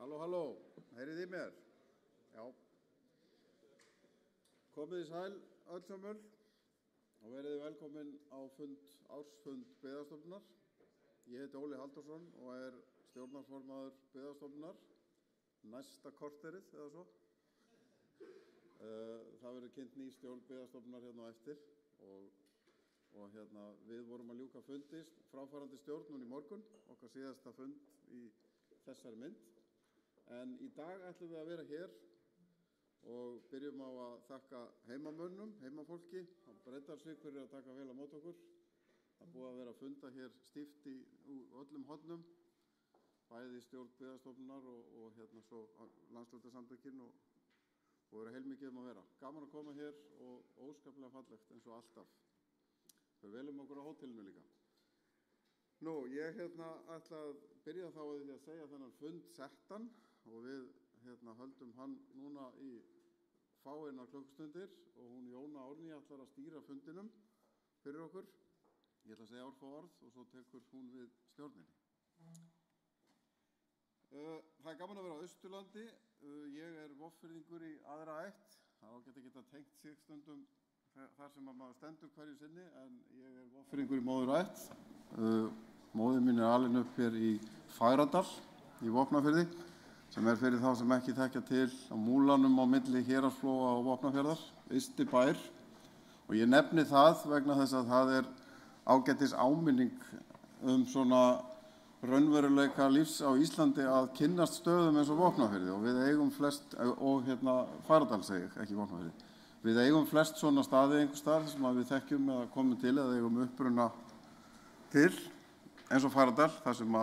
Halló, halló, heyrið í mér? Já. Komið í sæl öll sömul og verið velkomin á ársfund Byggðastofnunar. Ég heiti Óli Halldórsson og stjórnarformaður Byggðastofnunar. Næsta korterið eða svo. Það verður kynnt ný stjórn Byggðastofnunar hérna á eftir og við vorum að ljúka fundi fráfarandi stjórn núna í morgun, okkar síðasta fund í þessari mynd. En í dag ætlum við að vera hér og byrjum á að þakka heimamönnum, heimafólki á Breiðdalsvík fyrir að taka vel á móti okkur. Það búið að vera að funda hér stíft í öllum hornum, bæði stjórn Byggðastofnunar og svo landshlutasamtökin og vera heilmikið að vera. Gaman að koma hér og óskaplega fallegt eins og alltaf. Við velum okkur á hótelinu líka. Nú, ég ætla að byrja þá að því að segja þennan fund settan og við höldum hann núna í fáeinar klukkustundir og hún Jóna Árný ætlar að stýra fundinum fyrir okkur. Ég ætla að segja orð og svo tekur hún við stjórninni. Það gaman að vera á Austurlandi. Ég Voffirðingur í aðra ætt. Það geta ekki tengt sig stundum þar sem maður stendur hverju sinni, en ég Voffirðingur í móður ætt. Móðir mín alin upp hér í Fagradal í Vopnafirði, sem fyrir þá sem ekki þekkja til á múlanum á milli Héraðsflóa og Vopnafjarðar, ysti bær. Og ég nefni það vegna þess að það ágætis áminning svona raunveruleika lífs á Íslandi að kynnast stöðum eins og Vopnafirði og við eigum flest, og Fagradal segi ég, ekki Vopnafirði. Við eigum flest svona staði einhver stað sem við þekkjum eða komum til eða eigum uppruna til, eins og Fagradal, þar sem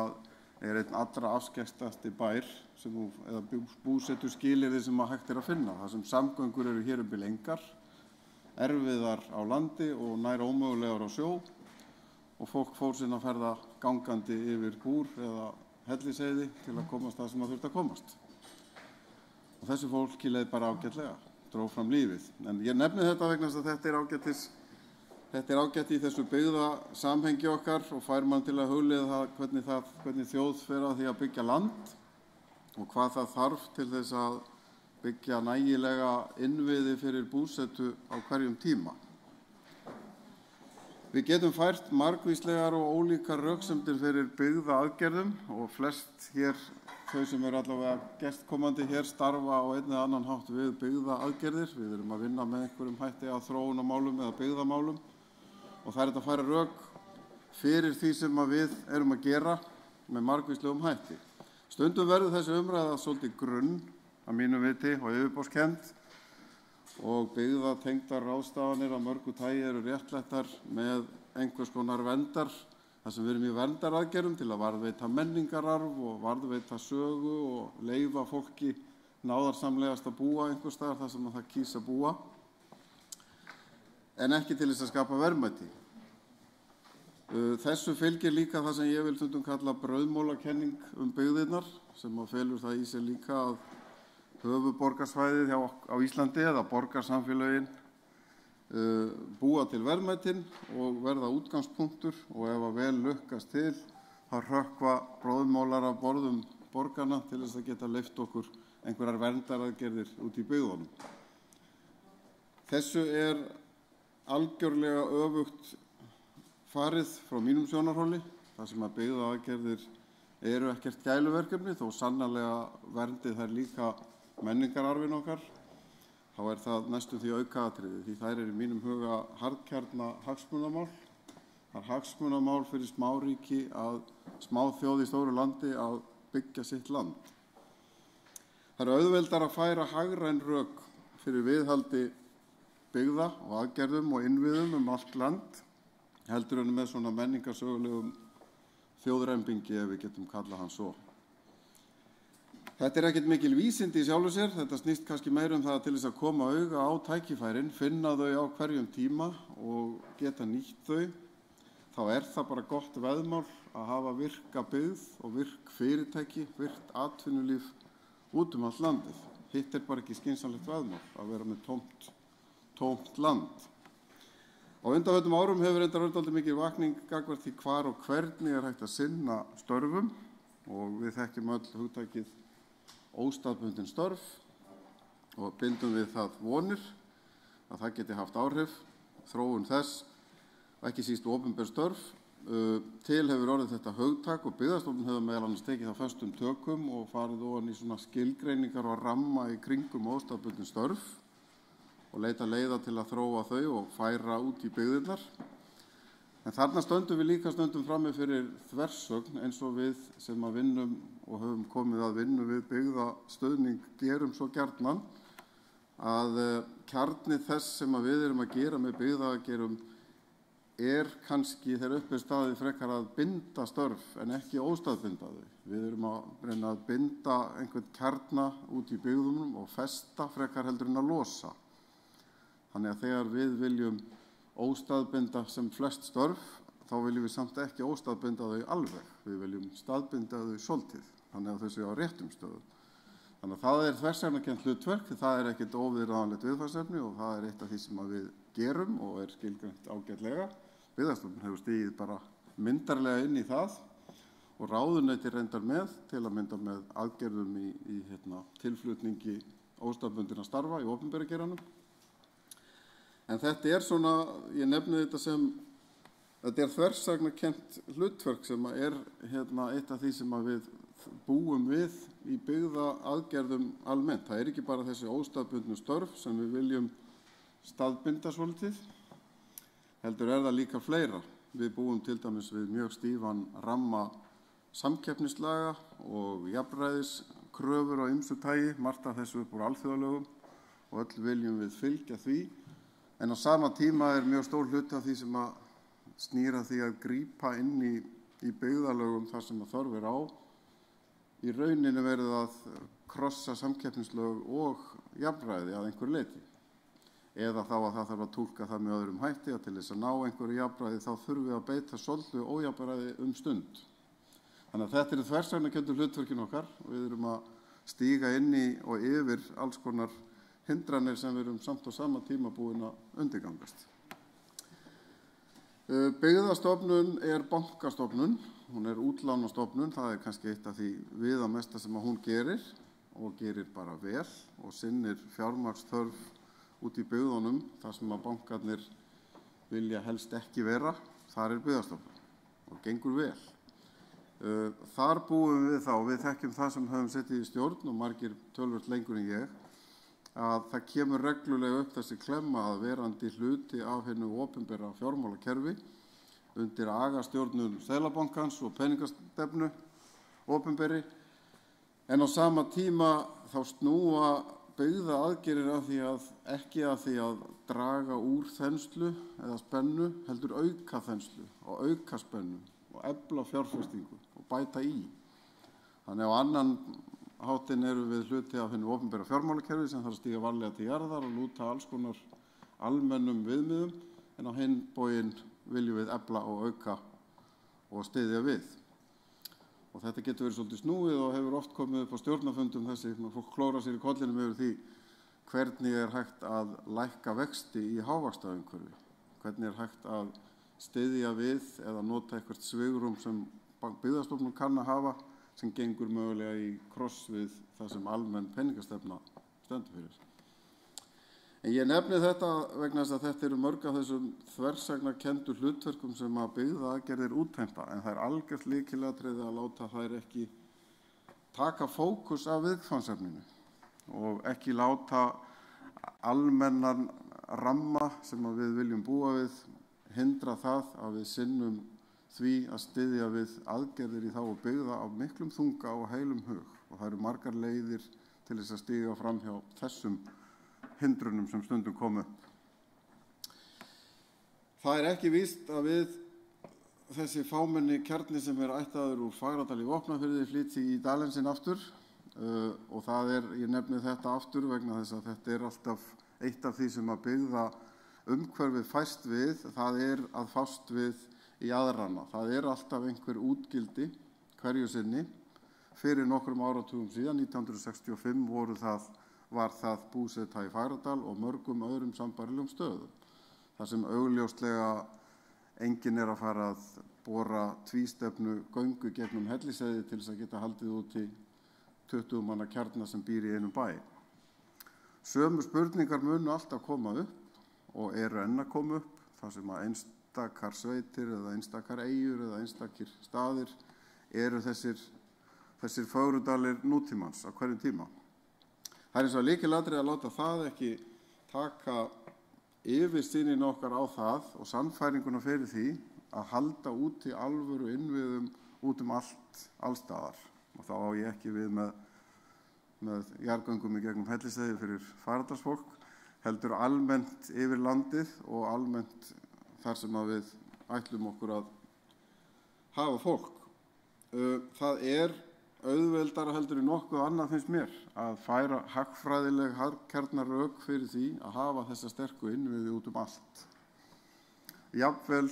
einn allra afskekktasti bær eða búsetu skilyrði sem hægt að finna. Það sem samgöngur eru hér bil engar, erfiðar á landi og nær ómögulegar á sjó og fólk fór sinna að ferða gangandi yfir Búr eða Hellisheiði til að komast það sem það þurfti að komast. Og þessu fólki leið bara ágætlega, dró fram lífið. En ég nefni þetta vegna þess að þetta ágætt í þessu byggða samhengi okkar og fær mann til að hugleiða hvernig þjóð fer að því að byggja land og hvað það þarf til þess að byggja nægilega innviði fyrir búsetu á hverjum tíma. Við getum fært margvíslegar og ólíkar röksemdir fyrir byggða aðgerðum og flest hér, þau sem allavega gestkomandi hér, starfa á einn eða annan hátt við byggða aðgerðir. Við erum að vinna með einhverjum hætti að þróunarmálum eða byggðamálum. Og það að færa rök fyrir því sem við erum að gera með margvíslegum hætti. Stundum verður þessi umræða svolítið grunn að mínu viti og yfirborðskennd og byggðatengdar ráðstafanir af mörgu tagi eru réttlættar með einhvers konar verndar, þar sem við erum í verndaraðgerðum til að varðveita menningararf og varðveita sögu og leyfa fólki náðarsamlegast að búa einhvers staðar þar sem það kýs að búa, en ekki til þess að skapa verðmæti. Þessu fylgir líka það sem ég vil stundum kalla brauðmólakenning byggðirnar, sem felur það í sér líka að höfuðborgarsvæðið á Íslandi eða borgarsamfélögin búa til verðmætin og verða útgangspunktur og ef að vel lukkast til, þá hrökkva brauðmólar af borðum borgarna til þess að geta leyft okkur einhverjar verndaraðgerðir út í byggðunum. Þessu algjörlega öfugt farið frá mínum sjónarhóli, þar sem að byggðaaðgerðir eru ekkert gæluverkefni, þó sannarlega verndi þær líka menningararfin okkar, þá það næstum því aukaatriði, því þær eru í mínum huga harðkjarna hagsmunamál. Það hagsmunamál fyrir smáríki smáþjóð í stóru landi að byggja sitt land. Það auðveldar að færa hagræn rök fyrir viðhaldi byggða og aðgerðum og innviðum allt land, heldur en með svona menningarsögulegum þjóðrembingi ef við getum kallað hann svo. Þetta ekkert mikil vísindi í sjálfu sér, þetta snýst kannski meira það til þess að koma auga á tækifærin, finna þau á hverjum tíma og geta nýtt þau. Þá það bara gott veðmál að hafa virka byggð og virk fyrirtæki, virkt atvinnulíf út allt landið. Hitt bara ekki skynsamlegt veðmál að vera með tómt land. Á undanförnum árum hefur reyndar dálítið mikil vakning gagnvart því hvar og hvernig hægt að sinna störfum og við þekkjum öll hugtakið óstaðbundin störf og bindum við það vonir að það geti haft áhrif, þróun þess og ekki síst opinber störf. Til hefur orðið þetta hugtak og Byggðastofnun hefur meðal annars tekið það föstum tökum og farið ofan í svona skilgreiningar og ramma í kringum óstaðbundin störf og leita leiða til að þróa þau og færa út í byggðirnar. En þarna stöndum við líka stundum frammi fyrir þversögn eins og við sem að vinnum og höfum komið að vinnu við byggðastöðning gerum svo gjarnan að kjarni þess sem að við erum að gera með byggðagerum kannski þegar upp staðið frekar að binda störf en ekki óstaðbinda þau. Við erum að reyna að binda einhvern kjarna út í byggðunum og festa frekar heldur en að losa. Þannig að þegar við viljum óstaðbinda sem flest störf, þá viljum við samt ekki óstaðbinda þau alveg. Við viljum staðbinda þau svolítið, þannig að þau séu á réttum stöðum. Þannig að það þversagnakennt hlutverk, það ekkert óviðráðanlegt viðfangsefni og það eitt af því sem við gerum og skilgreint ágætlega. Byggðastofnun hefur stigið bara myndarlega inn í það og ráðuneyti reyndar með til að mynda með aðgerðum í tilflutningi óstaðbundinna starfa í opinbera geiranum. En þetta svona, ég nefni þetta sem, þetta þversagnakennt hlutverk sem eitt af því sem við búum við í byggðaaðgerðum almennt. Það ekki bara þessi óstaðbundnu störf sem við viljum staðbinda svolítið, heldur það líka fleira. Við búum til dæmis við mjög stífan ramma samkeppnislaga og jafnræðiskröfur á ýmsu tagi, margt af þessu upp úr alþjóðalögum og öll viljum við fylgja því. En á sama tíma mjög stór hluti af því sem að snýra því að grípa inn í byggðalögum þar sem að þörf á. Í rauninu verið að krossa samkeppnislög og jafnræði að einhverju leyti. Eða þá að það þarf að túlka það með öðrum hætti að til þess að ná einhverju jafnræði þá þurfum við að beita svolítið ójafnræði stund. Þannig að þetta þversagnakenndu hlutverkin okkar og við erum að stíga inn í og yfir alls konar hindranir sem við erum samt á sama tíma búin að undirgangast. Byggðastofnun bankastofnun, hún útlánastofnun, það kannski eitt af því viðamesta sem hún gerir og gerir bara vel og sinnir fjármagnsþörf út í byggðunum, þar sem að bankarnir vilja helst ekki vera, þar Byggðastofnun og gengur vel. Þar búum við þá, við þekkjum það sem höfum setið í stjórn og margir töluvert lengur en ég, að það kemur reglulega upp þessi klemma að verandi hluti af hinu opinbera fjármálakerfi undir agastjórnun Seðlabankans og peningastefnu opinberi, en á sama tíma þá snúa byggðaaðgerðir ekki að því að draga úr þenslu eða spennu, heldur auka þenslu og auka spennu og efla fjárfestingu og bæta í. Þannig á annan háttinn við hluti af hinu opinbera fjármálakerfi sem þarf að stíga varlega til jarðar og lúta alls konar almennum viðmiðum, en á hinn bóginn viljum við efla og auka og styðja við. Og þetta getur verið svolítið snúið og hefur oft komið upp á stjórnarfundum þessi, fólk klóra sér í kollinum yfir því hvernig hægt að lækka vexti í hávaxtaumhverfi, hvernig hægt að styðja við eða nota eitthvert svigrúm sem Byggðastofnun kann að hafa sem gengur mögulega í kross við það sem almenn peningastefna stendur fyrir. En ég nefni þetta vegna þess að þetta mörg af þessum þversagnakenndu hlutverkum sem að byggðaaðgerðir útheimta, en það algjört lykilatriði að láta þær ekki taka fókus af viðfangsefninu og ekki láta almennan ramma sem að við viljum búa við hindra það að við sinnum því að styðja við aðgerðir í þágu byggða af miklum þunga og heilum hug. Og það margar leiðir til þess að stíga fram hjá þessum hindrunum sem stundum komu. Það ekki víst að við þessi fámenni kjarni sem ættaður úr Fagradal í Vopnafirði flytji í dalinn sinn aftur og það ég nefni þetta aftur vegna þess að þetta alltaf eitt af því sem að byggða umhverfið fæst við, það að fást við í aðrana. Það alltaf einhver útgildi hverju sinni. Fyrir nokkrum áratugum síðan, 1965, var það búseta í Fagradal og mörgum öðrum sambærilegum stöðum. Þar sem augljóslega enginn að fara að bora tvístefnu göngu gegnum Hellisheiði til þess að geta haldið úti 20 manna kjarna sem býr í einum bæ. Sömu spurningar munu alltaf koma upp og eru enn að koma upp, þar sem að einstakar sveitir eða einstakar eyjur eða einstakir staðir eru þessir fögrudalir nútímans á hverjum tíma. Það eins og lykilatriði að láta það ekki taka yfirsýnin okkar á það og sannfæringuna fyrir því að halda úti alvöru innviðum út alls staðar. Og þá á ég ekki við með jarðgöngum í gegnum Hellisheiði fyrir faraldarsfólk, heldur almennt yfir landið og almennt þar sem að við ætlum okkur að hafa fólk. Það auðveldara heldur í nokkuð annað finnst mér að færa hagfræðileg hagkjarnarök fyrir því að hafa þessa sterku innviði út allt. Jafnvel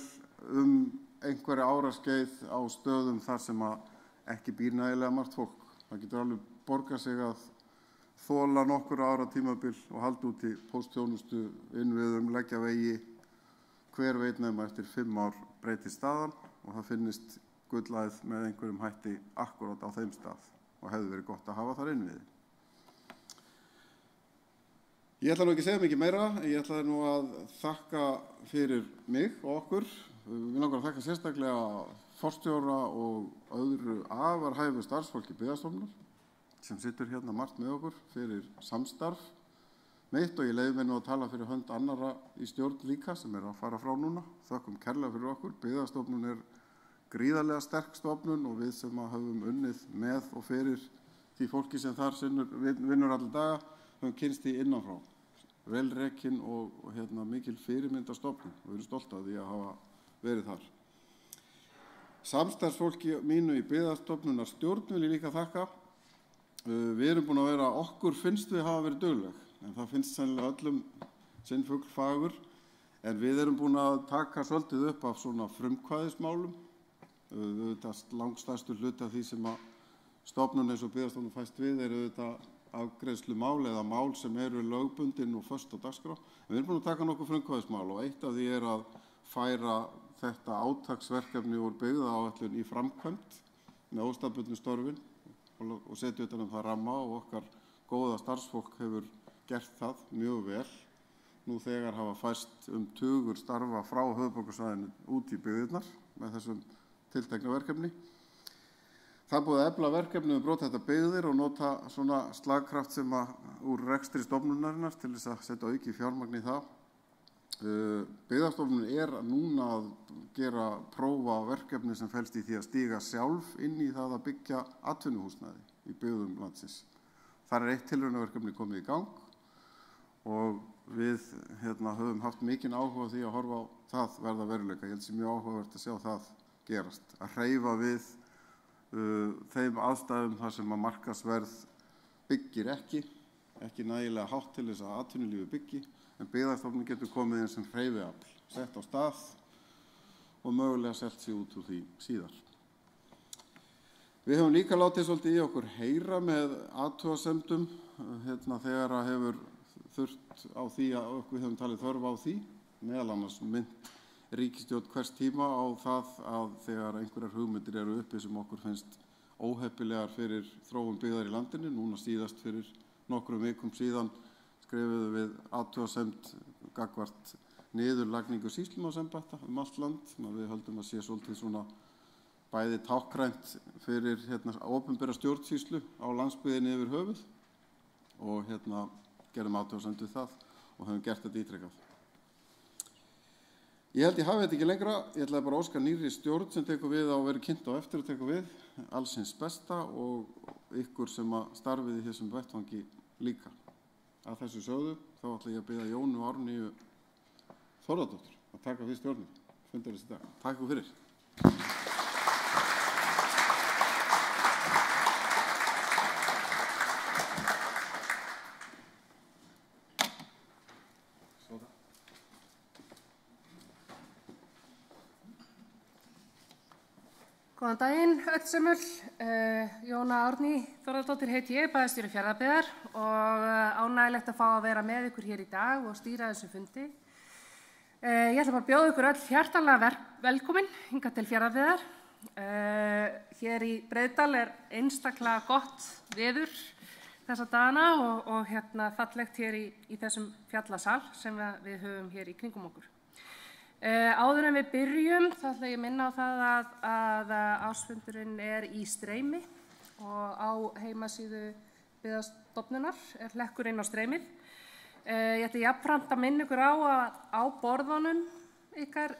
einhverja áraskeið á stöðum þar sem að ekki býr nægilega margt fólk. Það getur alveg borgað sig að þola nokkur ára tímabil og halda út í póstþjónustu innviðum, leggja vegi, hver veit nema eftir 5 ár breytist staðan og það finnist gullæð með einhverjum hætti akkurat á þeim stað og hefði verið gott að hafa þar innviði. Ég ætla nú ekki að segja mikið meira, ég ætla nú að þakka fyrir mig og okkur. Við langar að þakka sérstaklega forstjóra og öðru afar hæfu starfsfólki Byggðastofnunar sem situr hérna margt með okkur fyrir samstarf mitt og ég leyfi mér nú að tala fyrir hönd annarra í stjórn líka sem að fara frá núna. Þökkum kærlega fyrir okkur. Byggðastofnun gríðarlega sterk stofnun og við sem höfum unnið með og fyrir því fólki sem þar vinnur alla daga höfum kynnst því innanfrá. Vel rekin og mikil fyrirmyndastofnun og við erum stolt af því að hafa verið þar. Samstarfsfólki mínu í Byggðastofnunar stjórn vil ég líka þakka. Við erum búin að vera, okkur finnst við hafa verið dugleg, en það finnst sennilega öllum sinn fugl fagur, en við erum búin að taka svolítið upp af svona frumkvæðismálum. Auðvitað langstærstu hluti af því sem að stofnun eins og Byggðastofnun fæst við auðvitað afgreiðslumál eða mál sem eru lögbundin og föst á dagskrá. En við erum búin að taka nokkuð frumkvæðismál og eitt af því að færa þetta átaksverkefni úr byggðaáætlun í framkvæmd með óstaðbundnu störfin og setja utan það ramma og okkar góða starfsfólk hefur gert það mjög vel. Nú þegar hafa fæst tugur starfa frá höfuðborgarsvæðinu út í byggðirnar með þessum tiltekna verkefni. Það búið að efla verkefni brota þetta byggðir og nota svona slagkraft sem úr rekstri stofnunarinnar til þess að setja auki fjármagn í það. Byggðastofnun núna að gera prófa verkefni sem felst í því að stíga sjálf inn í það að byggja atvinnuhúsnæði í byggðum landsins. Þar eitt tilraunaverkefni komið í gang og við höfum haft mikinn áhuga á því að horfa á það verða veruleika. Ég held sé mjög áhugavert að sjá það gerast, að hreyfa við þeim aðstæðum þar sem að markaðsverð byggir ekki nægilega hátt til þess að atvinnulífið byggi, en Byggðastofnun getur komið inn sem hreyfiafl, sett á stað og mögulega selt sig út úr því síðar. Við höfum líka látið svolítið í okkur heyra með athugasemdum þegar að hefur þurft á því að við höfum talið þörf á því, meðal annars minnt ríkisstjórn hvers tíma á það að þegar einhverjar hugmyndir eru uppi sem okkur finnst óheppilegar fyrir þróun byggðar í landinu, núna síðast fyrir nokkrum vikum síðan skrifuðu við athugasemd gagnvart niðurlagningu sýslumannsembætta allt land, sem við höldum að sé svolítið svona bæði táknrænt fyrir opinbera stjórnsýslu á landsbyggðinni yfir höfuð og gerðum athugasemd við það og höfum gert þetta ítrekað. Ég held ég hafi þetta ekki lengra, ég ætlaði bara að óska nýrri stjórn sem tekur við og verður kynnt á eftir að tekur við, alls hins besta og ykkur sem að starfið í þessum vettvangi líka. Að þessu sögðu þá ætla ég að biðja Jónu Árnýju Þórðardóttur að taka við stjórnum fundarins í dag. Takk fyrir. Góðan daginn, öll sömul. Jóna Árný Þórðardóttir heiti ég, bæjarstjóri Fjarðabyggðar og ánægilegt að fá að vera með ykkur hér í dag og stýra þessu fundi. Ég ætla bara að bjóða ykkur öll hjartanlega velkomin hingað til Fjarðabyggðar Hér í Breiðdal einstaklega gott veður þessa dagana og fallegt hér í þessum fjallasal sem við höfum hér í kringum okkur. Áður en við byrjum þá ætla ég að minna á það að ársfundurinn í streymi og á heimasíðu Byggðastofnunar hlekkur inn á streymið. Ég ætla jafnframt að minna ykkur á að á borðunum ykkar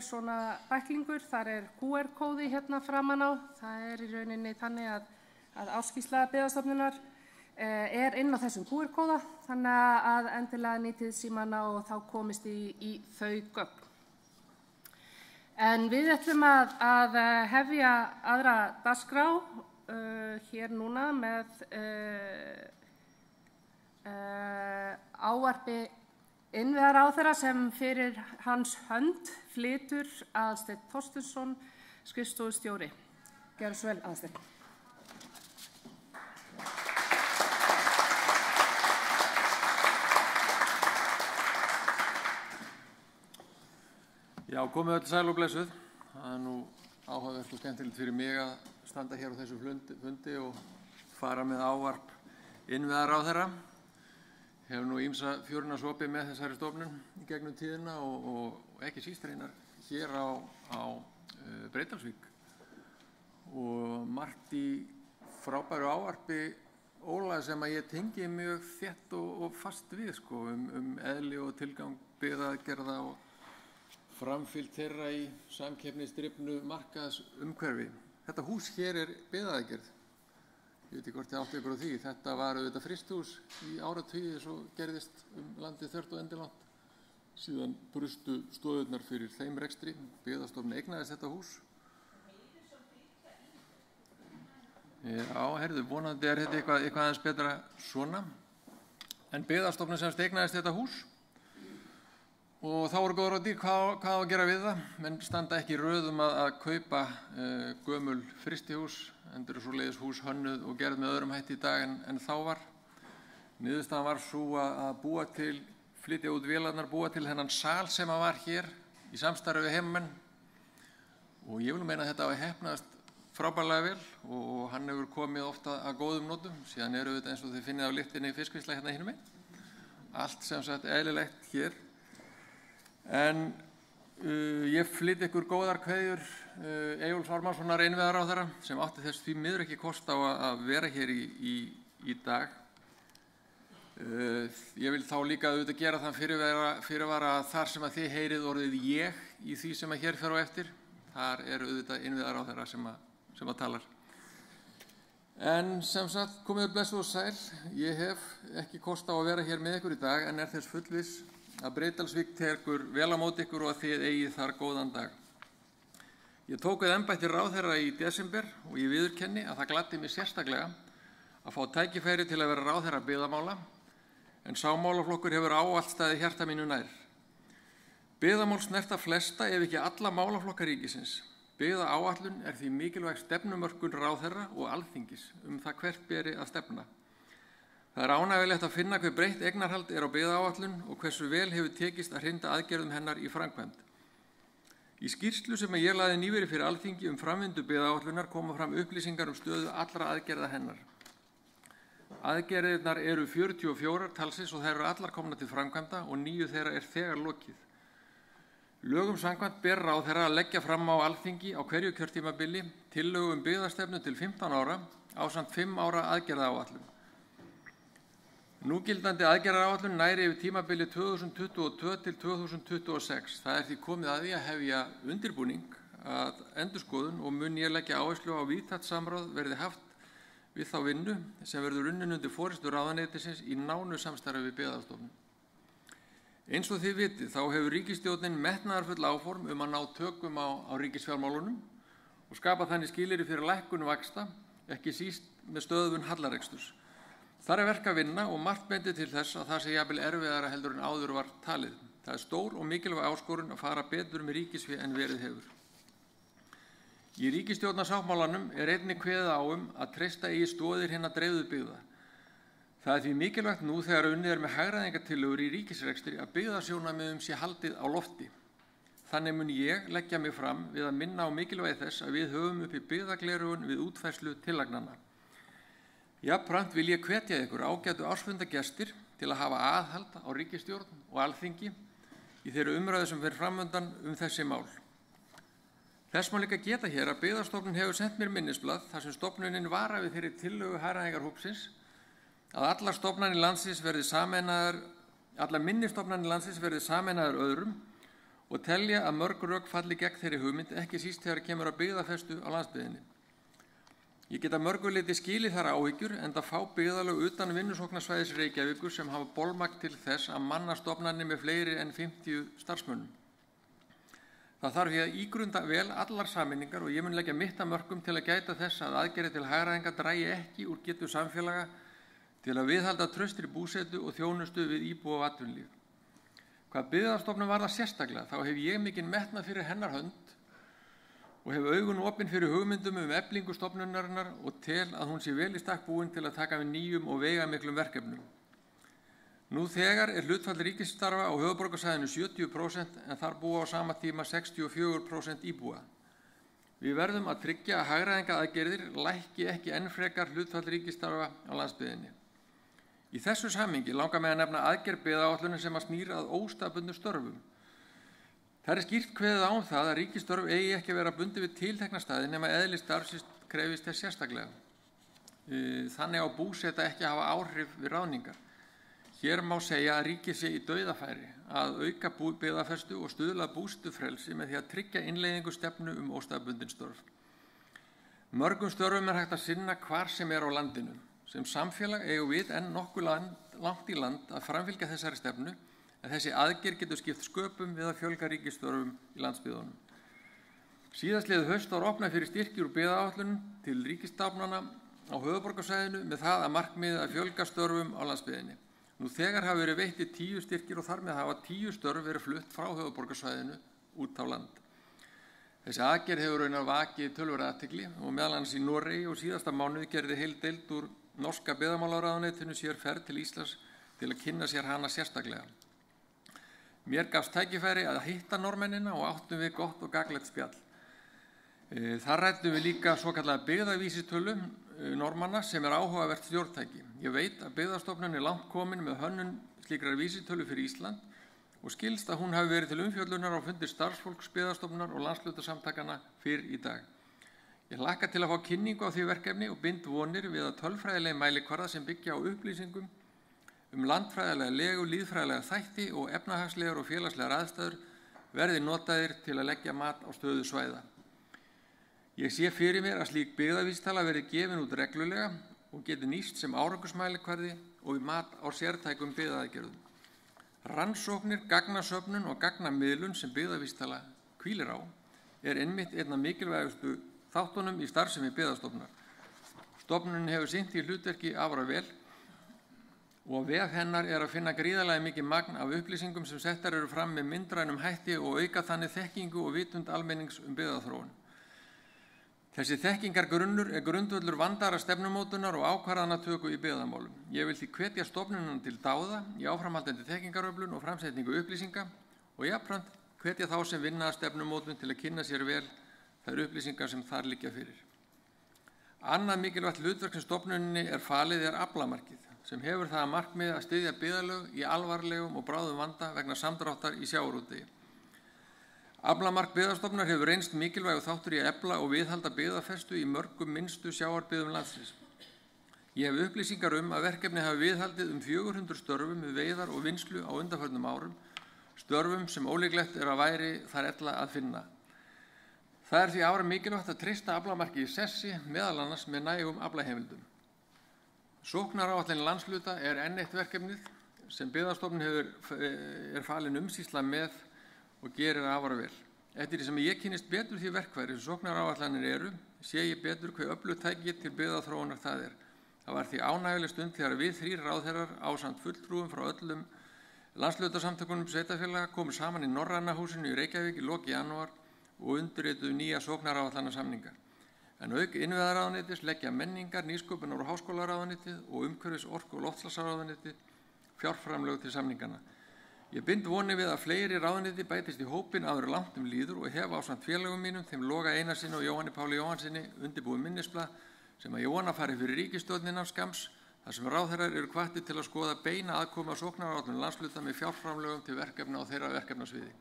svona bæklingur, þar QR-kóði hérna framan á. Það í rauninni þannig að ársskýrsla Byggðastofnunar inn á þessum QR-kóða, þannig að endilega nýtið símana og þá komist í þau gögn. En við ætlum að hefja aðra dagskrá hér núna með ávarpi innviðaráðherra sem fyrir hans hönd flytur Aðalsteinn Þorsteinsson, skrifstofustjóri. Gjörðu svo vel, Aðalsteinn. Já, komið öll sæl og blessuð. Það nú áhugavert og skemmtilegt fyrir mig að standa hér á þessu fundi og fara með ávarp innviðaráðherra. Hefur nú ýmsa fjöruna sopið með þessari stofnun í gegnum tíðina og ekki síst reynar hér á Breiðdalsvík. Og margt í frábæru ávarpi Óla sem að ég tengi mjög þétt og fast við eðli og tilgang byggðaaðgerða og framfylgd þeirra í samkeppnisdrifnu markaðsumhverfi. Þetta hús hér byggðaaðgerð. Ég veit ekki hvort þið áttu ykkur á því. Þetta var auðvitað frystihús í áratugi svo gerðist landið þvert og endilangt. Síðan brustu stoðurnar fyrir þeim rekstri. Byggðastofnun eignaðist þetta hús. Já, heyrðu, vonandi þetta eitthvað aðeins betra svona. En Byggðastofnun sem eignaðist þetta hús. Og þá voru góður á dýr hvað á að gera við það. Menn standa ekki í röðum að kaupa gömul frystihús, endur svoleiðis hús hönnuð og gerð með öðrum hætti í dag en þá var. Niðurstaðan var sú að flytja út vélarnar, búa til þennan sal sem var hér í samstarfi við heimamenn. Og ég vil meina að þetta hafi heppnast frábærlega vel og hann hefur komið ofta að góðum notum. Síðan þetta eins og þið finnið á lyktinni fiskvinnsla hérna hinum megin. Allt sem sagt eðlilegt hér. En ég flyt ykkur góðar kveðjur Eyjólfs Ármannssonar innviðaráðherra sem átti þess því miður ekki kost á að vera hér í dag. Ég vil þá líka auðvitað gera þann fyrirvara að þar sem að þið heyrið orðið ég í því sem að hér fer á eftir, þar auðvitað innviðaráðherra sem að talar. En sem sagt, komið blessuð og sæl, ég hef ekki kost á að vera hér með ykkur í dag en þess fullviss að Breiðdalsvík tekur vel á móti ykkur og að þið eigið þar góðan dag. Ég tók við embætti ráðherra í desember og ég viðurkenni að það gladdi mig sérstaklega að fá tækifæri til að vera ráðherra byggðamála, en sá málaflokkur hefur ávallt staðið hjarta mínu nær. Byggðamál snerta flesta ef ekki alla málaflokka ríkisins. Byggðaáætlun því mikilvæg stefnumörkun ráðherra og Alþingis það hvert beri að stefna. Það ánægjulegt að finna hve breytt eignarhald á byggðaáætlun og hversu vel hefur tekist að hrinda aðgerðum hennar í framkvæmd. Í skýrslu sem ég lagði nýverið fyrir Alþingi framvindu byggðaáætlunar koma fram upplýsingar stöðu allra aðgerða hennar. Aðgerðirnar 44 talsins og þær allar komnar til framkvæmda og 9 þeirra þegar lokið. Lögum samkvæmt ber ráðherra að leggja fram á Alþingi á hverju kjörtímabili tillögu byggðastefnu til 15 ára ásamt 5 ára aðgerðaáætlun. Núgildandi aðgerðaáætlun næri yfir tímabili 2022 til 2026. Það því komið að því að hefja undirbúning að endurskoðun og mun ég leggja áherslu á víðtækt samráð verði haft við þá vinnu sem verður unnin undir forystu ráðuneytisins í nánu samstarfi við Byggðastofnun. Eins og þið vitið þá hefur ríkisstjórnin metnaðarfull áform að ná tökum á ríkisfjármálunum og skapa þannig skilyrði fyrir lækkun vaxta, ekki síst með stöðvun hallareksturs. Þar verk að vinna og margt bendir til þess að það sé jafnvel erfiðara heldur en áður var talið. Það stór og mikilvæg áskorun að fara betur með ríkisfé en verið hefur. Í ríkisstjórnarsáttmálanum einnig kveðið á að treysta eigi stoðir hinna dreifðu byggða. Það því mikilvægt nú þegar unnið með hagræðingartillögur í ríkisrekstri að byggðasjónarmiðum sé haldið á lofti. þannig mun ég leggja mig fram við að minna á mikilvægi þess að við höfum uppi byggðagleraugun við útfærslu tillagnanna. Jafnframt vil ég hvetja ykkur ágætu ársfundagestir til að hafa aðhald á ríkisstjórn og Alþingi í þeirri umræðu sem fer framundan þessi mál. Þess má líka geta hér að Byggðastofnun hefur sent mér minnisblað þar sem stofnunin varar við þeirri tillögu hagræðingarhópsins að allar minni stofnanir landsins verði sameinaðar öðrum og telja að mörg rök falli gegn þeirri hugmynd, ekki síst þegar kemur að byggðafestu á landsbyggðinni. Ég get að mörgu leyti skilið þar áhyggjur enda fá byggðarlög utan vinnusóknarsvæðis Reykjavíkur sem hafa bolmagn til þess að manna stofnanir með fleiri en 50 starfsmönnum. Það þarf því að ígrunda vel allar sameiningar og ég mun leggja mitt að mörkum til að gæta þess að aðgerðir til hagræðingar dragi ekki úr getu samfélaga til að viðhalda traustri búsetu og þjónustu við íbúa og atvinnulíf. Hvað Byggðastofnun varðar sérstaklega þá hef ég mikinn metnað fyrir hennar hönd og hef augun opin fyrir hugmyndum eflingu stofnunarinnar og tel að hún sé vel í stakk búin til að taka við nýjum og veigamiklum verkefnum. Nú þegar hlutfall ríkisstarfa á höfuðborgarsvæðinu 70% en þar búa á sama tíma 64% íbúa. Við verðum að tryggja að hagræðingaraðgerðir lækki ekki enn frekar hlutfall ríkisstarfa á landsbyggðinni. Í þessu samhengi langar mig að nefna aðgerð byggðaáætlunar sem að snýr að óstaðbundnum störfum. Það skýrt kveðið á það að ríkisstörf eigi ekki að vera bundið við tiltekna staði nema eðli starfsins krefist þess sérstaklega. Þannig á búseta ekki að hafa áhrif við ráðningar. Hér má segja að ríkið sé í dauðafæri að auka byggðafestu og stuðla að búsetufrelsi með því að tryggja innleiðingu stefnu óstaðbundin störf. Mörgum störfum hægt að sinna hvar sem á landinu. Sem samfélag eigum við enn nokkuð langt í land að framfylgja þessari stefnu en þessi aðgerð getur skipt sköpum við að fjölga ríkisstörfum í landsbyggðunum. Síðastliðið haust var opnað fyrir styrkir úr byggðaáætlun til ríkisstofnana á höfuðborgarsvæðinu með það að markmiði að fjölga störfum á landsbyggðinni. Nú þegar hafa verið veittir 10 styrkir og þar með hafa 10 störf verið flutt frá höfuðborgarsvæðinu út á land. Þessi aðgerð hefur raunar vakið töluverða athygli og meðal annars í Noregi og síðasta mánuði gerði heil deild úr norska byggðamálaráðuneytinu sér ferð til Íslands til að kynna sér hana sérstaklega. Mér gafst tækifæri að hitta Norðmennina og áttum við gott og gagnlegt spjall. Þar ræddum við líka svokallaða byggðavísitölu Norðmanna sem áhugavert stjórntæki. Ég veit að Byggðastofnun langt komin með hönnun slíkrar vísitölu fyrir Ísland og skilst að hún hafi verið til umfjöllunar á fundi starfsfólks Byggðastofnunar og landshlutasamtakanna fyrr í dag. Ég hlakka til að fá kynningu á því verkefni og bind vonir við að tölfræðileg mælikvarða sem byggja á upplýsingum landfræðilega legu, lýðfræðilega þætti og efnahagslegar og félagslegar aðstæður verði notaðir til að leggja mat á stöðu svæða. Ég sé fyrir mér að slík byggðavísitala verði gefin út reglulega og geti nýst sem árangursmælikvarði og við mat á sértækum byggðaaðgerðum. Rannsóknir, gagnasöfnun og gagnamiðlun sem byggðavísitala hvílir á einmitt einn af mikilvægustu þáttunum í starfsemi Byggðastofnunar. Stofnunin hefur sinnt í hlutverki afar vel og á vef hennar að finna gríðarlega mikið magn af upplýsingum sem settar eru fram með myndrænum hætti og auka þannig þekkingu og vitund almennings byggðaþróun. Þessi þekkingargrunnur grundvöllur vandaðra stefnumótunar og ákvarðanatöku í byggðamálum. Ég vil því hvetja stofnunina til dáða í áframhaldandi þekkingaröflun og framsetningu upplýsinga og jafnframt hvetja þá sem vinna að stefnumótun til að kynna sér vel þær upplýsingar sem þar liggja fyrir. Annað mikilvægt hlutverk sem stofnuninni falið aflamarkið sem hefur það að markmiði að styðja byggðarlög í alvarlegum og bráðum vanda vegna samdráttar í sjávarútvegi. Aflamark Byggðastofnunar hefur reynst mikilvægur þáttur í að efla og viðhalda byggðafestu í mörgum minnstu sjávarbyggðum landsins. Ég hef upplýsingar að verkefni hafi viðhaldið 400 störfum við veiðar og vinnslu á undanförnum árum, störfum sem ólíklegt að væri þar ella að finna. Það því afar mikilvægt að treysta aflamarki í sessi, meðal annars með nægum aflaheimildum. Sóknaráætlun landshluta enn eitt verkefnið sem Byggðastofnun falin umsýsla með og gerir afar vel. Eftir því sem ég kynnist betur því verkfæri sem sóknaráætlanir sé ég betur hve öflugt tæki til byggðaþróunar það Það var því ánægjuleg stund þegar við 3 ráðherrar ásamt fulltrúum frá öllum landshlutasamtökunum sveitarfélaga komu saman í Norræna húsinu í Reykjavík í lok janúar og undirrituðu nýja sóknaráætlanasamninga. En auk innviðaráðuneytis leggja menningar, nýsköpunar og háskólaráðuneytið og umhverfis-, orku- og loftslagsráðuneytið fjárframlög til samningana. Ég bind vonir við að fleiri ráðuneyti bætist í hópinn áður en langt líður og hef ásamt félögum mínum, þeim Loga Einarssyni og Jóhanni Páli Jóhannsyni, undirbúið minnisblað sem ég vona fari fyrir ríkisstjórnina skams, þar sem ráðherrar eru hvattir til að skoða beina aðkomu að sóknaráætlun landshluta með fjárframlögum til verkefna á þeirra verkefnasviði.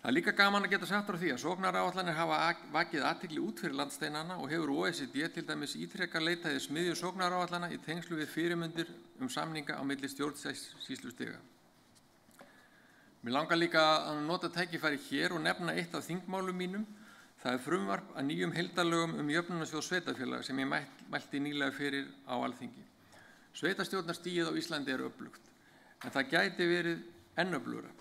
Það er líka gaman að geta sagt frá því að sóknaráætlanir hafa vakið athygli út fyrir landsteinana og hefur OECD til dæmis ítrekað leitað í smiðju sóknaráætlana í tengslu við fyrirmyndir samninga á milli stjórnsýslustiga. Mér langar líka að nota tækifæri hér og nefna eitt af þingmálum mínum. Það er frumvarp að nýjum heildarlögum jöfnunarsjóð sveitarfélaga sem ég mælti nýlega fyrir á Alþingi. Sveitarstjórnarstigið á Íslandi er öflugt, en það gæti verið enn öflugra.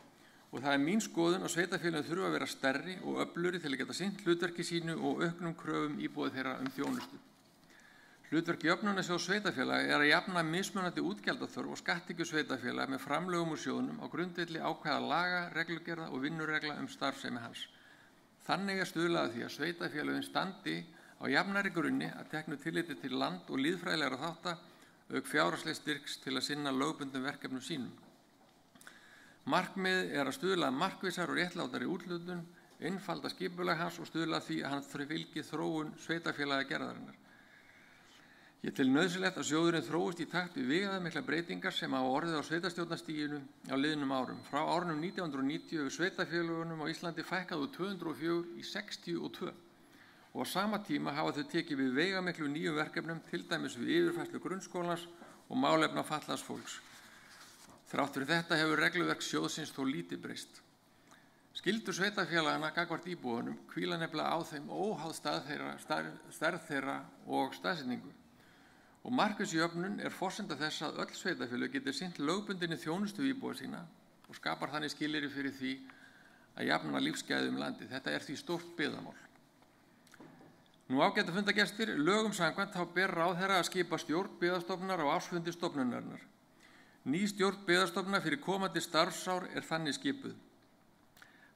Og það er mín skoðun að sveitarfélögin þurfa að vera stærri og öflugri til að geta sinnt hlutverki sínu og auknum kröfum íbúa þeirra þjónustu. Hlutverk jöfnunarsjóðs sveitarfélaga er að jafna mismunandi útgjaldaþörf og skatttekjur sveitarfélaga með framlögum úr sjóðnum á grundvelli ákvæða laga, reglugerða og vinnuregla starfsemi hans. Þannig er stuðlað að því að sveitarfélögin standi á jafnari grunni að teknu tilliti til land- og lýðfræðilegra þátta auk fjárhagslegs styrks til að sinna lögbundnum verkefnum sínum. Markmið er að stuðla að markvissar og réttlátari úthlutun, einfalda skipulag hans og stuðla að því að hann fylgi þróun sveitarfélaga gerðarinnar. Ég tel nauðsynlegt að sjóðurinn þróist í takt við viðamiklar breytingar sem hafa orðið á sveitarstjórnarstiginu á liðnum árum. Frá árunum 1990 hefur sveitarfélögunum á Íslandi fækkað úr 204 í 62 og á sama tíma hafa þau tekið við veigamiklu nýjum verkefnum, til dæmis við yfirfærslu grunnskólans og málefna fatlaðs fólks. Þrátt fyrir þetta hefur regluverk sjóðsins þó lítið breyst. Skyldur sveitarfélagana gagnvart íbúunum hvíla nefnilega á þeim óháð stærð þeirra og staðsetningu. Og markvisjöfnun er forsenda þess að öll sveitarfélög geti sinnt lögbundinni þjónustu íbúa sína og skapar þannig skilyrði fyrir því að jafna lífsgæði landið. Þetta er því stórt byggðamál. Nú ágætu fundargestir, lögum samkvæmt þá ber ráðherra að skipa stjórn byggðastofnunar á ársfundi stofnunarinnar. Ný stjórn byggðastofnunar fyrir komandi starfsár er þannig skipuð.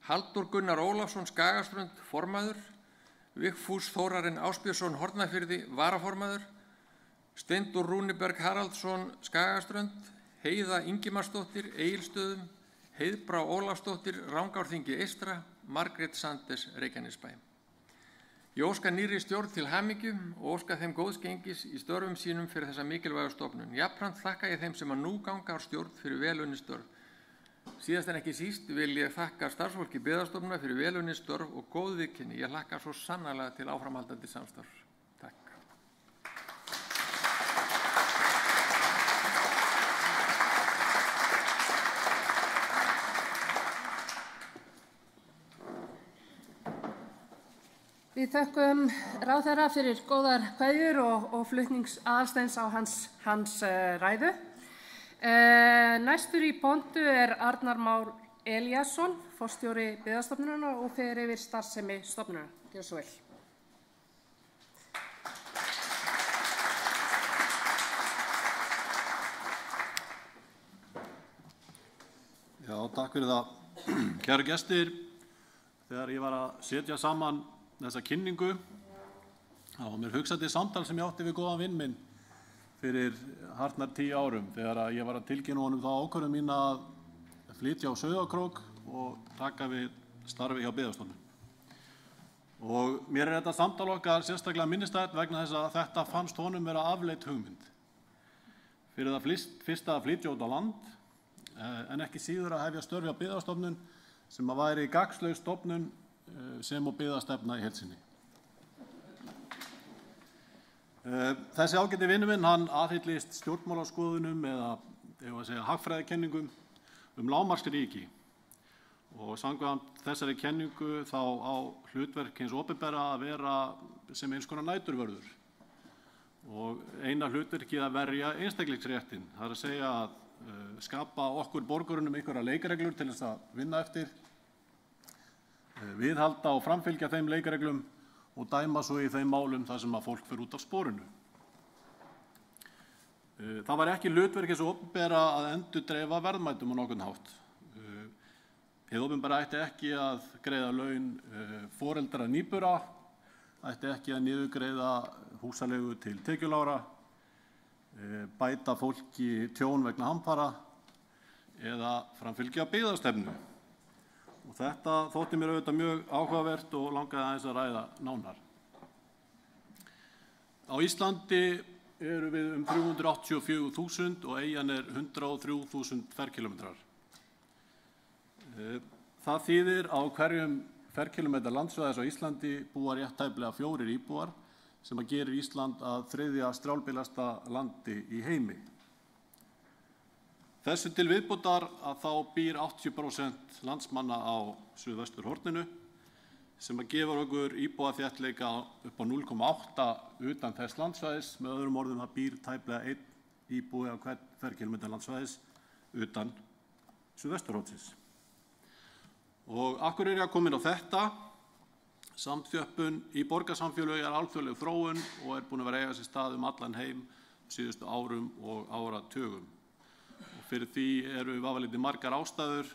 Halldór Gunnar Ólafsson Skagaströnd formaður, Vigfús Þórarinn Ásbjörnsson Hornafirði varaformaður, Steindór Rúniberg Haraldsson Skagaströnd, Heiða Ingimarsdóttir Egilsstöðum, Heiðbrá Ólafsdóttir Rangárþingi Eystra, Margrét Sandes Reykjanesbæ. Ég óska nýrri stjórn til hamingju og óska þeim góðsgengis í störfum sínum fyrir þessa mikilvægu stofnun. Jafnframt þakka ég þeim sem að nú ganga á stjórn fyrir velunnin störf. Síðast en ekki síst vil ég þakka starfsfólki byggðastofnunar fyrir velunnin störf og góð viðkynni. Ég hlakka svo sannarlega til áframhaldandi samstarf. Takk. Við þökkum ráðherra fyrir góðar kveðjur og flutningsaðalsteins á hans ræðu. Næstur í pontu er Arnar Már Elíasson, forstjóri Byggðastofnunar og fer yfir starfsemi stofnunar. Gjörðu svo vel. Já, takk fyrir það. Kæru gestir, þegar ég var að setja saman þessa kynningu, þá var mér hugsað til samtal sem ég átti við góðan vinn minn fyrir hartnær 10 árum, þegar ég var að tilkynna honum þá ákvörðun mín að flytja á Sauðárkrók og taka við starfi hjá Byggðastofnun. Og mér er þetta samtal okkar sérstaklega minnisstætt vegna þess að þetta fannst honum vera afleitt hugmynd. Fyrir það fyrst að flytja út á land, en ekki síður að hefja störf hjá Byggðastofnun sem að væri gagnslaus stofnun sem og byggðastefna í heild sinni. Þessi ágæti vinur minn, hann aðhyllist stjórnmálaskoðunum eða hagfræðikenningum lágmarksríki og samkvæmt þessari kenningu þá á hlutverk hins opinbera að vera sem eins konar næturvörður og eina hlutverkið að verja einstaklingsréttinn, það er að segja að skapa okkur borgurunum einhverja leikreglur til þess að vinna eftir, viðhalda og framfylgja þeim leikreglum og dæma svo í þeim málum þar sem að fólk fer út af sporinu. Það var ekki hlutverk hins opinbera að endurdreifa verðmætum á nokkurn hátt. Hið opinbera ætti ekki að greiða laun foreldra nýbura, ætti ekki að niðurgreiða húsaleigu til tekjulágra, bæta fólki tjón vegna hamfara eða framfylgja byggðastefnu. Og þetta þótti mér auðvitað mjög áhugavert og langaði aðeins að ræða nánar. Á Íslandi eru við 384.000 og eyjan 103.000 ferkilometrar. Það þýðir á hverjum ferkilometra landsvæðis á Íslandi búa rétt tæplega 4 íbúar sem að gerir Ísland að 3. strjálbýlasta landi í heimi. Þessu til viðbótar að þá býr 80% landsmanna á suðvesturhorninu sem að gefur okkur íbúaþéttleika upp á 0,8 utan þess landsvæðis. Með öðrum orðum það býr tæplega 1 íbúi á hvern ferkilometra landsvæðis utan suðvesturhornsins. Og af hverju er ég að koma inn á þetta? Samþjöppun í borgarsamfélög alþjóðleg þróun og búin að vera eiga sér stað allan heim síðustu árum og áratugum. Og fyrir því eru vafalítið margar ástæður,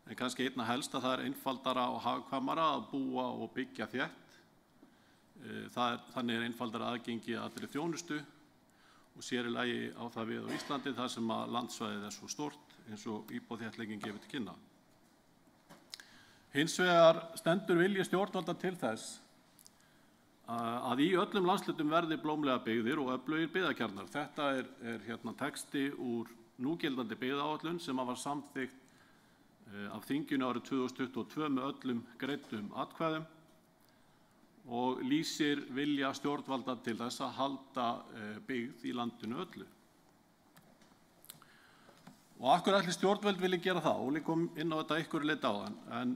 en kannski einna helst að það einfaldara og hagkvæmara að búa og byggja þétt. Þannig einfaldara aðgengi að allri þjónustu og sér í lagi á það við á Íslandi þar sem að landsvæðið svo stórt eins og íbúaþéttleikinn gefur til kynna. Hins vegar stendur vilji stjórnvalda til þess að í öllum landshlutum verði blómlega byggðir og öflugir byggðakjarnar. Þetta er texti úr núgildandi byggðaáætlun sem var samþykkt af þinginu árið 2022 með öllum greiddum atkvæðum og lýsir vilja stjórnvalda til þess að halda byggð í landinu öllu. Og af hverju ætli stjórnvöld vilji gera það? Óli kom inn á þetta einhverju leyti áðan, en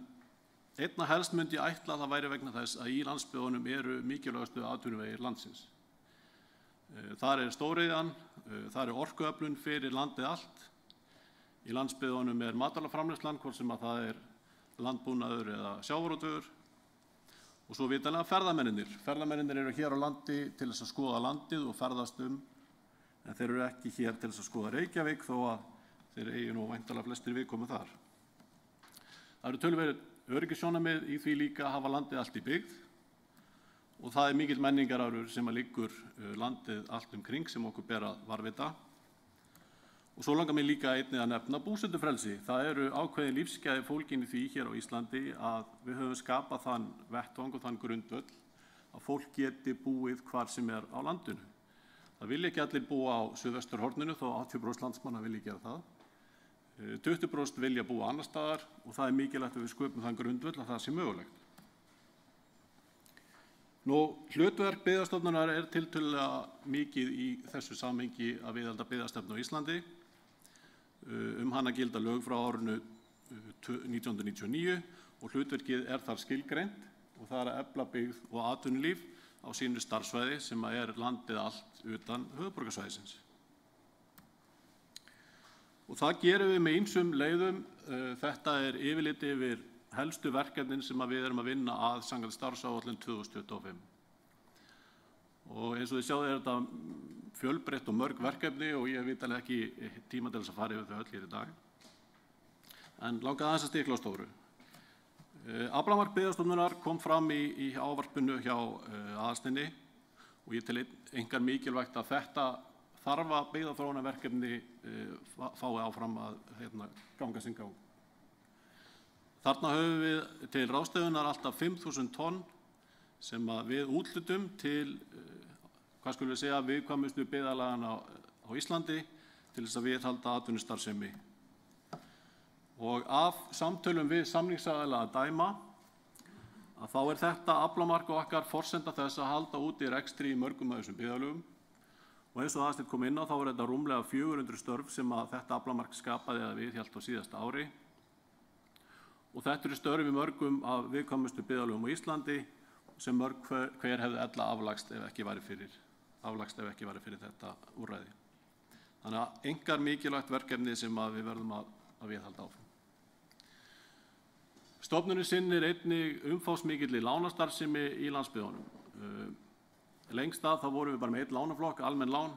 einna helst myndi ég ætla að það væri vegna þess að í landsbyggðunum eru mikilvægustu atvinnuvegir landsins. Þar stóriðjan, þar orkuöflun fyrir landið allt. Í landsbyggðunum matvælaframleiðslan, hvort sem að það landbúnaður eða sjávarútvegur. Og svo vitanlega ferðamennirnir. Ferðamennirnir eru hér á landi til þess að skoða landið og ferðast en þeir eru ekki hér til þess að skoða Reykjavík þó að þeir eigi nú væntanlega flestir viðkomu þar. Það eru töluverðir öryggissjónarmið í því líka að hafa landið allt í byggð og það mikill menningararfur sem að liggur landið allt kring sem okkur ber að varðveita. Og svo langar mig líka einnig að nefna búsetufrelsi. Það eru ákveðin lífsgæði fólgin í því hér á Íslandi að við höfum skapað þann vettvang og þann grundvöll að fólk geti búið hvar sem á landinu. Það vilja ekki allir búa á suðvesturhorninu þó 80% landsmanna vilja gera það. 20% vilja búa annar staðar og það mikilvægt að við sköpum þann grundvöll að það sé mögulegt. Hlutverk Byggðastofnunar tiltölulega mikið í þessu samhengi að viðhalda byggðastefnu á Íslandi. Hana gilda lög frá árinu 1999 og hlutverkið þar skilgreint og það að efla byggð og atvinnulíf á sínu starfsvæði sem landið allt utan höfuðborgarsvæðisins. Og það gerum við með ýmsum leiðum. Þetta yfirlit yfir helstu verkefnin sem við erum að vinna að samkvæmt starfsáætlun 2025. Og eins og þið sjáðu þetta fjölbreytt og mörg verkefni og ég hef vitanlega ekki tíma til þess að fara yfir þau öll hér í dag. En langaði aðeins að stikla á stóru. Aflamark Byggðastofnunar kom fram í ávarpinu hjá Aðalsteini og ég tel einkar mikilvægt að þetta þarfa byggðaþróunarverkefni fái áfram að ganga sinn gang. Þarna höfum við til ráðstöfunar alltaf 5.000 tonn sem við úthlutum til, viðkvæmustu byggðarlagana á Íslandi til þess að viðhalda atvinnustarfsemi. Og af samtölum við samningsaðila að dæma að þá þetta aflamark okkar forsenda þess að halda úti rekstri í mörgum af þessum byggðarlögum. Og eins og Aðalsteinn kom inn á þá þetta rúmlega 400 störf sem þetta aflamark skapaði eða viðhélt á síðasta ári. Og þetta störf í mörgum af viðkvæmustu byggðarlögum á Íslandi sem mörg hver hefði ella aflagst ef ekki væri fyrir þetta úrræði. Þannig að einkar mikilvægt verkefni sem við verðum að viðhalda áfram. Stofnunin sinnir einnig umfangsmikilli lánastarfsemi í landsbyggðunum. Lengst af þá vorum við bara með einn lánaflokk, almenn lán,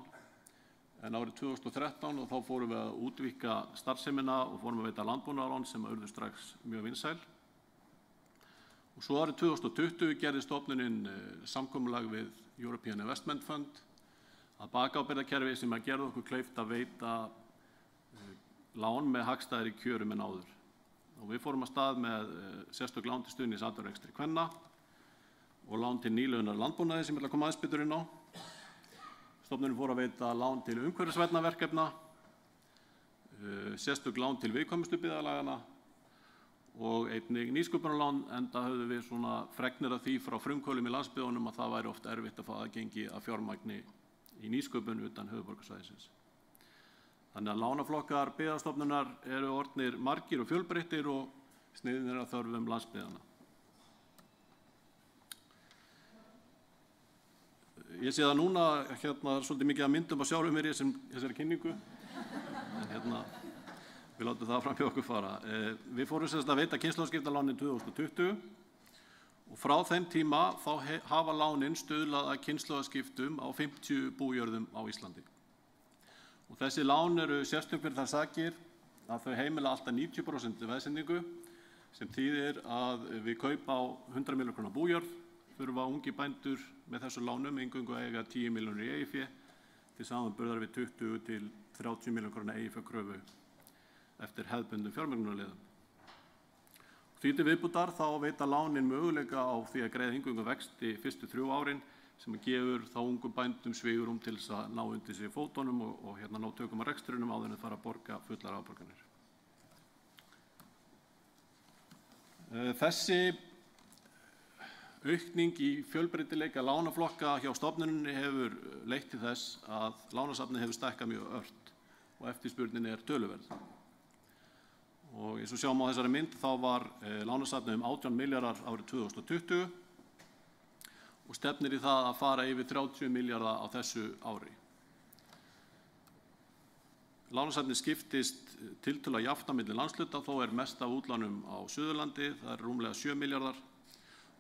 en árið 2013 og þá fórum við að útvíkka starfsemina og fórum að veita landbúnaðarlán sem urðu strax mjög vinsæl. Og svo árið 2020 gerði stofnunin samkomulag við European Investment Fund að bakábyrgðakerfi sem gerði okkur kleift að veita lán með hagstæðari kjörum en áður. Og við fórum að stað með sérstök lán til stuðnings atvinnurekstri kvenna og lán til nýliðunar landbúnaði sem ég ætla að koma aðeins betur inn á. Stofnunin fór að veita lán til umhverfisvænna verkefna, sérstök lán til viðkvæmustu byggðarlaganna og einnig nýsköpunarlán, enda höfðum við svona fregnir af því frá frumkvöðlum í landsbyggðunum að það væri oft erfitt að fá aðgengi að fjármagni í nýsköpun utan höfuðborgarsvæðisins. Þannig að lánaflokkar byggðastofnunar eru orðnir margir og fjölbreyttir og sniðnir að þörfum landsbyggðanna. Ég sé það núna, svolítið mikið að myndum að sjálfum mér í þessari kynningu, en við látum það fram hjá okkur fara. Við fórum að veita kynslóðaskiptalánin 2020 og frá þeim tíma þá hafa lánin stuðlað að kynslóðaskiptum á 50 bújörðum á Íslandi. Og þessi lán eru sérstök fyrir þær sakir að þau heimila alltaf 90% veðsendingu, sem þýðir að við kaupa á 100 milljóna króna bújörð þurfa ungi bændur með þessu lánum eingöngu að eiga 10 milljónir í eigið fé til samanburðar við 20 til 30 milljóna króna eigið fé kröfu eftir hefðbundnum fjármögnunarleiðum. Því til viðbútar þá veita lánin möguleika á því að greiða eingöngu vexti fyrstu 3 árin sem gefur þá ungum bændum svigrúm til þess að ná undir sig fótunum og ná tökum á rekstrinum áður en að fara að borga fullar afborganir. Þessi aukning í fjölbreytileika lánaflokka hjá stofnuninni hefur leitt til þess að lánasafnið hefur stækkað mjög ört og eftirspurnin er töluverð. Og eins og sjáum á þessari mynd þá var lánasafnið 18 milljarðar árið 2020 og stefnir í það að fara yfir 30 milljarða á þessu ári. Lánasafnið skiptist tiltölulega jafnt á milli landshluta, þó er mest af útlánum á Suðurlandi, það er rúmlega 7 milljarðar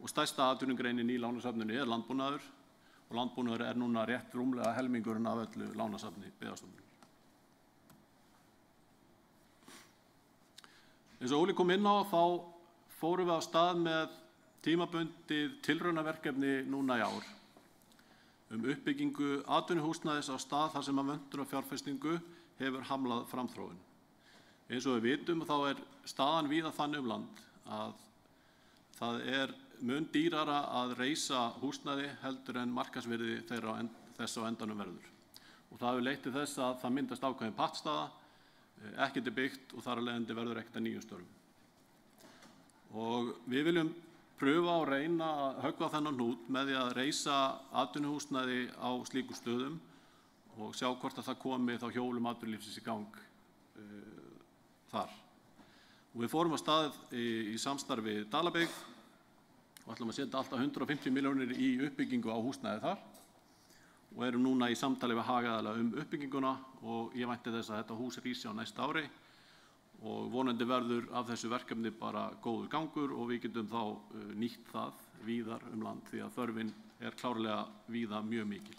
og stærsta atvinnugreinin í lánasafninu er landbúnaður og landbúnaður er núna rétt rúmlega helmingurinn af öllu lánasafni Byggðastofnunar. Eins og Óli kom inn á þá fórum við á stað með tímabundið tilraunaverkefni núna í ár uppbyggingu atvinnuhúsnæðis á stað þar sem að vöntun og fjárfestingu hefur hamlað framþróun. Eins og við vitum þá er staðan víða þannig land að það er mun dýrara að reisa húsnæði heldur en markaðsvirði þess á endanum verður. Og það hefur leitt til þess að það myndast ákveðin pattstaða, ekkert er byggt og þar af leiðandi verður ekkert að nýjum störfum. Og við viljum pröfa og reyna að höggva þennan hnút með því að reisa atvinnuhúsnæði á slíkum stöðum og sjá hvort að það komi þá hjólum atvinnulífsins í gang þar. Og við fórum á stað í samstarfi Dalabyggð og ætlum að setja alltaf 150 milljónir í uppbyggingu á húsnæði þar og erum núna í samtali við hagaðila uppbygginguna og ég vænti þess að þetta hús rísi á næsta ári og vonandi verður af þessu verkefni bara góður gangur og við getum þá nýtt það víðar land því að þörfin er klárlega víða mjög mikil.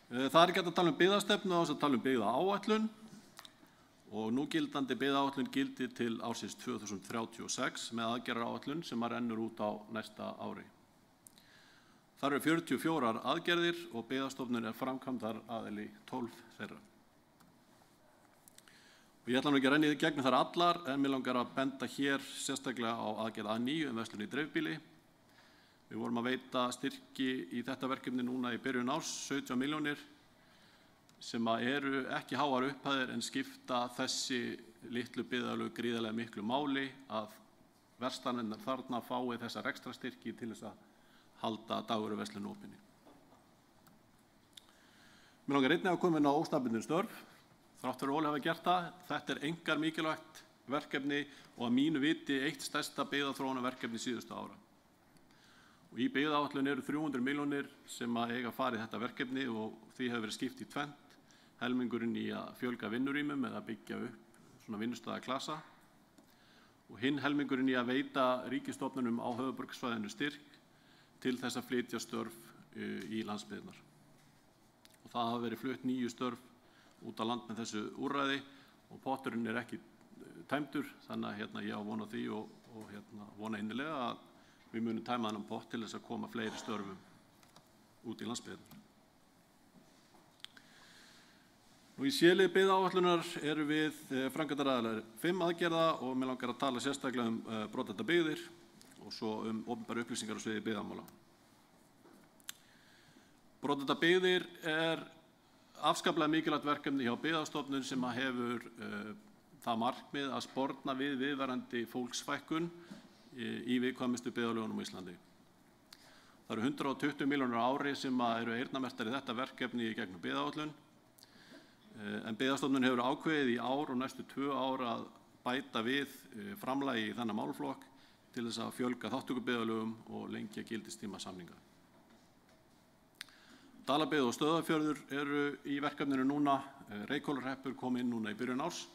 Það er ekki hægt að tala byggðastefnu á þess að tala byggðaáætlun og núgildandi byggðaáætlun gildir til ársins 2036 með aðgerðaráætlun sem rennur út á næsta ári. Þar eru 44 aðgerðir og Byggðastofnun er framkvæmdaraðili 12 þeirra. Og ég ætla nú ekki að renna í gegnum þær allar en mig langar að benda hér sérstaklega á aðgerð A9 verslun í dreifbýli. Við vorum að veita styrki í þetta verkefni núna í byrjun árs 17 milljónir sem eru ekki háar upphæðir en skipta þessi litlu byggðarlög gríðarlega miklu máli að verslanirnar þarna fái þessa rekstrarstyrki til þess að halda dagvöruverslun opinni. Mig langar einnig að koma inn á óstaðbundin störf. Þrátt fyrir Óli hafa gert það. Þetta er einkar mikilvægt verkefni og að mínu viti eitt stærsta byggðaþróunarverkefni síðustu ára. Og í byggðaáætlun eru 300 milljónir sem eiga að fara í þetta verkefni og því hefur verið skipt í tvennt. Helmingurinn í að fjölga vinnurýmum eða byggja upp svona vinnustaðaklasa og hinn helmingurinn í að veita ríkisstofnunum á höfuðborgarsvæðinu styrk til þess að flytja störf í landsbyggðirnar. Og það hafa verið flutt 9 störf út á land með þessu úrræði og potturinn er ekki tæmdur þannig að ég á von á því og vona innilega að við munum tæma þennan pott til þess að koma fleiri störfum út í landsbyggðirnar. Í C-lið byggðaáætlunar eru við framkvæmdaraðilar 5 aðgerða og mig langar að tala sérstaklega brothættar byggðir og svo opinberar upplýsingar á sviði byggðamála. Brothættar byggðir er afskaplega mikilvægt verkefni hjá Byggðastofnun sem hefur það markmið að sporna við viðvarandi fólksfækkun í viðkvæmustu byggðarlögunum á Íslandi. Það eru 120 milljónir á ári sem eru eyrnamerktar í þetta verkefni í gegnum byggðaáætlun. En Byggðastofnun hefur ákveðið í ár og næstu 2 ár að bæta við framlagi í þennan málaflokk til þess að fjölga þátttökubyggðarlögum og lengja gildistíma samninga. Dalabyggð og Stöðvarfjörður eru í verkefninu núna, Reykhólarhreppur kom inn núna í byrjun árs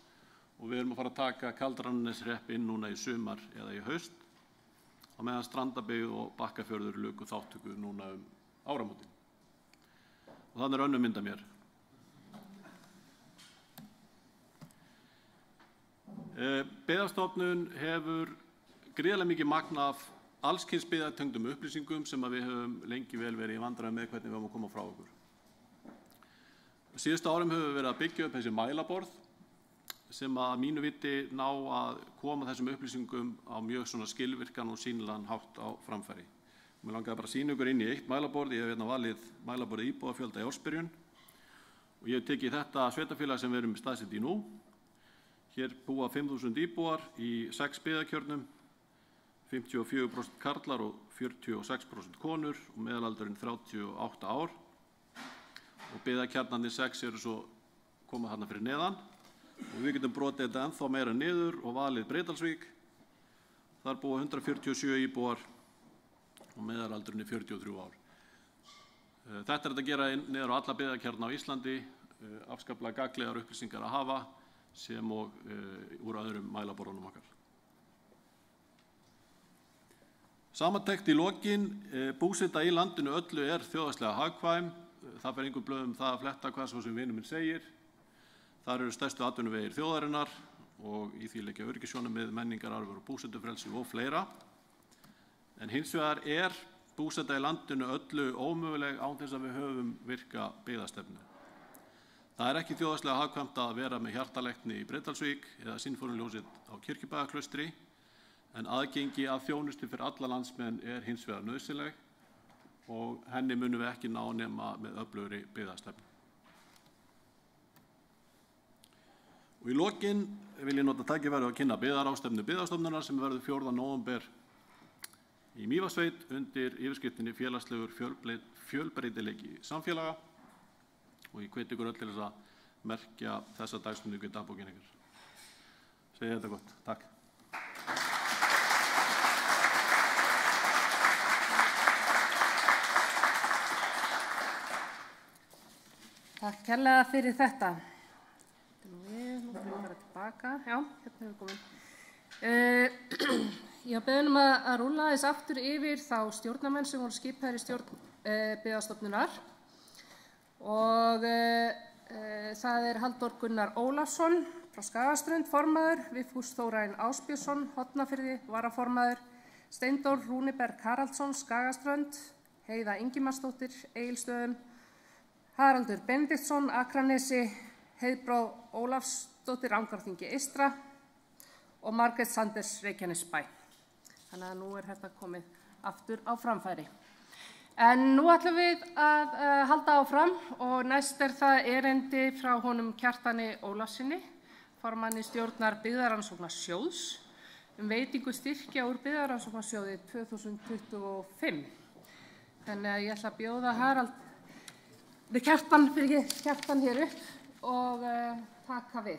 og við erum að fara að taka Kaldrananeshreppi inn núna í sumar eða í haust, á meðan Strandabyggð og Bakkafjörður luku þátttöku núna áramótin. Og þannig önnur mynd af mér. Byggðastofnun hefur gríðarlega mikið magn af alls kyns byggðatengdum upplýsingum sem við höfum lengi vel verið í vandræðum með hvernig við höfum að koma frá okkur. Síðustu árum höfum við verið að byggja upp þessi mælaborð sem að mínu viti ná að koma þessum upplýsingum á mjög svona skilvirkan og sýnilegan hátt á framfæri. Mér langaði bara að sýna ykkur inn í eitt mælaborð. Ég hef hérna valið mælaborðið íbúafjölda í ársbyrjun og ég hef tekið þetta sveitarfélag sem við erum staðsett í nú. Hér búa 5.000 íbúar í 6 byggðakjörnum, 54% karlar og 46% konur og meðalaldurinn 38 ár. Og byggðakjarnarnir 6 eru svo koma þarna fyrir neðan og við getum brotið þetta ennþá meira niður og valið Breiðdalsvík. Þar búa 147 íbúar og meðalaldurinn er 43 ár. Þetta er þetta að gera niður á alla byggðakjarna á Íslandi, afskaplega gagnlegar upplýsingar að hafa sem og úr öðrum mælaborðunum okkar. Samantekt í lokin, búseta í landinu öllu er þjóðhagslega hagkvæm. Það fer engum blöðum það að fletta hvað svo sem vinur minn segir. Þar eru stærstu atvinnuvegir þjóðarinnar og í því liggja öryggissjónarmið, menningararfur og búsetufrelsi og fleira. En hins vegar er búseta í landinu öllu ómöguleg án þess að við höfum virka byggðastefnu. Það er ekki þjóðhagslega hagkvæmt að vera með hjartalækni í Breiðdalsvík eða Sinfóníuljósið á Kirkjubæjarklaustri, en aðgengi að þjónustu fyrir alla landsmenn er hins vegar nauðsynleg og henni munum við ekki ná nema með öflugri byggðastefnu. Og í lokin vil ég nota tækifærið að kynna byggðarástefnu Byggðastofnunar sem verður 4. nóvember í Mývatnssveit undir yfirskriftinni Félagslegur fjölbreytileiki samfélaga. Og ég hvet ykkur öll til þess að merkja þessa dagsmyndingu í dagbókinni ykkur. Segja þetta gott. Takk. Takk kærlega fyrir þetta. Nú fyrir við bara tilbaka. Já, hérna erum við komin. Ég beðum að rúlla þess aftur yfir þá stjórnarmenn sem voru skipaðir í stjórn Byggðastofnunar. Og það er Halldór Gunnar Ólafsson frá Skagaströnd, formaður, Vigfús Þórarinn Ásbjörnsson, Hornafirði, varaformaður, Steindór Rúniberg Haraldsson, Skagaströnd, Heiða Ingimarsdóttir, Egilsstöðum, Haraldur Benediktsson, Akranesi, Heiðbrá Ólafsdóttir, Rangárþingi eystra og Margrét Sanders, Reykjanesbæ. Þannig að nú er þetta komið aftur á framfæri. En nú ætlum við að halda áfram og næst er það erindi frá honum Kjartani Ólafssyni, formanni stjórnar Byggðarannsóknarsjóðs, veitingu styrkja úr Byggðarannsóknarsjóði 2025. Þannig að ég ætla að bjóða Kjartan hér upp og taka við.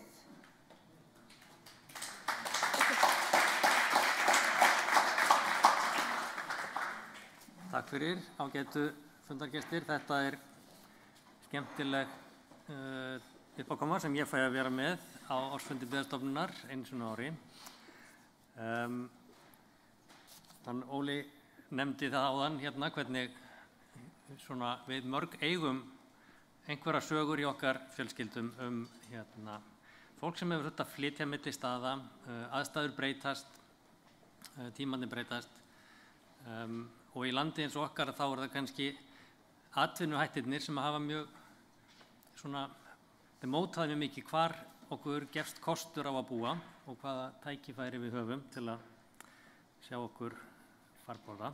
Takk fyrir, ágætu fundargestir. Þetta er skemmtileg uppákoma sem ég fæ að vera með á ársfundi Byggðastofnunar einu sinni á ári. Þann Óli nefndi það áðan hérna hvernig svona við mörg eigum einhverja sögur í okkar fjölskyldum fólk sem hefur þurft að flytja milli staða, aðstæður breytast, tímarnir breytast. Og í landi eins og okkar þá er það kannski atvinnuhættirnir sem hafa mjög svona þetta mótaði mjög mikið hvar okkur gefst kostur á að búa og hvaða tækifæri við höfum til að sjá okkur farborða.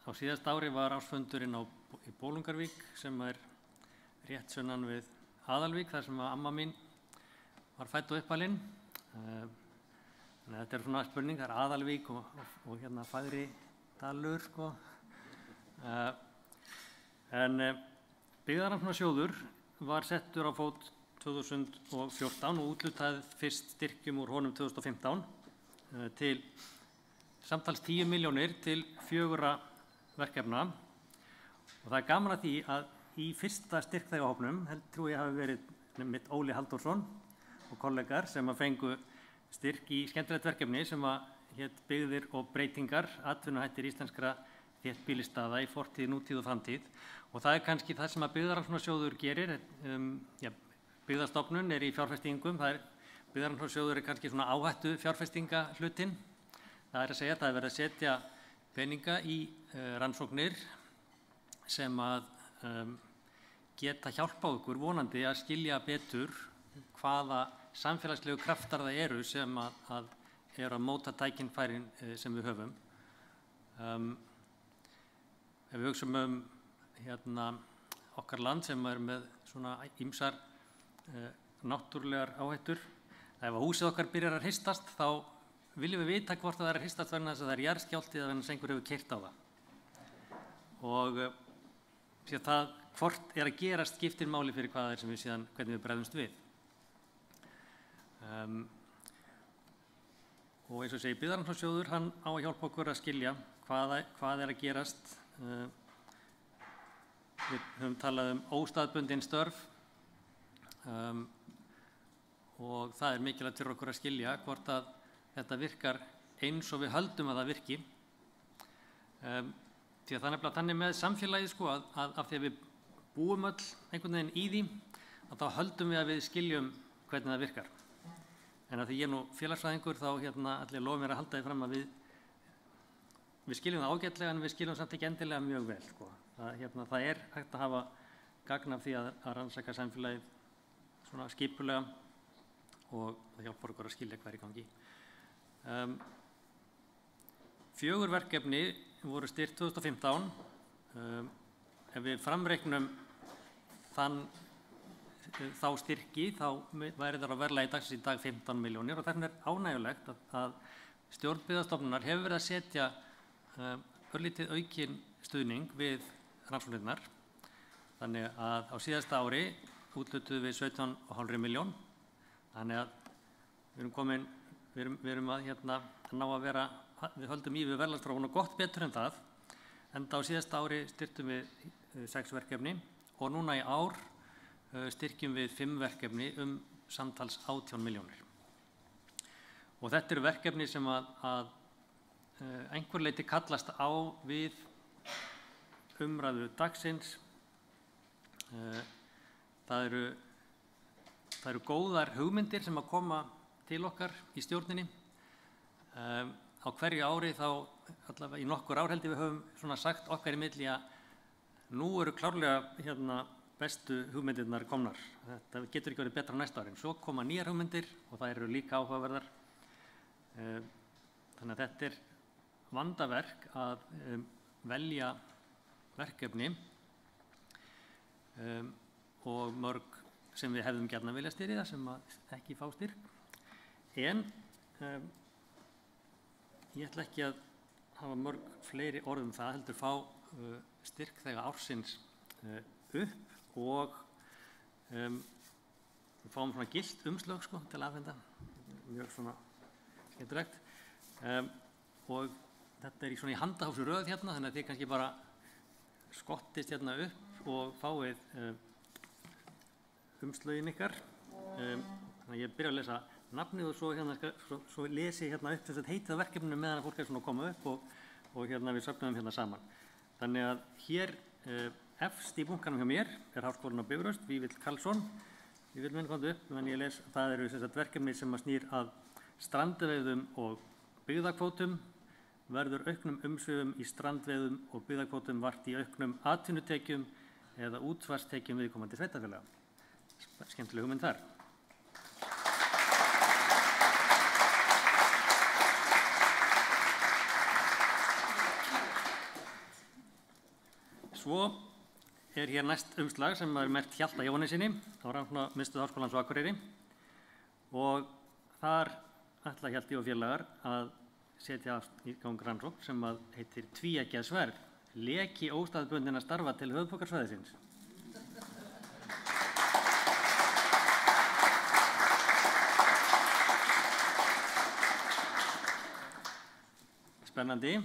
Á síðast ári var ársfundurinn í Bolungarvík sem er rétt sunnan við Aðalvík, þar sem amma mín var fædd og uppalinn. Þetta er svona spurning, það er Aðalvík og hérna Fagridalur, sko. En Byggðarannsóknarsjóður var settur á fót 2014 og úthlutað fyrst styrkjum úr honum 2015 til samtals 10 milljónir til 4 verkefna. Og það er gaman að því að í fyrsta styrkþegahópnum trúi ég hafi verið mitt Óli Halldórsson og kollegar sem að fengu styrk í skemmtilegt verkefni sem að hét Byggðir og breytingar, atvinnuhættir íslenskra þéttbýlisstaða í fortíð, nútíð og framtíð. Og það er kannski það sem að Byggðarannsóknarsjóður gerir. Byggðastofnun er í fjárfestingum, Byggðarannsóknarsjóður er kannski svona áhættu fjárfestingahlutinn. Það er að segja að það er verið að setja peninga í rannsóknir sem að geta hjálpa okkur vonandi að skilja betur hvaða samfélagslegu kraftar það eru sem að eru að móta tækifærin sem við höfum. Ef við hugsum okkar land sem er með svona ýmsar náttúrulegar áhættur, ef húsið okkar byrjar að hristast þá viljum við vita hvort það er að hristast vegna þess að það er jarðskjálfti eða vegna þess að einhver hefur keyrt á það. Og það hvort er að gerast skiptir máli fyrir hvað það er sem við síðan hvernig við bregðumst við. Og eins og segi, Byggðarannsóknarsjóður hann á að hjálpa okkur að skilja hvað er að gerast. Við höfum talað óstaðbundin störf og það er mikilvægt fyrir okkur að skilja hvort að þetta virkar eins og við höldum að það virki. Því að það er nefnilega þannig með samfélagið, sko, að af því að við búum öll einhvern veginn í því, að þá höldum við að við skiljum hvernig það virkar. En að því ég er nú félagsfræðingur þá allir lofa mér að halda því fram að við skiljum það ágætlega en við skiljum samt ekki endilega mjög vel, sko. Það er hægt að hafa gagn af því að rannsaka samfélagið svona skipulega og það hjálpar okkur að skilja hvað er í gangi. 4 verkefni voru styrkt 2015. Ef við framreiknum þá styrki þá væri það á verðlagi dagsins í dag 15 milljónir og þess er ánægjulegt að stjórn Byggðastofnunar hefur verið að setja örlítið aukinn stuðning við rannsóknirnar. Þannig að á síðasta ári úthlutuðum við 17,5 milljón. Þannig að við erum að ná að vera, við höldum í við verðlagsþróun og gott betur en það. Enda á síðasta ári styrktum við 6 verkefni og núna í ár styrkjum við 5 verkefni samtals 18 milljónir. Og þetta eru verkefni sem að einhver leyti kallast á við umræðu dagsins. Það eru góðar hugmyndir sem að koma til okkar í stjórninni. Á hverju ári þá, allavega í nokkur ár held ég við höfum svona sagt okkar í milli að nú eru klárlega bestu hugmyndirnar komnar. Þetta getur ekki verið betra næsta ári. En svo koma nýjar hugmyndir og það eru líka áhugaverðar. Þannig að þetta er vandaverk að velja verkefni og mörg sem við hefðum gjarnan vilja styrkja sem ekki fá styrk. En ég ætla ekki að hafa mörg fleiri orð það, heldur fá styrk þegar ársins upp og við fáum svona gilt umslög til að afhenda, mjög svona skemmtilegt. Og þetta er svona í handahófsröð þannig að þið kannski bara skottist upp og fáið umslögin ykkar. Þannig að ég byrja að lesa nafnið og svo lesi upp þess að heitið verkefninu meðan að fólk er svona að koma upp og við söfnum saman. Þannig að hér efst í bunkanum hjá mér er Háskólinn á Bifröst, Vífill Karlsson. Vífill minn komdu upp, en ég les, það eru verkefni sem að snýr að strandveiðum og byggðakvótum, verður auknum umsvifum í strandveiðum og byggðakvótum vart í auknum atvinnutekjum eða útsvarstekjum viðkomandi sveitarfélaga. Skemmtileg hugmynd þar. Svo er hér næst umslag sem er merkt Hjalta Jóhannessyni á Rannsóknarmiðstöð Háskólans á Akureyri og þar ætla Hjalti og félagar að setja í gang rannsókn sem að heitir Tvíeggjað sverð, leki óstaðbundinna starfa til höfuðborgarsvæðisins. Spennandi.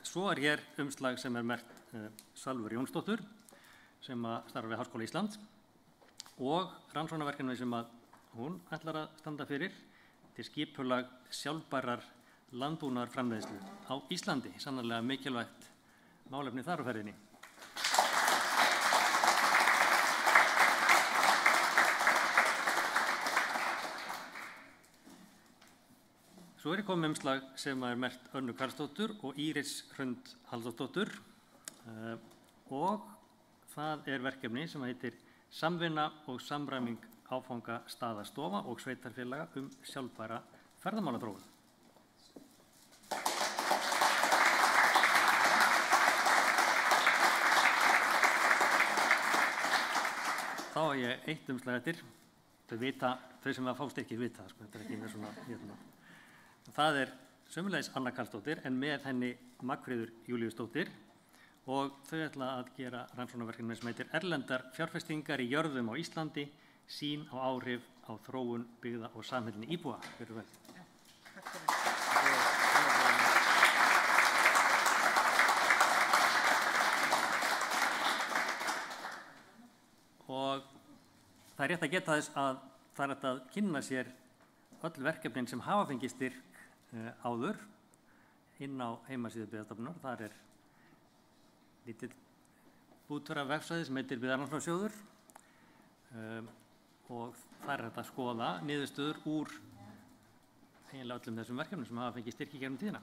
Svo er hér umslag sem er merkt Salvör Jónsdóttur sem að starfa við Háskóla Íslands og rannsóknarverkefni sem að hún ætlar að standa fyrir til skipulag sjálfbærrar landbúnaðarframleiðslu á Íslandi, sannarlega mikilvægt málefni þar á ferðinni. Svo er komið umslag sem er merkt Önnu Karlsdóttur og Íris Hrund Halldórsdóttur og það er verkefni sem heitir Samvinna og samræming áfanga staðastofa og sveitarfélaga sjálfbæra ferðamálaþróun. Þá er ég eitt umslag eftir. Þau sem að fást ekki vita, þetta er ekki með svona hérna. Það er sömuleiðis Anna Karlsdóttir en með henni Magnfríður Júlíusdóttir og þau ætla að gera rannsóknarverkefni sem heitir Erlendar fjárfestingar í jörðum á Íslandi, sýn á áhrif á þróun byggða og samheldni íbúa. Verður vel. Takk fyrir. Og það er rétt að geta þess að það er hægt að kynna sér öll verkefnin sem hafa fengið styrk áður inn á heimasíðu Byggðastofnunar. Þar er lítill bútur af vefsvæði sem heitir Byggðarannsóknarsjóður og þar er hægt að skoða niðurstöður úr eiginlega öllum þessum verkefnum sem hafa fengið styrk í gegnum tíðina.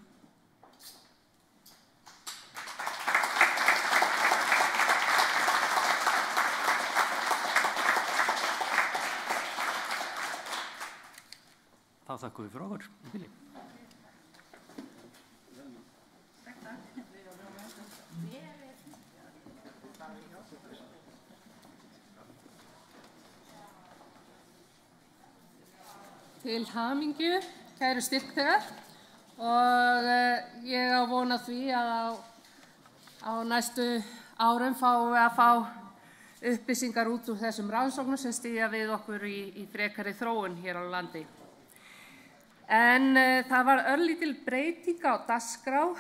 Þá þakkum við fyrir okkur í bili. Til hamingju, kæru styrkþegar, og ég á von á því að á næstu árum fáum við að fá upplýsingar út úr þessum rannsóknum sem styðja við okkur í frekari þróun hér á landi. En það var örlítil breyting á dagskrá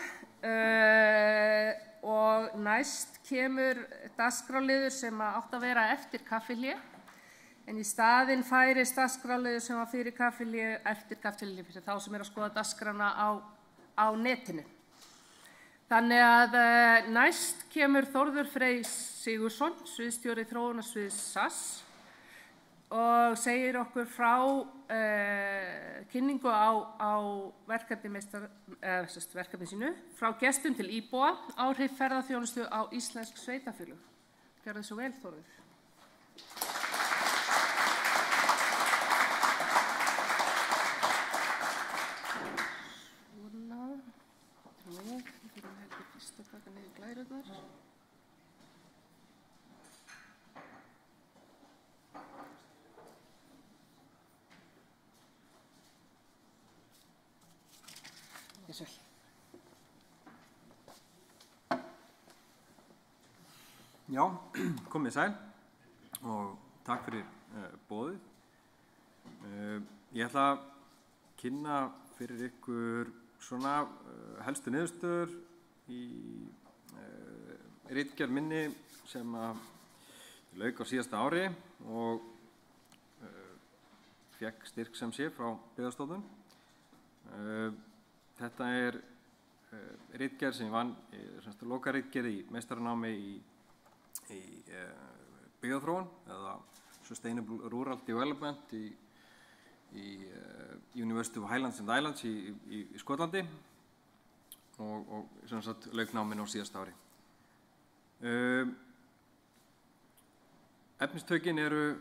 og næst kemur dagskráliður sem átt að vera eftir kaffihlé. En í staðinn færist dagskráliður sem var fyrir kaffihlé eftir kaffihlé fyrir þá sem að skoða dagskrána á netinu. Þannig að næst kemur Þórður Freyr Sigurðsson, sviðsstjóri þróunarsviðs SAS, og segir okkur frá kynningu á verkefni sínu, frá gestum til íbúa, áhrif ferðaþjónustu á íslensk sveitarfélög. Gjörðu svo vel, Þórður. Já, komið sæl og takk fyrir boðið. Ég ætla að kynna fyrir ykkur svona helstu niðurstöður í ritgerð minni sem að lauk á síðasta ári og fékk styrk sem sé frá Byggðastofnun. Þetta er ritgerð sem ég vann, lokaritgerð í meistaranámi í byggðaþróun eða Sustainable Rural Development í University of Highlands and Islands í Skotlandi og sem sagt lauk náminu á síðasta ári. Efnistökin eru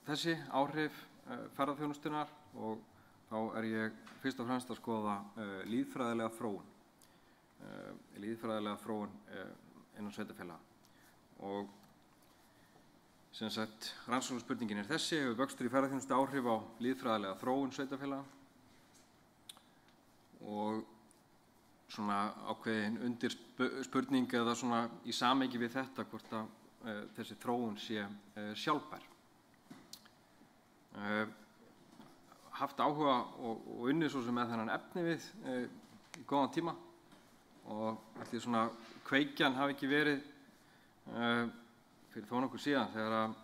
þessi áhrif ferðaþjónustunnar og þá ég fyrst og fremst að skoða lýðfræðilega þróun. Lýðfræðilega þróun innan sveitarfélaga. Og sem sagt, rannsóknarspurningin þessi, hefur vöxtur í ferðaþjónustu áhrif á lýðfræðilega þróun sveitarfélaga og svona ákveðin undir spurning eða svona í samhengi við þetta hvort að þessi þróun sé sjálfbær. Haft áhuga og unnið svo sem með þennan efni við í góðan tíma og allir svona kveikjan hafi ekki verið fyrir þó nokkuð síðan þegar að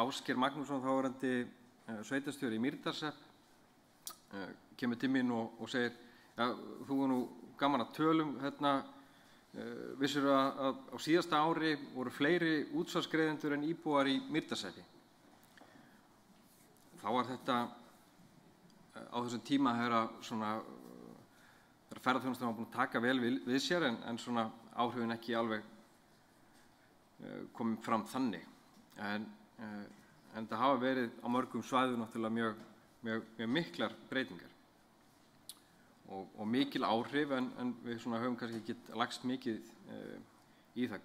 Ásgeir Magnússon þáverandi sveitarstjóri í Mýrdalshreppi kemur til mín og segir ja, þú nú gaman að tölum vissir að á síðasta ári voru fleiri útsvarsgreiðendur en íbúar í Mýrdalshreppi. Þá var þetta á þessum tíma þegar ferðaþjónustan var búin að taka vel við sér en svona áhrifin ekki alveg komið fram þannig. En það hafa verið á mörgum svæðum náttúrulega mjög miklar breytingar og mikil áhrif en við svona höfum kannski ekki lagst mikið í það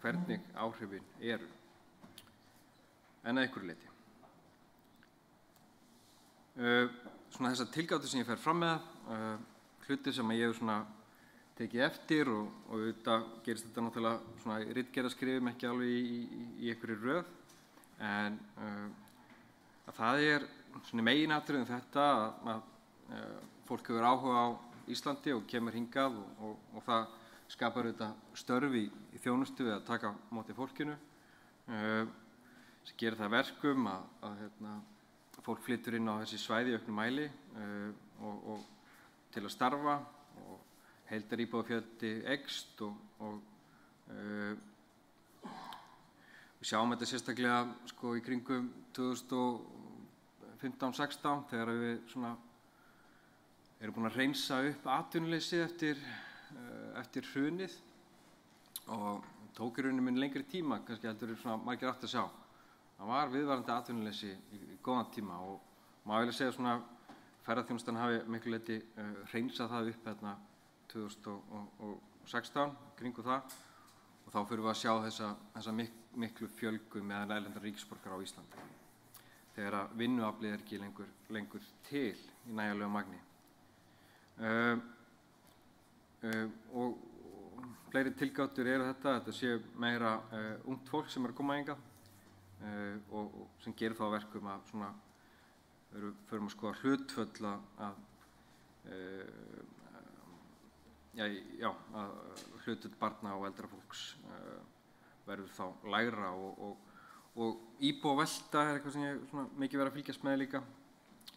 hvernig áhrifin eru. En að einhverju leyti. Svona þessar tilgátur sem ég fer fram með, hlutir sem ég hef svona tekið eftir og auðvitað gerist þetta náttúrulega svona í ritgerðarskrifum ekki alveg í einhverju röð, en að það svona meginatriðum þetta að fólk hefur áhuga á Íslandi og kemur hingað og það skapar auðvitað störf í þjónustu við að taka á móti fólkinu sem gerir það verkum að fólk flytur inn á þessi svæði í auknum mæli og til að starfa og heildaríbúafjöldi eykst og við sjáum þetta sérstaklega sko í kringum 2015-16 þegar við svona erum búin að reynsa upp atvinnuleysi eftir hrunið og tók í rauninni mun lengri tíma kannski heldur svona margir átt að sjá. Það var viðvarandi atvinnuleysi í góðan tíma og maður vilja segja svona ferðaþjónustan hafi miklu leyti hreinsað það upp 2016 kringu það og þá fyrir við að sjá þessa miklu fjölgun meðal erlendra ríkisborgara á Íslandi þegar að vinnuaflið ekki lengur til í nægjanlegu magni. Og fleiri tilgátur eru þetta sé meira ungt fólk sem að koma hingað og sem gerir þá verkum að svona förum að skoða hlutföll að hlutföll barna og eldra fólks verður þá lægra og íbúavelta eitthvað sem ég svona mikið verið að fylgjast með líka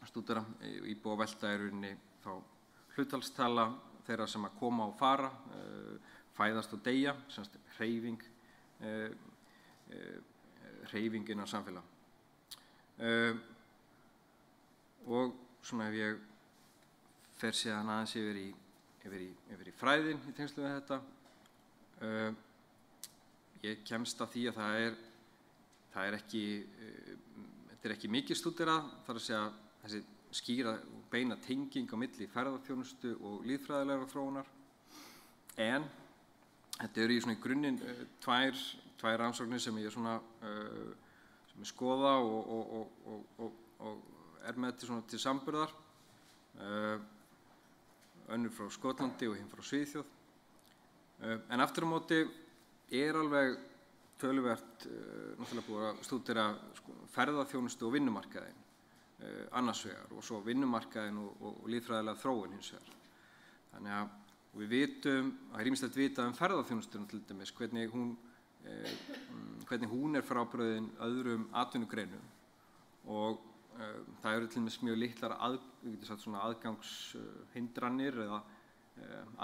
stúdera. Íbúavelta í rauninni þá hlutfallstala þeirra sem að koma og fara, fæðast og deyja, semst hreyfing innan samfélag. Og svona ef ég fer síðan aðeins yfir í fræðin í tengslu við þetta, ég kemst að því að það er ekki mikið stúderað, þar að segja þessi skýra og beina tenging á milli ferðaþjónustu og lýðfræðilegrar þróunar, en þetta eru í svona í grunninn tvær rannsóknir sem ég svona sem ég skoða og með til samburðar, önnur frá Skotlandi og hinn frá Svíþjóð, en aftur á móti alveg töluvert náttúrulega búið að stúdera ferðaþjónustu og vinnumarkaðinn annars vegar og svo vinnumarkaðinn og lýðfræðilega þróun hins vegar. Þannig að við vitum, það ýmislegt vitað ferðaþjónustuna til dæmis, hvernig hún frábrugðin öðrum atvinnugreinum og það eru til dæmis mjög litlar aðgangshindranir eða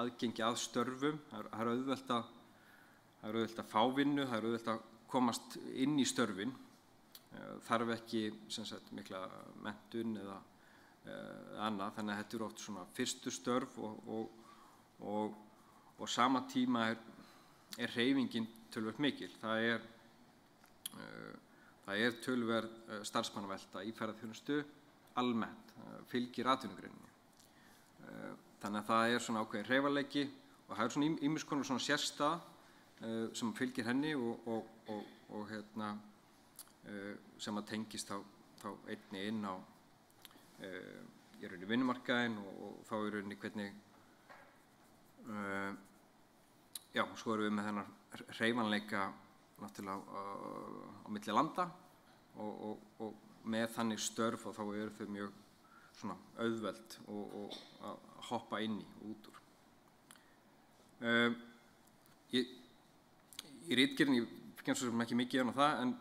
aðgengi að störfum. Það er auðvelt að fá vinnu, það er auðvelt að komast inn í störfin, þarf ekki sem sagt mikla menntun eða annað, þannig að þetta eru oft svona fyrstu störf og sama tíma hreyfingin töluvert mikil. Það það töluverð starfsmannavelta í ferðaþjónustu almennt, fylgir atvinnugreininni. Þannig að það svona ákveðin hreyfanleiki og það svona ýmiss konar svona sérstaða sem fylgir henni og sem að tengist þá einni inn á í rauninni vinnumarkaðinn og þá í rauninni hvernig svo erum við með þennan hreyfanleika náttúrulega á milli landa og með þannig störf og þá eru þau mjög svona auðveld og að hoppa inn í og út úr. Í ritgerðinni, ég kemst svo sem ekki mikið á það, en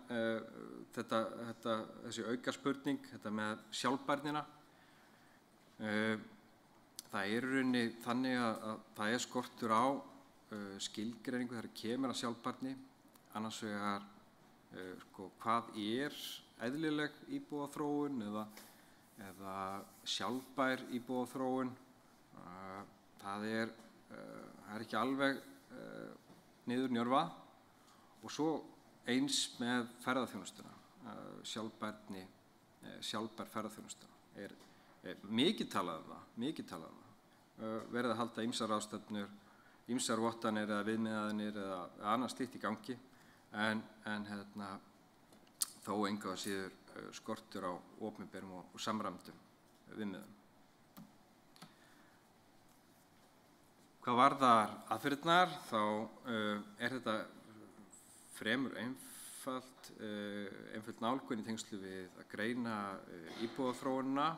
þessi aukaspurning, þetta með sjálfbærnina, það í rauninni þannig að það skortur á skilgreiningu þegar kemur að sjálfbærni, annars vegar hvað eðlileg íbúaþróun eða sjálfbær íbúaþróun. Það er ekki alveg niður njörvað og svo eins með ferðaþjónustuna, sjálfbær ferðaþjónustuna er mikið talað það, verið að halda ýmsar ráðstefnur, ýmsar vottanir eða viðmiðanir eða annað slíkt í gangi en þó engu að síður skortur á opinberum og samræmdum viðmiðum. Hvað varðar aðferðirnar þá þetta fremur einföld nálgun í tengslu við að greina íbúaþróunina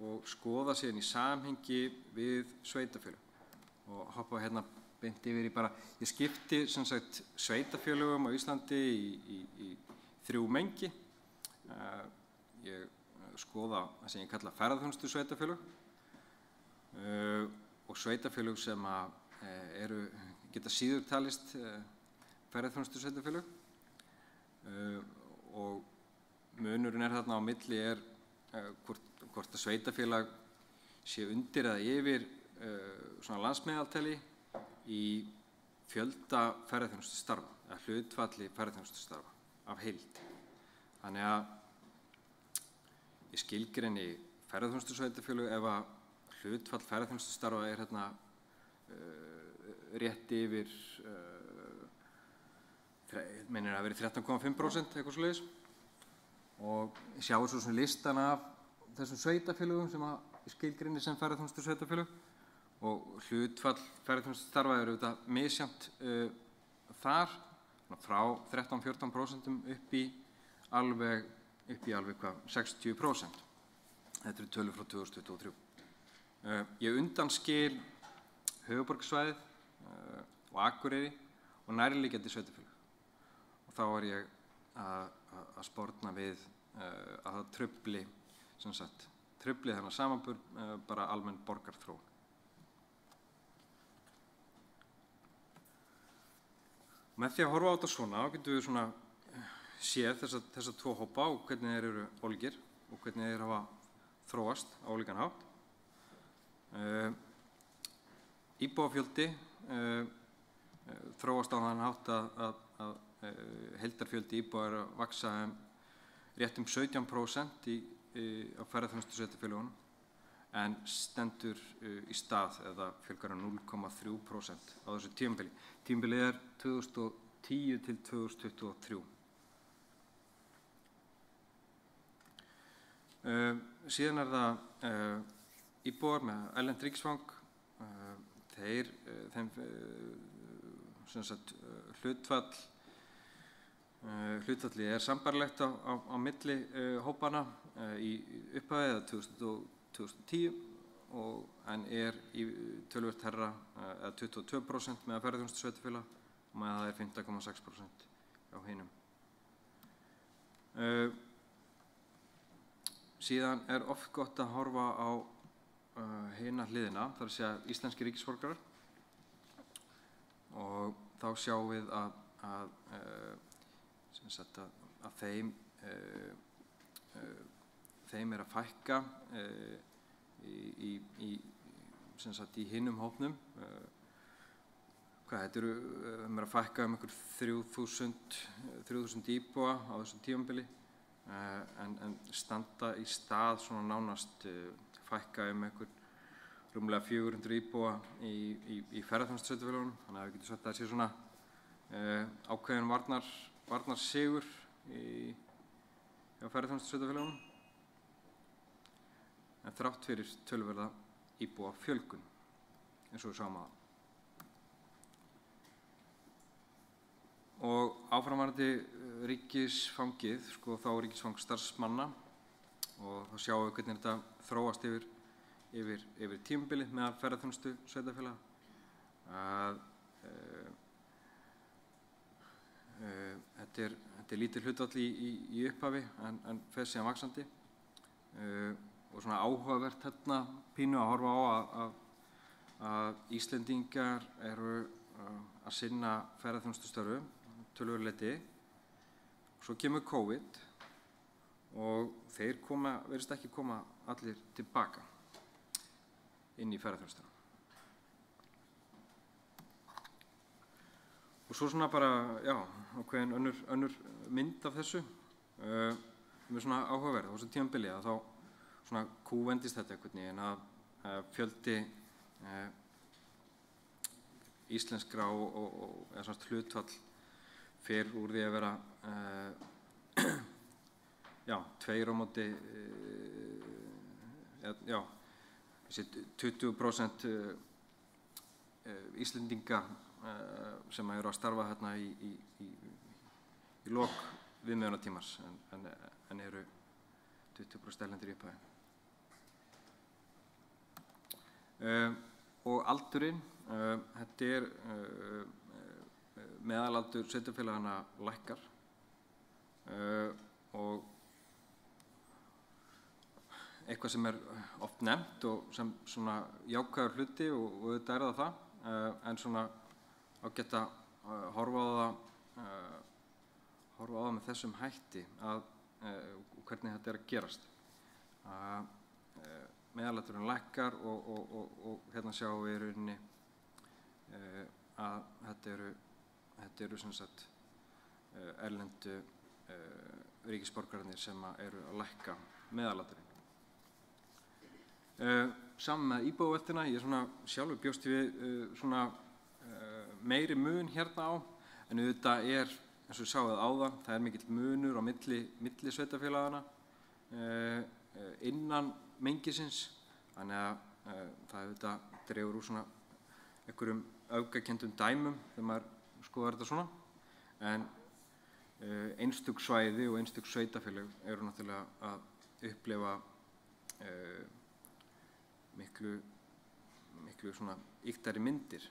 og skoða síðan í samhengi við sveitarfélög og hoppa beint yfir í ég skipti sem sagt sveitarfélögum á Íslandi í 3 mengi. Ég skoða það sem ég kalla ferðaþjónustu sveitarfélög og sveitarfélög sem geta síður talist ferðaþjónustu sveitarfélög og munurinn þarna á milli hvort að sveitarfélag sé undir eða yfir svona landsmeðaltali í fjölda ferðaþjónustu starfa eða hlutfalli ferðaþjónustu starfa af heild. Þannig að ég skilgreini ferðaþjónustu sveitarfélög ef að hlutfall ferðaþjónustu starfa rétt yfir meinir að verið 13,5% eitthvað svoleiðis og ég sjáu svo sem listan af þessum sveitarfélögum sem að skilgreini sem ferðaþjónustu sveitarfélög og hlutfall ferðaþjónustu starfa auðvitað misjafnt þar frá 13-14% upp í alveg 60%. Þetta eru tölur frá 2023. Ég undanskil höfuðborgarsvæðið og Akureyri og nærliggjandi sveitarfélög og þá ég að sporna við að það trufli þennan samanburð bara almenn borgarþróun. Með því að horfa á þetta svona, þá getum við svona séð þessa 2 hópa og hvernig þeir eru ólíkir og hvernig þeir hafa þróast á ólíkan hátt. Íbúafjöldi þróast á þann hátt að heildarfjöldi íbúa að vaxa rétt 17% á ferðaþjónustu sveitarfélögunum en stendur í stað eða fjölgar 0,3% á þessu tímabili. Tímabilið 2010 til 2023. Síðan það íbúar með erlent ríkisfang, hlutfalli sambærilegt á milli hópana í upphafi eða 2010 en í töluvert herra eða 22% með ferðaþjónustu sveitarfélaga og með það 15,6% á hinum. Síðan oft gott að horfa á hina hliðina, þar að segja íslenskir ríkisborgarar og þá sjáum við að þeim að fækka í hinum hópnum þetta eru, að fækka einhver 3.000 íbúa á þessu tímabili, en standa í stað svona nánast fækka einhver rúmlega 400 íbúa í ferðaþjónustusveitarfélögunum, þannig að við getum sagt að það sé svona ákveðin varnarsigur hjá ferðaþjónustusveitarfélögunum, en þrátt fyrir töluverða íbúa fjölgun, eins og við sáum að. Og áframvarandi ríkisfangið, sko þá ríkisfang starfsmanna, og þá sjáum við hvernig þetta þróast yfir tímabilið meðal ferðaþjónustusveitarfélaga. Þetta er lítil hlutfall í upphafi en fer síðan vaxandi, og svona áhugavert hérna pínu að horfa á að Íslendingar eru að sinna ferðaþjónustustörfum töluverðu leyti. Svo kemur COVID og þeir virðist ekki koma allir tilbaka inn í ferðaþjónustuna. Og svo svona bara, ákveðin önnur mynd af þessu, sem svona áhugaverð á þessu tímabili, að þá svona kúvendist þetta einhvern veginn að fjöldi íslenskra og svona hlutfall fer úr því að vera 2 á móti 20% Íslendinga sem eru að starfa hérna í lok viðmiðunartímans en eru 20% erlendir í upphæði. Og aldurinn, þetta er meðalaldur sveitarfélaganna lækkar, og eitthvað sem er oft nefnt og sem svona jákvæður hluti og þetta er það, en svona ágætt að horfa á það með þessum hætti að hvernig þetta er að gerast. Meðalaldurinn lækkar og hérna sjáum við í rauninni að þetta eru sem sagt erlendu ríkisborgararnir sem eru að lækka meðalaldurinn. Saman með íbúaveltuna, ég svona sjálfur bjóst við svona meiri mun hérna á, en auðvitað er, eins og við sáum áðan, það er mikill munur á milli sveitarfélagana innan mengisins, þannig að það auðvitað dregur úr svona einhverjum öfgakenndum dæmum þegar maður skoðar þetta svona, en einstök svæði og einstök sveitarfélög eru náttúrulega að upplifa miklu svona ýktari myndir.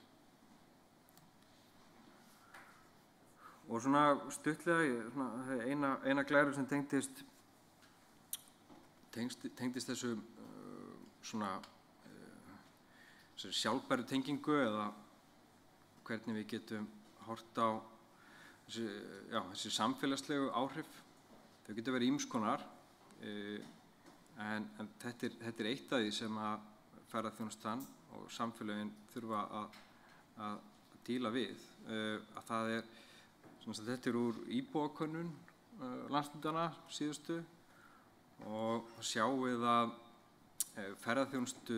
Og svona stuttlega, eina glæru sem tengdist þessu svona sjálfbæru tengingu, eða hvernig við getum horft á þessi samfélagslegu áhrif. Þau getur verið ýmiss konar, en þetta er eitt af því sem að ferðaþjónustan og samfélögin þurfa að díla við, að það er þetta er úr íbúakönnun landshlutana síðustu, og sjáum við að ferðaþjónustu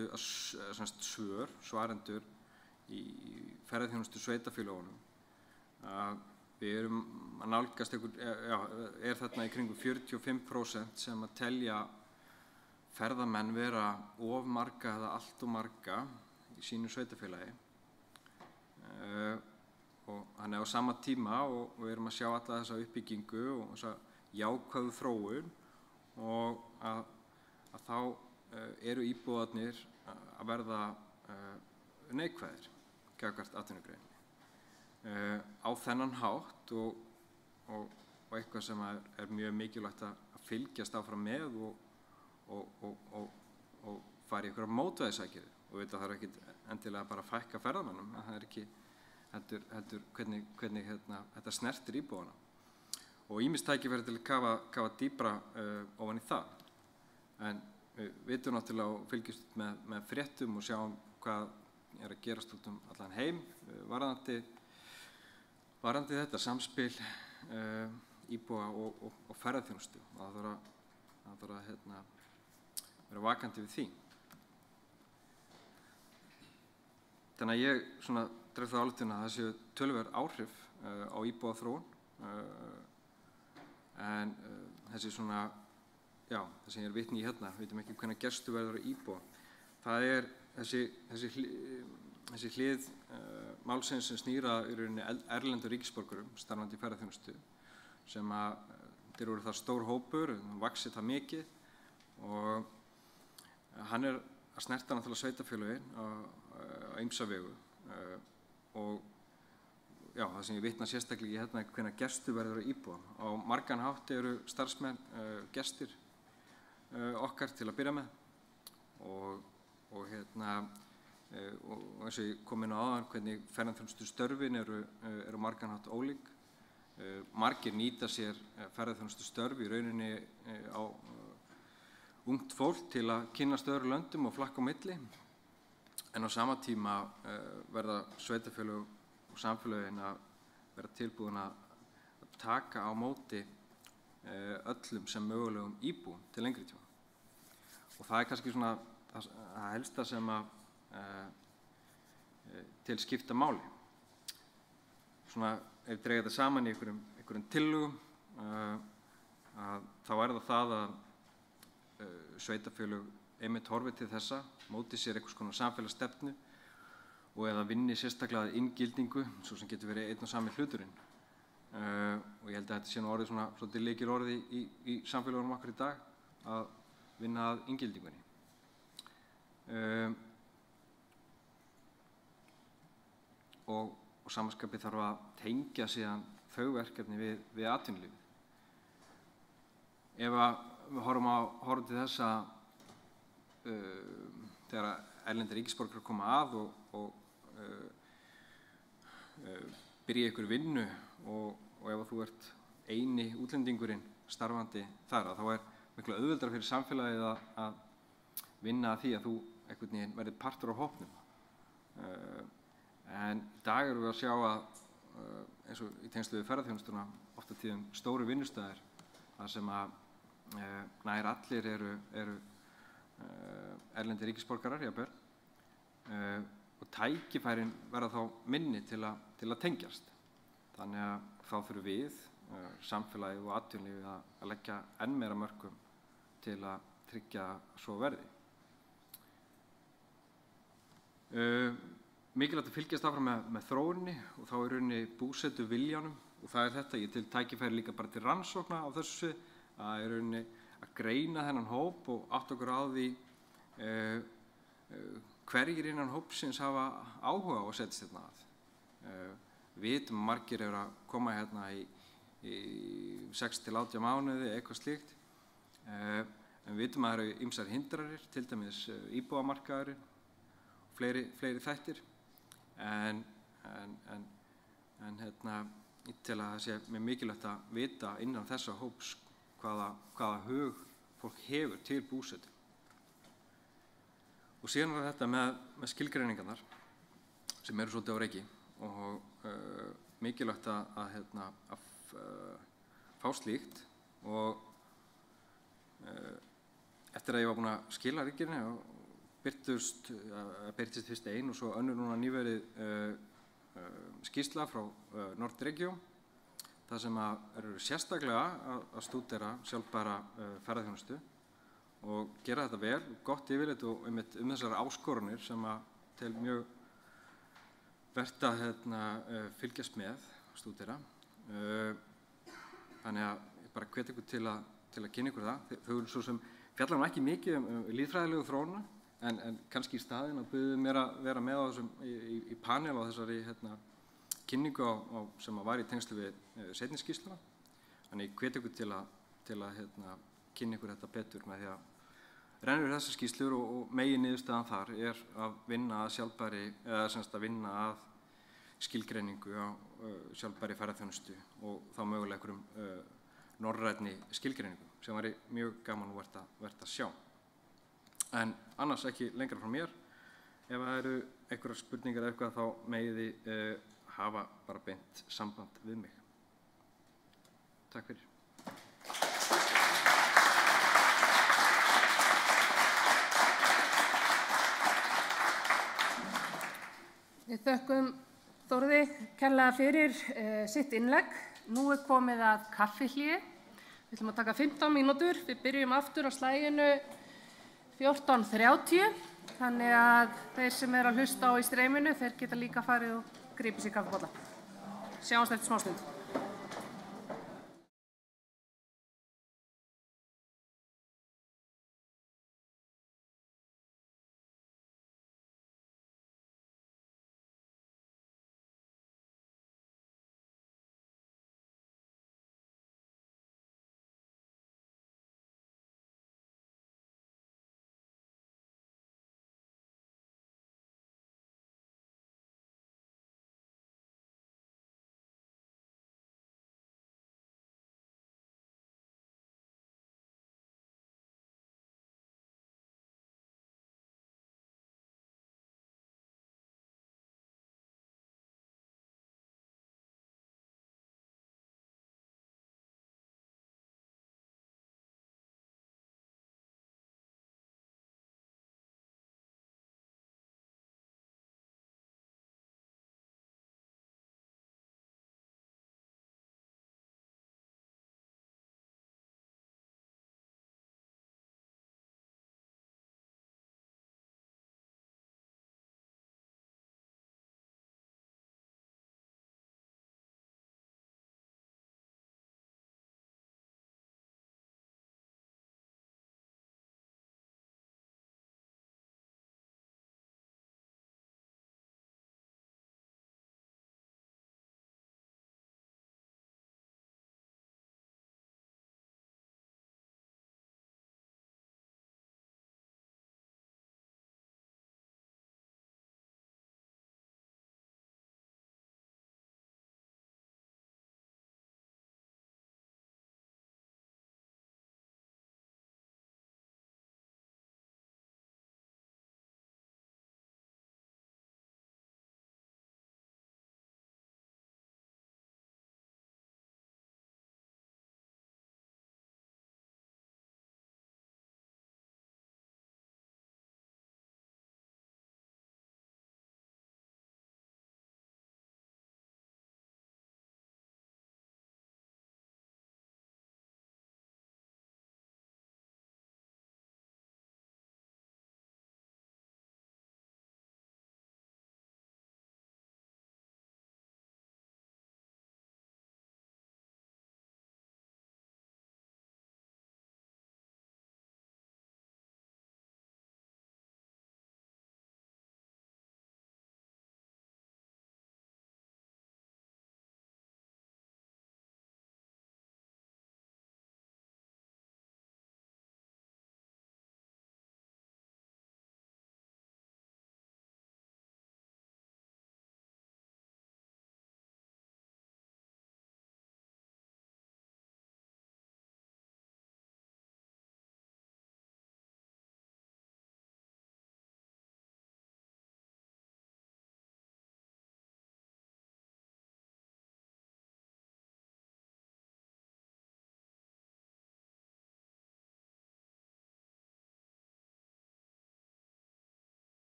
svarendur í ferðaþjónustu sveitarfélögunum, að við erum að nálgast er þarna í kringum 45% sem að telja ferðamenn vera of marga eða allt of marga í sínu sveitarfélagi. Og þannig á sama tíma og við erum að sjá alla þessa uppbyggingu og þessa jákvæðu þróun, og að þá eru íbúarnir að verða neikvæðir gagnvart atvinnugreininni á þennan hátt, og eitthvað sem er mjög mikilvægt að fylgjast áfram með og fara í einhverjar mótvægisaðgerðir. Og þetta þarf ekki endilega bara að fækka ferðamönnum, það er ekki heldur hvernig þetta snertir íbúana. Og ýmis tækifæri til að kafa dýpra ofan í það. En við vitum náttúrulega og fylgjumst með fréttum og sjáum hvað er að gerast út allan heim varðandi þetta samspil íbúa og ferðaþjónustu. Það þarf að vera vakandi við því. Þannig að ég dreg það ályktun að það séu töluverð áhrif á íbúaþróun, en þessi það sem ég vitni í hérna, við vitum ekki hvenær gestu verður íbúa. Það þessi hlið málsins sem snýra í rauninni erlendu ríkisborgurum starfandi í ferðaþjónustu, sem þeir eru það stór hópur, vaxið það mikið, og hann að snerta náttúrulega sveitarfélögin á ýmsa vegu, og það sem ég vitna sérstaklega í hérna hvenær gestur verður íbúa. Á margan hátt eru starfsmenn gestir okkar til að byrja með, og eins og ég kom inn á áðan hvernig ferðaþjónustu störfin eru margan hátt ólík. Margir nýta sér ferðaþjónustu störf í rauninni á ungt fólk til að kynnast öðrum löndum og flakka á milli, en á sama tíma verða sveitarfélög og samfélögin að vera tilbúin að taka á móti öllum sem mögulegum íbúum til lengri tíma. Og það kannski það helsta sem til skipta máli. Ef ég dreg þetta saman í einhverjum tillögum, þá það að sveitarfélög einmitt horfi til þessa, móti sér einhvers konar samfélagsstefnu og eða vinni sérstaklega inngildingu, svo sem getur verið einn og sami hluturinn. Og ég held að þetta sé orðið svolítið lykilorð í samfélagunum okkar í dag, að vinna að inngildingunni. Og samanskapið þarf að tengja síðan þau verkefni við atvinnulífið. Ef við horfum til þess að þegar erlendir ríkisborgarar koma að og byrja ykkur vinnu, og ef þú ert eini útlendingurinn starfandi þar, þá miklu auðveldara fyrir samfélagið að vinna að því að þú einhvern veginn verið partur á hópnum. En í dag erum við að sjá að eins og í tengslu við ferðaþjónustuna oft á tíðum stóru vinnustæðir þar sem að nær allir eru erlendir ríkisborgarar jafnvel, og tækifærin verða þá minni til að tengjast. Þannig að þá þurfum við, samfélagið og atvinnulífið að leggja enn meira mörkum til að tryggja svo verði. Mikilvægt að fylgjast áfram með þróuninni og þá í rauninni búsetu viljanum, og það þetta, ég til tækifæri líka bara til rannsókna á þessu svið, að í rauninni að greina þennan hóp og átta okkur á því hverjir innan hópsins hafa áhuga á að setjast hérna að. Við vitum að margir eru að koma hérna í 6-18 mánuði, eitthvað slíkt, en við vitum að það eru ýmsar hindrarir, til dæmis íbúðamarkaðurinn, fleiri þættir, en ég tel að það sé mjög mikilvægt að vita innan þessa hóps hvaða hug fólk hefur til búsetu. Og síðan þetta með skilgreiningarnar sem eru svolítið á reiki, og mikilvægt að fá slíkt, og eftir að ég var búinn að skila ríkirni og birtist fyrst ein og svo önnur núna nýverið skýrsla frá Nordregio, þar sem eru sérstaklega að stúdera sjálfbæra ferðaþjónustu og gera þetta vel, gott yfirlit og þessar áskoranir sem tel mjög vert að fylgjast með stúdera. Þannig að ég bara hvet ykkur til að kynna ykkur það. Þau eru svo sem fjallar ekki mikið lýðfræðilegu þróunina, en kannski í staðinn að buðu mér að vera með á þessum í panel á þessari kynningu sem var í tengslu við seinni skýrsluna. Þannig ég hvet ykkur til að kynna ykkur þetta betur með því að renna yfir þessar skýrslur, og meginniðurstaðan þar að vinna að sjálfbæri, eða semst að vinna að skilgreiningu á sjálfbæri ferðaþjónustu og þá mögulega einhverjum norrænni skilgreiningu sem væri mjög gaman og vert að sjá. En annars ekki lengra frá mér. ef það eru einhverjar spurningar eða eitthvað þá megið þið hafa bara beint samband við mig. Takk fyrir. Við þökkum Þórði kærlega fyrir sitt innlegg. Nú er komið að kaffihléi. Við ætlum að taka 15 mínútur. Við byrjum aftur á slaginu 14:30. Þannig að þeir sem eru að hlusta á í streyminu, þeir geta líka farið og gripið sér kaffibolla. Sjáumst eftir smástund.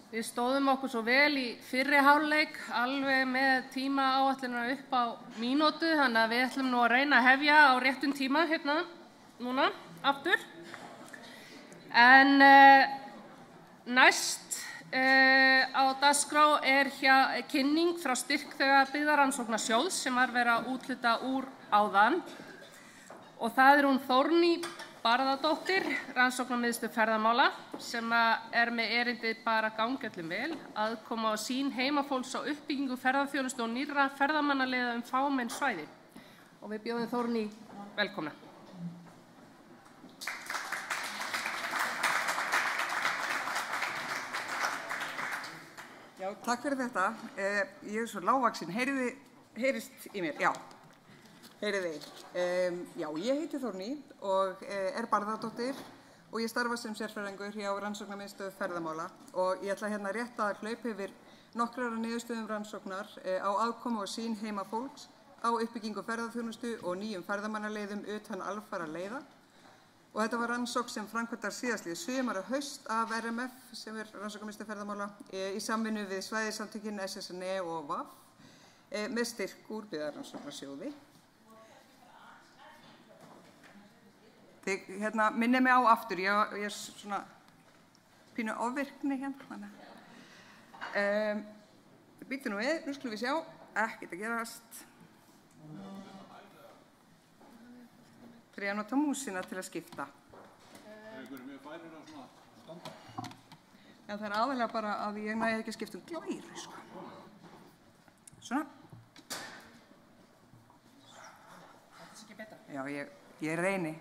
Við stóðum okkur svo vel í fyrri hálfleik, alveg með tímaáætlunina upp á mínútu, þannig að við ætlum nú að reyna að hefja á réttum tíma hérna núna aftur. En næst á dagskrá kynning frá Styrkþega byggðarannsóknarsjóðs sem var verið að úthluta úr áðan. Og það hún Þórný Barðadóttir, rannsóknarmiðstöð ferðamála, sem er með erindið bara gangi öllum vel, aðkoma á sýn heimafólks á uppbyggingu ferðaþjónustu og nýrra ferðamannaleiða fámenn svæði. Og við bjóðum Þórný velkomna. Já, takk fyrir þetta. Ég svo lágvaxin. Heyrist í mér? Já. Heyriði. Já, ég heiti Þórný og Barðadóttir og ég starfa sem sérfræðingur hjá rannsóknarmiðstöð ferðamála og ég ætla hérna rétt að hlaupa yfir nokkrar niðurstöðum rannsóknar á aðkomu og sýn heimafólks á uppbyggingu ferðaþjónustu og nýjum ferðamannaleiðum utan alfara leiða. Og þetta var rannsókn sem framkvæmdar síðastliðið sumar og haust af RMF, sem rannsóknarmiðstöð ferðamála, í samvinnu við svæðissamtökin SSNE og VAF með styrk úr byggðarannsóknarsjóði. Þið minnið mig á aftur, ég er svona pínu ofvirkni hérna. Býttu nú við, nú skulum við sjá, ekkert að gerast. Þegar ég að nota músina til að skipta. Mjög færir á svona standa. Já, það er aðalega bara að ég næði ekki að skipta glæru, sko. Svona. Þetta ekki betra. Já, ég reyni.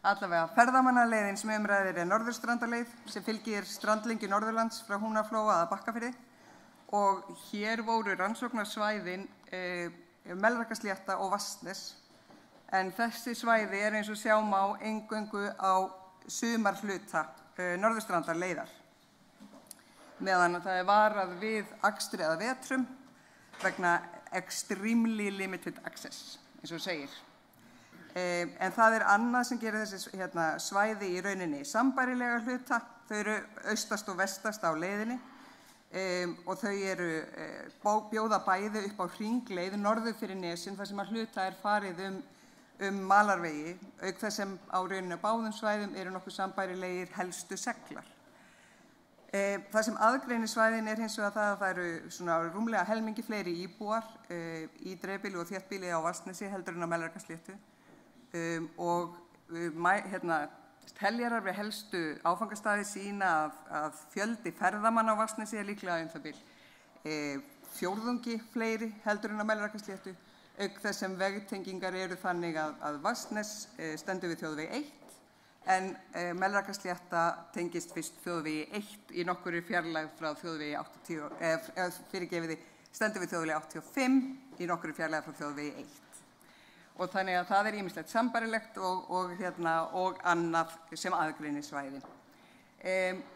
Allavega, ferðamannaleiðin sem umræðir Norðurstrandarleið sem fylgir strandlengi Norðurlands frá Húnaflóa að Bakkafirði og hér voru rannsóknarsvæðin Melrakkaslétta og Vatnsnes en þessi svæði eins og sjá má eingöngu á sumarhluta Norðurstrandarleiðar meðan það varað við akstri að vetrum vegna extremely limited access, eins og segir. En það annað sem gerir þessi svæði í rauninni sambærilega hluta. Þau eru austast og vestast á leiðinni og þau bjóða bæði upp á hringleið norður fyrir nesin þar sem að hluta farið malarvegi, auk þess sem á rauninni báðum svæðum eru nokkuð sambærilegir helstu seglar. Það sem aðgreinir svæðin hins vegar það að það eru svona rúmlega helmingi fleiri íbúar í dreifbýli og þéttbýli á Vatnsnesi heldur en á Melrakkasléttu. Og teljarar við helstu áfangastaði sýna að fjöldi ferðamanna á Vatnsnesi líklega það bil fjórðungi fleiri heldur en á Melrakkasléttu, auk þess sem vegtengingar eru þannig að Vatnsnes stendur við þjóðvegi 1 en Melrakkaslétta tengist fyrst þjóðvegi 1 í nokkurri fjarlægð frá þjóðvegi stendur við þjóðvegi 85 í nokkurri fjarlægð frá þjóðvegi 1. Og þannig að það ýmislegt sambærilegt og annað sem aðgreinir svæðin.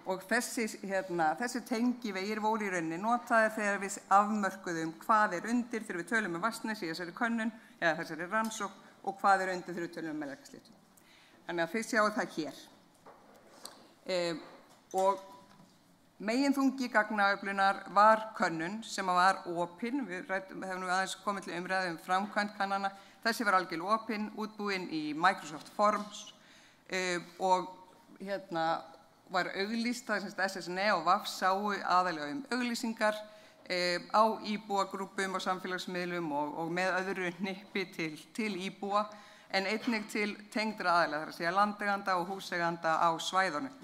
Og þessi tengivegir voru í rauninni notaðir þegar við afmörkuðum hvað undir þegar við tölum Vatnsnes í þessari könnun eða þessari rannsókn og hvað undir þegar við tölum Melrakkasléttu. Þannig að þið sjáu það hér. Og meginþungi gagnaöflunar var könnun sem var opin. Við hefum aðeins komið til umræðu framkvæmd kannana. Þessi var algjörlega opin, útbúin í Microsoft Forms og var auglýst, það SSNE og VAF sáu aðalega auglýsingar á íbúagrúppum og samfélagsmiðlum og með öðru hnippi til íbúa en einnig til tengdra aðalega, þar að segja landeiganda og húseiganda á svæðunum.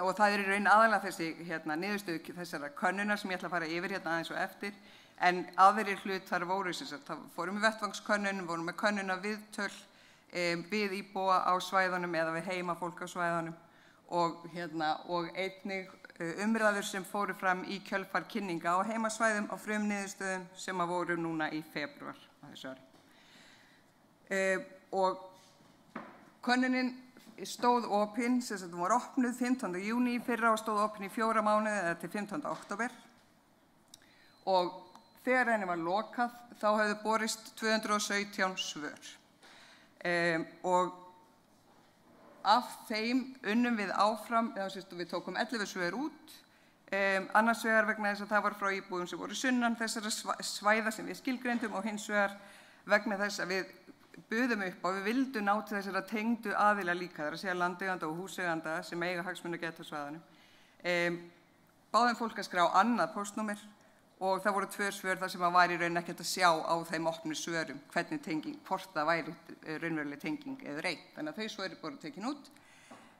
Og það í raun aðalega þessi niðurstöðu þessara könnunar sem ég ætla að fara yfir aðeins og eftir. En aðrir hlutar voru, það fórum við vettvangskönnun, vorum með könnuna viðtöl við íbúa á svæðunum eða við heimafólk á svæðunum og einnig umræður sem fóru fram í kjölfar kynninga á heimasvæðum á frumniðurstöðum sem voru núna í febrúar á þessu ári. Og könnunin stóð opin, hún var opnuð 15. júní fyrra og stóð opin í 4 mánuði eða til 15. október. Og þegar henni var lokað þá höfðu borist 217 svör. Og af þeim unnum við áfram, við tókum 11 svör út, annars vegar vegna þess að það var frá íbúðum sem voru sunnan þessara svæða sem við skilgreindum og hins vegar vegna þess að við buðum upp og við vildum ná til þessara tengdu aðila líka, það er að segja landeiganda og húseiganda sem eiga hagsmuni að geta á svæðinu. Báðum fólk að skrá annað póstnúmer og það voru 2 svör þar sem að væri raun ekkert að sjá á þeim opnu svörum hvernig tenging, hvort það væri raunveruleg tenging eða ei. Þannig að þau svöri voru tekin út.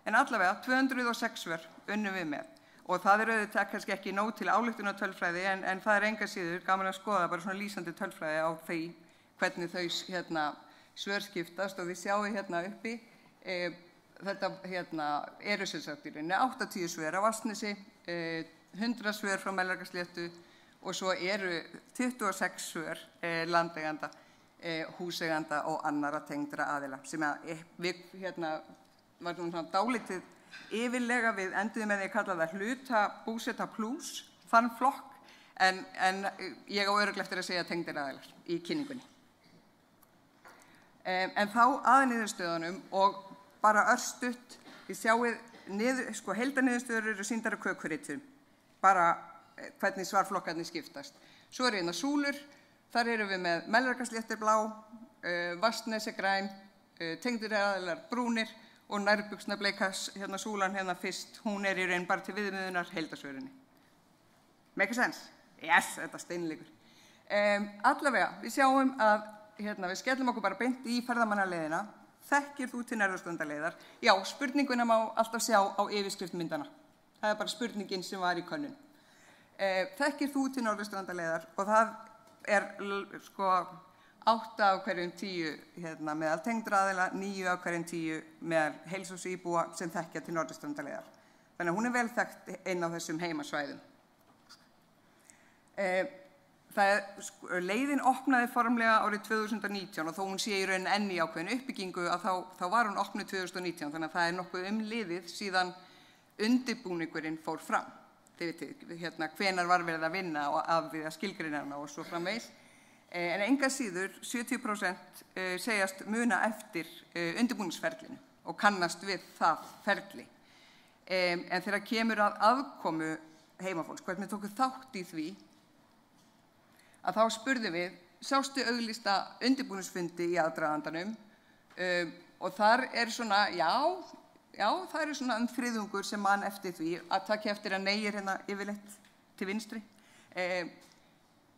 En allavega 206 svör unnum við með og það er auðvitað kannski ekki nóg til ályktunar tölfræði en það er enga síður gaman að skoða bara svona lýsandi tölfræði á því hvernig þau svör skiptast og þið sjáu hérna uppi þetta eru sem sagt í rauninni 80 svör á Vatnsnesi, 100 svör frá Melrakkasléttu og svo eru 26 svör landeiganda, húseiganda og annara tengdra aðila sem að við var svona dálítið yfirlega við enduðum með því að kalla það hluta búseta plus þann flokk en ég á örugglega eftir að segja tengdir aðilar í kynningunni. En þá að niðurstöðunum og bara örstutt, við sjáum heildarniðurstöður eru sýndar á kökuritum, bara hvernig svarflokkarnir skiptast. Svo eru hérna súlur, þar erum við með Melrakkasléttur blá, Vatnsnes græn, tengdir aðilar brúnir og nærbuxna bleika súlan hérna fyrst, hún er í raun bara til viðmiðunar heildarsvörinni. Make sense? Yes, þetta steinleikur. Allavega, við sjáum að við skellum okkur bara beint í ferðamannaleiðina. Þekkir þú til Norðurstrandaleiðar? Já, spurninguna má alltaf sjá á yfirskriftmyndana. Það er bara spurningin sem var í könnun. Þekkir þú til Norðurstrandaleiðar? Og það er 8 af hverjum 10 meðal tengdra aðila, 9 af hverjum 10 meðal heilsúsíbúa sem þekkja til Norðurstrandaleiðar. Þannig að hún er vel þekkt inn á þessum heimasvæðum. Leiðin opnaði formlega árið 2019 og þó hún sé í raun enn í ákveðinu uppbyggingu að þá var hún opnuð 2019 þannig að það er nokkuð liðið síðan undirbúningurinn fór fram. Þið vitið, hvenær var verið að vinna af við að skilgreina hana og svo framvegis. En enga síður 70% segjast muna eftir undirbúningsferlinu og kannast við það ferli. En þegar kemur að aðkomu heimafólks, hvernig tóku þátt í því, að þá spurðum við, sástu auglýsta undirbúningsfundi í aðdragandanum og þar er svona, já, það eru svona þriðjungur sem man eftir því að taka eftir að negir hérna yfirleitt til vinstri.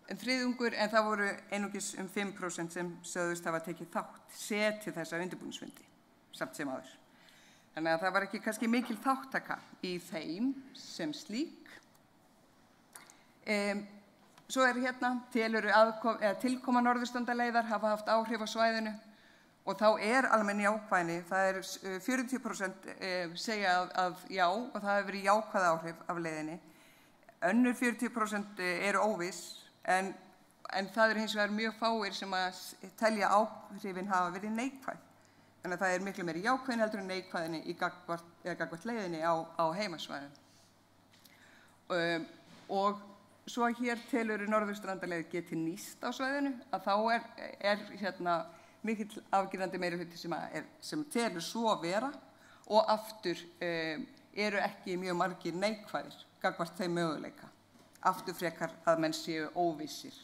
Þriðjungur, en það voru einungis 5% sem sögðust hafa tekið þátt, setið þessa undirbúningsfundi, samt sem áður. Þannig að það var ekki kannski mikil þáttaka í þeim sem slík. Svo er tilkoma Norðurstrandaleiðar hafa haft áhrif á svæðinu og þá er almenn jákvæðni, það er 40% segja að já og það hefur verið jákvæð áhrif af leiðinni. Önnur 40% eru óviss en það eru hins vegar mjög fáir sem að telja áhrifin hafa verið neikvæð. Þannig að það er miklu meiri jákvæðni heldur en neikvæðni í gagnvart leiðinni á heimasvæðum. Og svo hér telur Norðurstrandarleið geti nýst á svæðinu að þá er mikill afgerandi meirihluti sem telur svo vera og aftur eru ekki mjög margir neikvæðir gagnvart þeim möguleika. Aftur frekar að menn séu óvissir.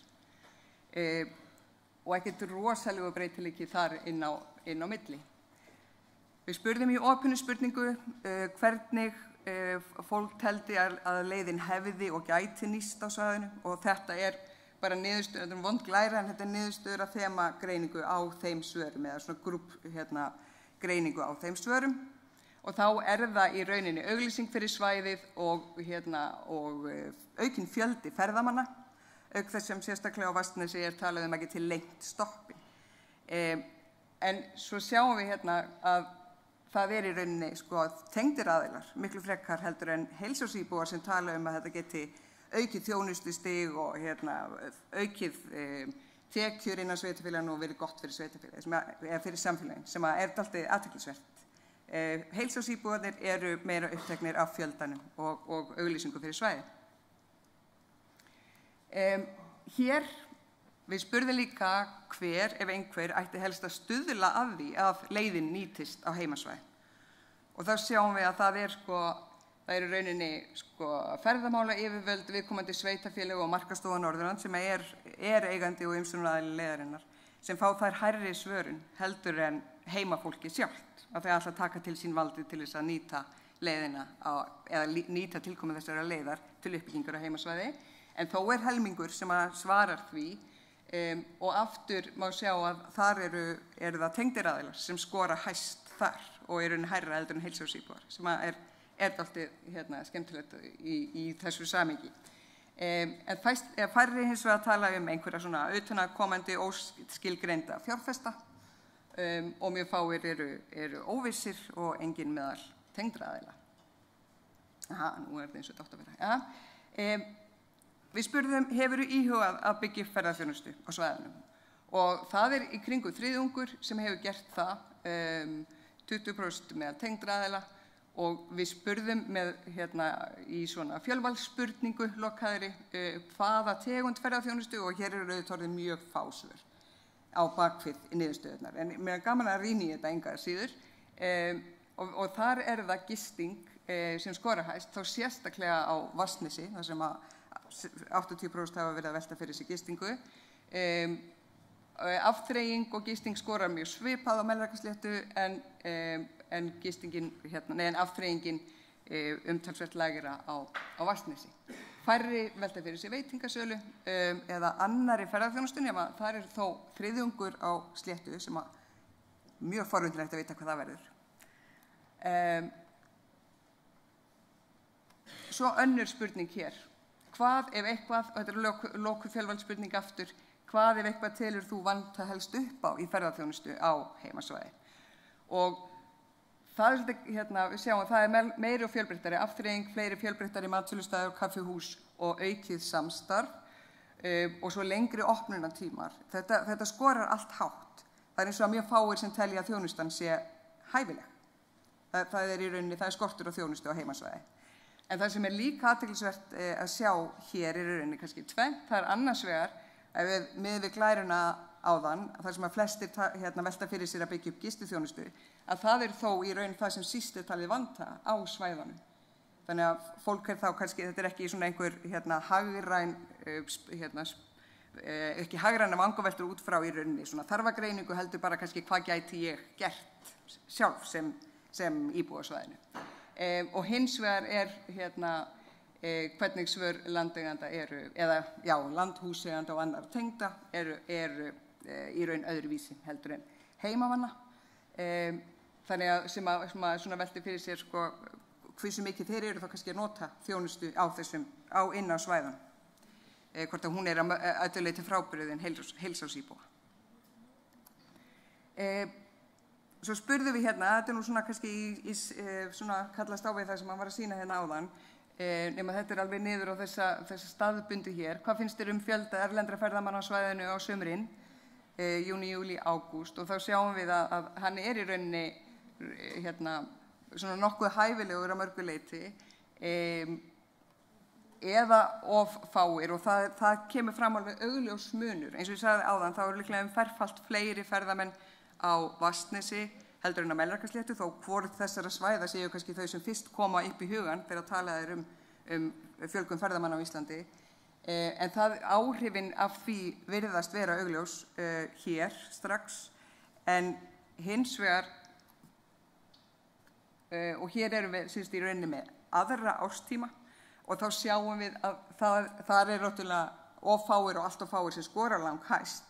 Og ekkert rosalegu breytileiki þar inn á milli. Við spurðum í opinni spurningu hvernig fólk teldi að leiðin hefði og gæti nýst á svæðinu og þetta er bara niðurstöður, þetta er vond glæra en þetta er niðurstöður að þema greiningu á þeim svörum eða svona grúp greiningu á þeim svörum og þá er það í rauninni auglýsing fyrir svæðið og aukinn fjöldi ferðamanna auk þess sem sérstaklega á Vatnsnesi er talað ekki til lengt stoppi. En svo sjáum við að það er í rauninni tengdir aðilar, miklu frekar heldur en heilsásíbúar sem tala að þetta geti aukið þjónustustig og aukið tekjur innan sveitarfélaginu og verið gott fyrir sveitarfélagið, eða fyrir samfélagin, sem er dálítið athyglisvert. Heilsásíbúarnir eru meira uppteknir af fjöldanum og auglýsingu fyrir svæði. Hér við spurðum líka hver, ef einhver, ætti helst að stuðla að því að leiðin nýtist á heimasvæði. Og þá sjáum við að það er í rauninni ferðamála yfirvöld, viðkomandi sveitarfélög og Markaðsstofa Norðurland sem er eigandi og umsjónaraðili leiðarinnar sem fá þær hærri svörun heldur en heimafólki sjálft að þau ætla að taka til sín valdið til þess að nýta leiðina eða nýta tilkomu þessara leiðar til uppbyggingar á heimasvæði. En þó er helmingur sem að svarar því og aftur má sjá að þar eru það tengdir aðilar sem skora hæst þar og eru hærra heldur en heilsársíbúar sem er dálítið skemmtilegt í þessu samhengi. En færri hins vegar að tala einhverja svona utanaðkomandi óskilgreinda fjárfesta og mjög fáir eru óvissir og engin meðal tengdra aðila. Nú er þetta eins og þetta átt að vera. Við spurðum, hefurðu íhugað að byggja upp ferðaþjónustu á svæðunum? Og það er í kringu þriðjungur sem hefur gert það, 20% með tengdra aðila og við spurðum í svona fjölvalsspurningu lokaðri hvaða tegund ferðaþjónustu og hér eru auðvitað mjög fá svör á bakvið niðurstöðurnar. En mér er gaman að rýna í þetta enga síður og þar er það gisting sem skora hæst, þá sérstaklega á Vatnsnesi, þar sem að 80% hafa verið að velta fyrir sig gistingu. Afþreying og gisting skorar mjög svipað á Melrakkasléttu en afþreyingin umtalsvert lægra á Vatnsnesi. Færri velta fyrir sig veitingasölu eða annarri ferðaþjónustu nema þar er þó þriðjungur á sléttu sem að mjög forvitnilegt að vita hvað það verður. Svo önnur spurning hér. Hvað ef eitthvað, og þetta er lokuð fjölvaldsspurning aftur, hvað ef eitthvað telur þú vanta helst upp á í ferðaþjónustu á heimasvæði? Og það er við sjáum að það er meiri og fjölbreyttari afþreying, fleiri fjölbreyttari matsölustæður, kaffihús og aukið samstarf og svo lengri opnunartímar. Þetta skorar allt hátt. Það er eins og að mjög fáir sem telja að þjónustan sé hæfileg. Það er í rauninni, það er skortur á þjónustu á heimasvæði. En það sem er líka athyglisvert að sjá hér er í rauninni kannski tvennt. Það er annars vegar að við glæruna áðan, þar sem að flestir velta fyrir sér að byggja upp gistiþjónustu, að það er þó í raun það sem síst er talið vanta á svæðunum. Þannig að fólk er þá kannski, þetta er ekki svona einhver ekki hagræna vangaveltur út frá í rauninni svona þarfagreiningu heldur bara kannski hvað gæti ég gert sjálf sem íbúa á svæðinu. Og hins vegar er hvernig svör landeiganda eru, eða landhúseiganda og annar tengda eru í raun öðruvísi heldur en heimavanna. Þannig að sem að svona velti fyrir sér hversu mikið þeir eru þá kannski að nota þjónustu inn á svæðan. Hvort að hún er að öllu leyti frábrugðin heilsársíbúa. Svo spurðum við þetta er nú svona kannski svona kallast á við það sem hann var að sýna áðan, nema þetta er alveg niður á þessa staðbundu hér. Hvað finnst þér fjölda erlendra ferðamanna á svæðinu á sumrin, júní, júlí, ágúst, og þá sjáum við að hann er í rauninni svona nokkuð hæfilegur að mörgu leyti, eða of fáir og það kemur fram alveg augljós munur. Eins og ég sagði áðan, þá eru líklega ferfalt fleiri ferðamenn á Vatnsnesi heldur en á Melrakkasléttu, þó hvort þessara svæða séu kannski þau sem fyrst koma upp í hugan þegar talað er fjölgun ferðamanna á Íslandi. En áhrifin af því virðast vera augljós hér strax, en hins vegar, og hér erum við í rauninni með aðra árstíma, og þá sjáum við að þar er náttúrulega of fáir og allt of fáir sem skora langt hæst.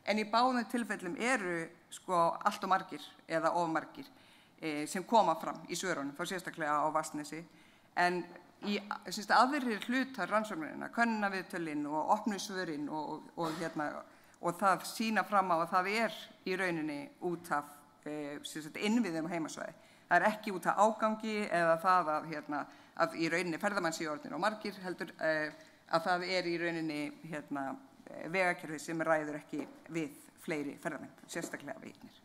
En í báðum tilfellum eru allt of margir eða of margir sem koma fram í svörunum, þá sérstaklega á Vatnsnesi. En í aðrir hlutar rannsóknarinnar, könnunarviðtölin og opnu svörin og það sýna fram á að það er í rauninni út af innviðum á heimasvæði. Það er ekki út af ágangi eða það að í rauninni ferðamannsíorðin og margir heldur að það er í rauninni vegakerfi sem ræður ekki við fleiri ferðamenn, sérstaklega veginir.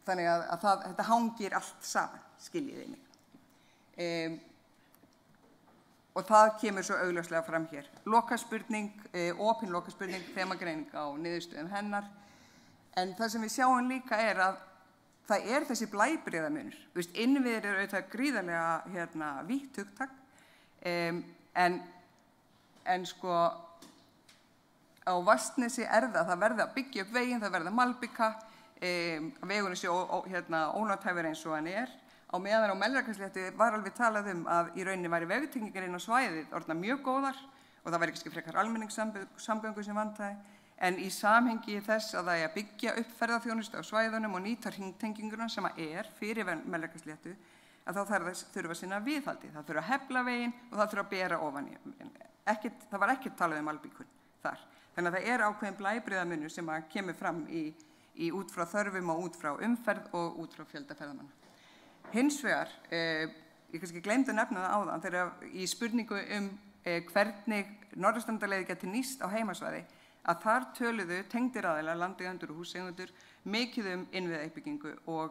Þannig að þetta hangir allt saman, skiljiði mig. Og það kemur svo augljóslega fram hér. Lokaspurning, opin lokaspurning, þemagreining á niðurstöðum hennar. En það sem við sjáum líka er að það er þessi blæbrigðamunur. Innviðir eru auðvitað gríðarlega vítt hugtak, en sko á Vatnsnesi það verða að byggja upp veginn, það verða að malbika, vegurinn sé ónothæfur eins og hann er. Á meðan á Melrakkasléttu var alveg talað að í rauninni væri vegtengingar inn á svæðið orðnar mjög góðar og það væri kannski frekar almenningssamgöngur sem vantaði, en í samhengi þess að það er að byggja upp ferðaþjónustu á svæðunum og nýta hringtenginguna sem er fyrir Melrakkasléttu, að þá þurfa að sinna viðhaldi. Það þurfa að hefla veginn og það þurfa að bera ofan í. Það var ekkert talað malbikun þar. Þannig að það er ákveðin blæbrigðamunur sem kemur fram út frá þörfum og út frá umferð og út frá fjölda ferðamanna. Hins vegar, ég kannski gleymdi að nefna það áðan, þegar í spurningu hvernig Norðurstrandarleiðin geti nýst á heimasvæði, að þar töluðu tengdir aðilar, landeigendur og húseigendur mikið innviðauppbyggingu og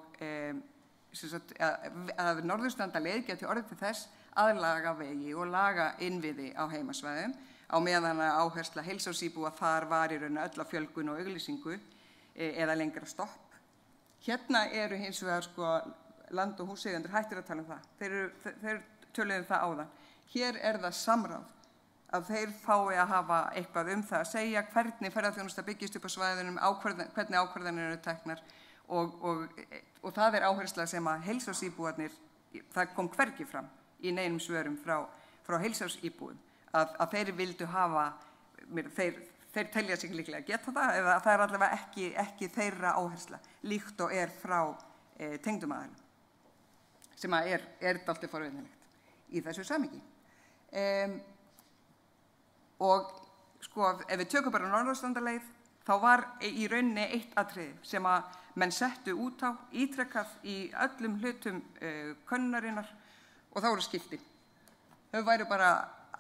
að Norðurstrandarleið geti orðið til þess að laga vegi og laga innviði á heimasvæðum, á meðan áhersla heilsársíbúa þar var í rauninni öll á fjölgun og auglýsingu eða lengra stopp. Hérna eru hins vegar land- og húseigendur hættir að tala það. Þeir töluðu það áðan. Hér það samráð að þeir fái að hafa eitthvað það að segja hvernig ferðaþjónusta byggist upp á svæðunum, hvernig ákvarðanir eru teknar og það áhersla sem að heilsársíbúarnir, það kom hvergi fram í neinum svörum frá heilsársíbúum að þeir vildu hafa, þeir telja sig líklega að geta það, eða það allavega ekki þeirra áhersla, líkt og frá tengdum aðilum, sem dálítið forvitnilegt í þessu samhengi. Og ef við tökum bara Norðurstrandarleið, þá var í rauninni eitt atriði sem að menn settu út á, ítrekkað í öllum hlutum könnunarinnar, og það voru skiltin. Þau væru bara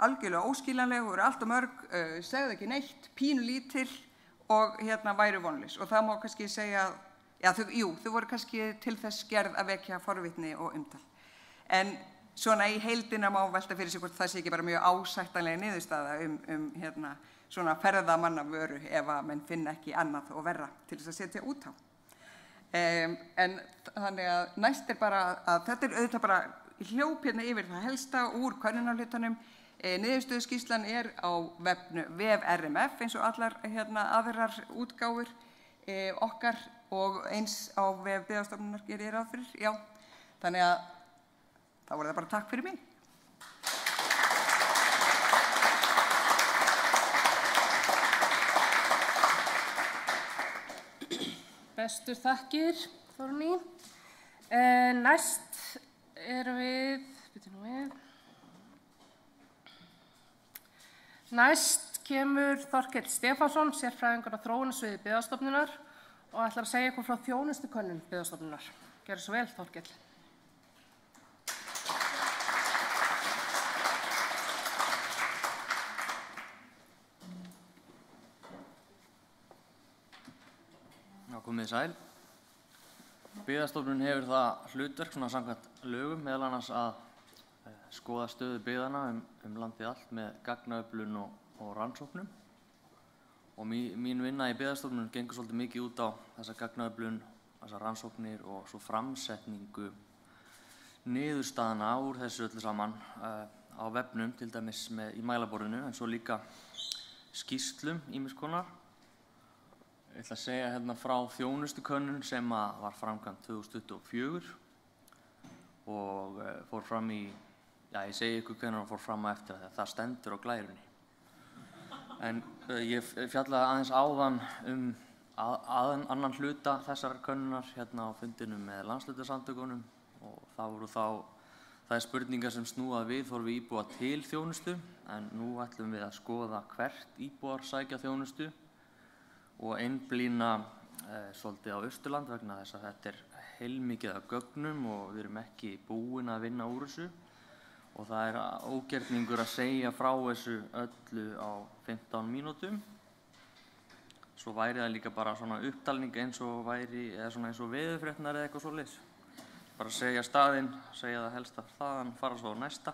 algjörlega óskiljanleg, voru allt og mörg, segðu ekki neitt, pínu lítil og væru vonlaus. Og það má kannski segja, þau voru kannski til þess gerð að vekja forvitni og umtal. En svona í heildina má velta fyrir sig hvort það sé ekki bara mjög ásættanlega niðurstaða svona ferðamannavöru ef að menn finna ekki annað og verra til þess að setja út á. En þannig að næst bara að þetta auðvitað bara hljóp yfir það helsta úr könnunarhlutunum. Niðurstöðuskýrslan á vef RMF eins og allar aðrar útgáfur okkar og eins á vef Byggðastofnunar gerir ég ráð fyrir. Já, þannig að þá voru það bara takk fyrir mig. Bestur þakkir, Þórný. Næst Næst kemur Þorkell Stefánsson, sérfræðingur á þróunarsviði Byggðastofnunar og ætlar að segja eitthvað frá þjónustukönnun Byggðastofnunar. Gjörðu svo vel, Þorkell. Komið sæl. Byggðastofnun hefur það hlutverk samkvæmt lögum meðal annars að skoða stöðu byggðanna landið allt með gagnaöflun og rannsóknum. Og mín vinna í Byggðastofnun gengur svolítið mikið út á þessa gagnaöflun, þessar rannsóknir og svo framsetningu niðurstaðana úr þessu öllu saman á vefnum, til dæmis í mælaborðinu, en svo líka skýrslum ýmiss konar. Ég ætla að segja frá þjónustukönnun sem var framkvæmt 2024 og fór fram í, ég segi ykkur hvenær fór fram á eftir það stendur á glærunni. En ég fjallaði aðeins áðan annan hluta þessar könnunar á fundinum með landshlutasamtökunum og það voru þær spurningar sem snúað viðhorfi íbúa til þjónustu, en nú ætlum við að skoða hvert íbúar sækja þjónustu og einblína svolítið á Austurland vegna þess að þetta heilmikið af gögnum og við erum ekki búin að vinna úr þessu og það ógerningur að segja frá þessu öllu á 15 mínútum. Svo væri það líka bara svona upptalning eins og veðurfréttirnar eða eitthvað svoleiðis. Bara segja staðinn, segja það helsta þaðan, fara svo á næsta.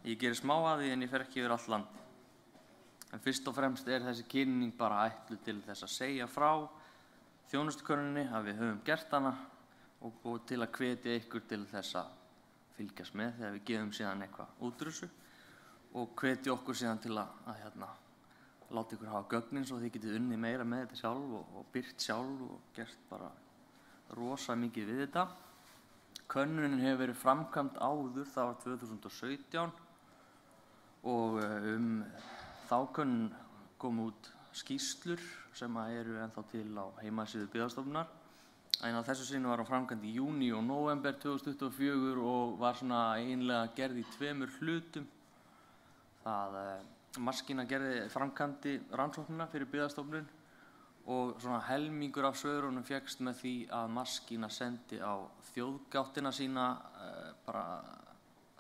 Ég gerir smá að því en ég fer ekki yfir allt land. En fyrst og fremst þessi kynning bara ætluð til þess að segja frá þjónustukönnuninni, að við höfum gert hana og til að hvetja ykkur til þess að fylgjast með þegar við gefum síðan eitthvað út úr þessu og hvetja okkur síðan til að láta ykkur hafa gögnin svo þið getið unnið meira með þetta sjálf og byrt sjálf og gert bara rosa mikið við þetta. Könnunin hefur verið framkvæmd áður, það var 2017 og þá könnun kom út skýrslur sem eru ennþá til á heimasíðu Byggðastofnunar. En á þessu sinni var hann framkvæmd í júní og nóvember 2024 og var svona eiginlega gerð í 2 hlutum. Maskína gerði framkvæmdi rannsóknina fyrir Byggðastofnun og svona helmingur af svörunum fékkst með því að Maskína sendi á þjóðgáttina sína bara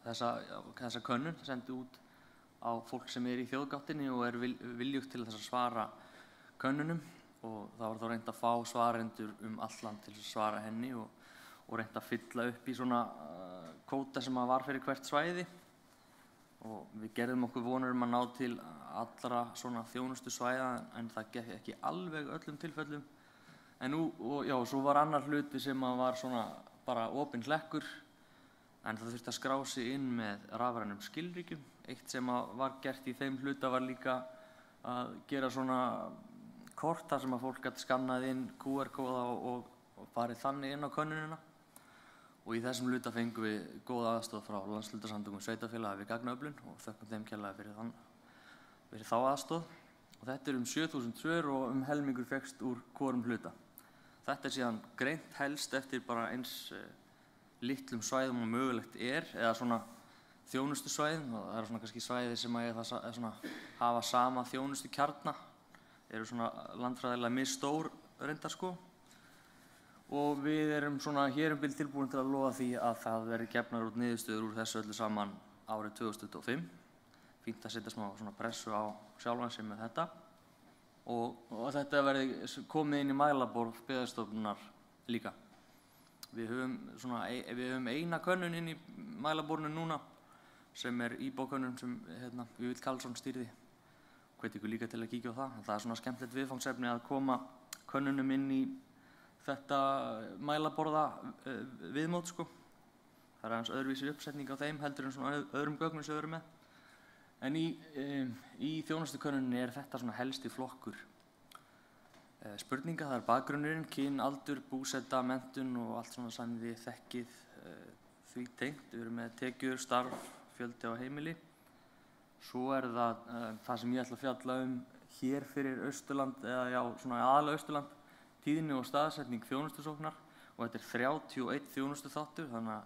þessa könnun, sendi út á fólk sem í þjóðgáttinni og viljugt til þess að svara könnunum og það var þá reynt að fá svarendur allt land til að svara henni og reynt að fylla upp í svona kvóta sem var fyrir hvert svæði. Og við gerðum okkur vonur að ná til allra svona þjónustu svæða en það gekk ekki alveg öllum tilfellum. En svo var annar hluti sem var svona bara opinn hlekkur en það þurfti að skrá sig inn með rafrænum skilríkjum. Eitt sem var gert í þeim hluta var líka að gera svona kort þar sem að fólk gat skannað inn QR-kóða og farið þannig inn á könnunina. Og í þessum hluta fengum við góða aðstoð frá Landshlutasamtökum sveitarfélaga við gagnaöflun og þökkum þeim kærlega fyrir þá aðstoð. Og þetta 7.000 svör og helmingur fékkst úr hvorum hluta. Þetta síðan greint helst eftir bara eins litlum svæðum og mögulegt eða svona þjónustusvæðum og það svona kannski svæði sem hafa sama þjónustukjarna, eru svona landfræðilega misstór reyndar sko. Og við erum svona hér bil tilbúin til að lofa því að það verði gefnar út niðurstöður úr þessu öllu saman árið 2025. Fínt að setja smá svona pressu á sjálfan sig með þetta. Og þetta verði komið inn í mælaborð Byggðastofnunar líka. Við höfum eina könnun inn í mælaborðinu núna sem íbúkönnun sem Vífill Karlsson stýrði. Hvet ykkur líka til að kíkja á það. Það svona skemmtilegt viðfangsefni að koma könnunum inn í þetta mælaborða viðmót sko. Það aðeins öðruvísi uppsetning á þeim heldur en svona öðrum gögnum sem við erum með. En í þjónustukönnuninni þetta svona helsti flokkur spurninga. Það bakgrunnurinn, kyn, aldur, búseta, menntun og allt svona sem þið þekkið því tengt. Við erum með tekjur, starf, fjöldi á heimili. Svo það sem ég ætla að fjalla hér fyrir Austurland eða svona aðalega Austurland. Tíðni og staðsetning þjónustusóknar og þetta 31 þjónustuþáttur þannig að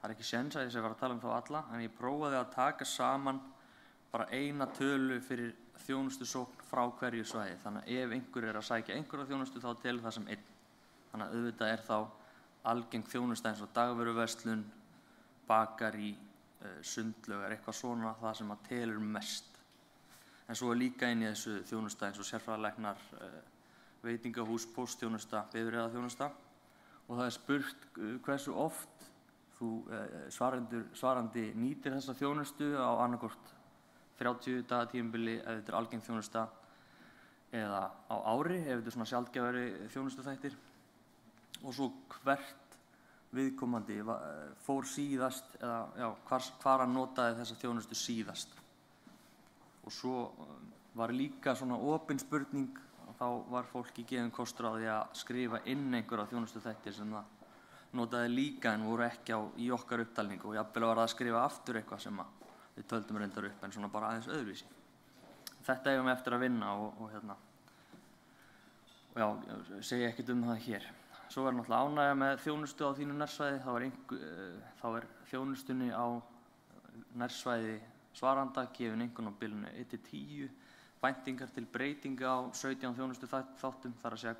það ekki séns að ég sé að tala þá alla en ég prófaði að taka saman bara eina tölu fyrir þjónustusókn frá hverju svæði þannig að ef einhver að sækja einhverja þjónustu þá telur það sem einn þannig að auðvitað þá algeng þjónusta eins og dagvöruverslun, bakarí, sundlaugar, eitthvað svona það sem að telur mest en svo líka inn í þessu þjónusta eins og sérfræðilæknar veitingahús, póstþjónusta, bifreiðaþjónusta og það spurt hversu oft þú svarandi nýtir þessa þjónustu á annarkvort 30 daga tímabili ef þetta algeng þjónusta eða á ári ef þetta svona sjaldgæfari þjónustuþættir og svo hvert viðkomandi fór síðast eða hvar hann notaði þessa þjónustu síðast og svo var líka svona opin spurning þá var fólki gefinn kostur á því að skrifa inn einhverja þjónustuþætti sem það notaði líka en voru ekki í okkar upptalningu og jafnvel var það að skrifa aftur eitthvað sem við töldum reyndar upp en svona bara aðeins öðruvísi. Þetta eigum við eftir að vinna og segja ekkert það hér. Svo náttúrulega ánægja með þjónustu á þínu nærsvæði, þá þjónustunni á nærsvæði svaranda gefin einhvern á bilinu 1-10 væntingar til breytinga á 17 þjónustuþáttum þar að segja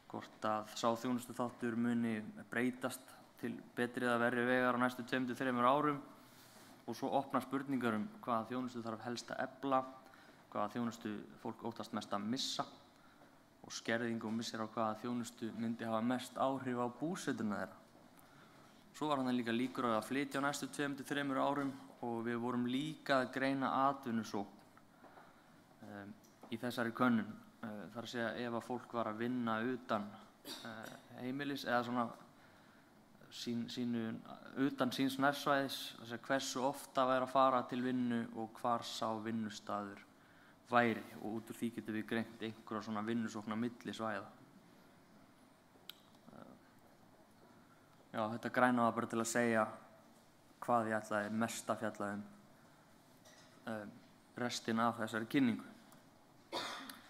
hvort að sá þjónustuþáttur muni breytast til betri eða verri vegar á næstu 2-3 árum og svo opna spurningar hvaða þjónustu þarf helst að efla, hvaða þjónustu fólk óttast mest að missa og skerðing og missir á hvaða þjónustu myndi hafa mest áhrif á búsetuna þeirra. Svo var líka líkur á að flytja á næstu 2-3 árum og við vorum líka að greina atvinnusókn í þessari könnun. Þar að segja ef að fólk var að vinna utan heimilis eða svona utan síns nærsvæðis, hversu ofta væri að fara til vinnu og hvar sá vinnustaður væri, og út úr því getum við greint einhverja svona vinnusókn á milli svæða. Já, þetta græna var bara til að segja hvað ég ætlaði mest að fjalla restin af þessari kynningu.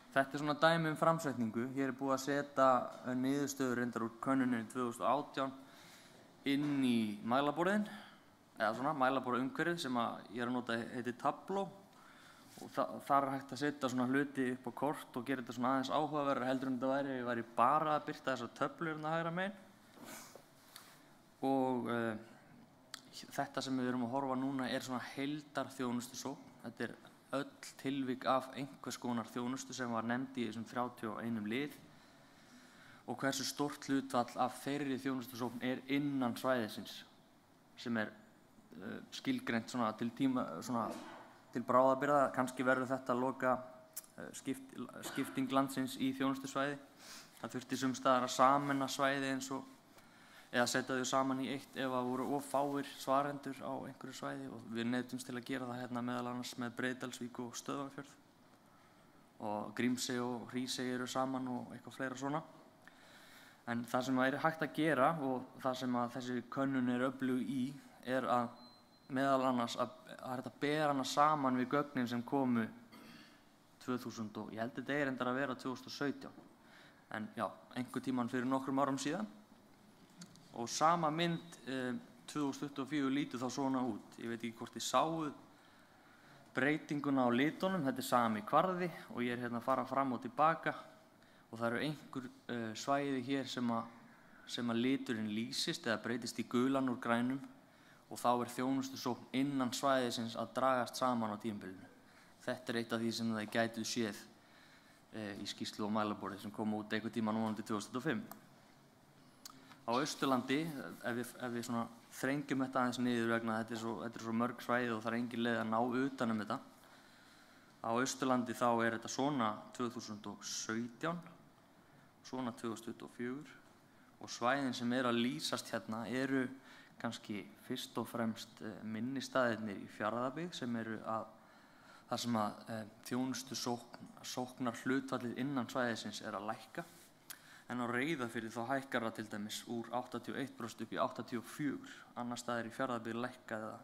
Þetta svona dæmi framsetningu. Hér búið að setja niðurstöður reyndar úr könnuninni 2018 inn í mælaborðin, eða svona mælaborðumhverfið sem ég að nota heitir Tableau, og þar hægt að setja svona hluti upp á kort og gera þetta svona aðeins áhugaverðara heldur en þetta væri bara að birta þessar töflur hérna hægra megin. Og þetta sem við erum að horfa núna svona heildarþjónustusókn. Þetta öll tilvik af einhvers konar þjónustu sem var nefnd í þessum 31 lið, og hversu stórt hlutfall af þeirri þjónustusókn innan svæðisins, sem skilgreint svona til bráðabirgða. Kannski verður þetta að loka skipting landsins í þjónustusvæði. Það þurfti sums staðar að sameina svæði eða setja þau saman í eitt ef það voru of fáir svarendur á einhverju svæði, og við neyddumst til að gera það hérna meðal annars með Breiðdalsvík og Stöðvarfjörð, og Grímsey og Hrísey eru saman og eitthvað fleira svona. En það sem hægt að gera, og það sem þessi könnun öflug í, að meðal annars að hægt að bera hana saman við gögnin sem komu 2000, og ég held þetta reyndar að vera 2017, en já, einhver tíman fyrir nokkrum árum síðan. Og sama mynd 2024 lítur þá svona út. Ég veit ekki hvort þið sáu breytinguna á litunum. Þetta sami kvarði, og ég hérna að fara fram og tilbaka, og það eru einhver svæði hér sem að liturinn lýsist eða breytist í gulan úr grænum, og þá þjónustusókn innan svæðisins að dragast saman á tímabilinu. Þetta eitt af því sem það gætu séð í skýrslu og mælaborði sem kom út einhver tíma núna 2005. Á Austurlandi, ef við svona þrengjum þetta aðeins niður vegna þetta svo mörg svæði og það engin leið að ná utan þetta. Á Austurlandi þá þetta svona 2017, svona 2024, og svæðin sem að lýsast hérna eru kannski fyrst og fremst minni staðirnir í Fjarðabyggð, sem þar sem þjónustusóknar hlutfallið innan svæðisins að lækka. En á Reyðarfirði þá hækkar það til dæmis úr 81% upp í 84%. Annars staðar í Fjarðabyggð lækkaði það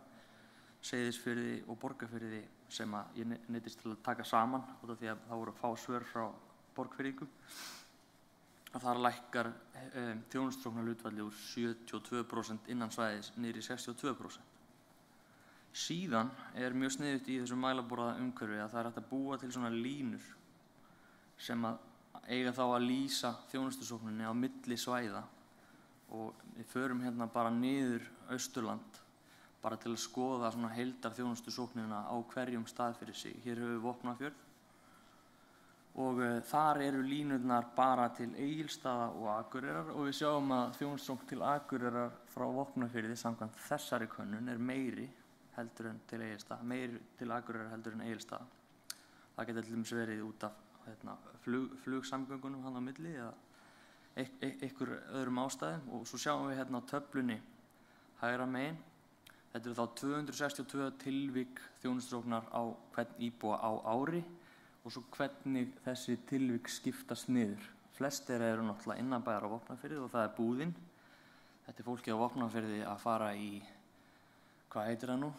Seyðisfirði og Borgarfirði, sem ég neyddist til að taka saman, út af því að það voru að fá svör frá Borgfirðingum. Þar lækkar þjónustusóknarhlutfallið úr 72% innan svæðis niður í 62%. Síðan mjög sniðugt í þessu mælaborða umhverfi að það hægt að búa til svona línur sem eiga þá að lýsa þjónustusókninni á milli svæða, og við förum hérna bara niður Austurland bara til að skoða svona heildarþjónustusóknina á hverjum stað fyrir sig. Hér höfum við Vopnafjörð, og þar línurnar bara til Egilsstaða og Akureyrar, og við sjáum að þjónustusókn til Akureyrar frá Vopnafirði samkvæmt þessari könnun meiri heldur en til Egilsstaða, meiri til Akureyrar heldur en Egilsstaða. Það getur til dæmis verið út af flugsamgöngunum hann á milli eða einhver öðrum ástæðum. Og svo sjáum við hérna á töflunni hægra megin, þetta þá 262 tilvik þjónustusóknar á hvern íbúa á ári, og svo hvernig þessi tilvik skiptast niður. Flest eru náttúrulega innanbæjar á Vopnafirði, og það búðin. Þetta fólki á Vopnafirði að fara í, hvað heitir það nú?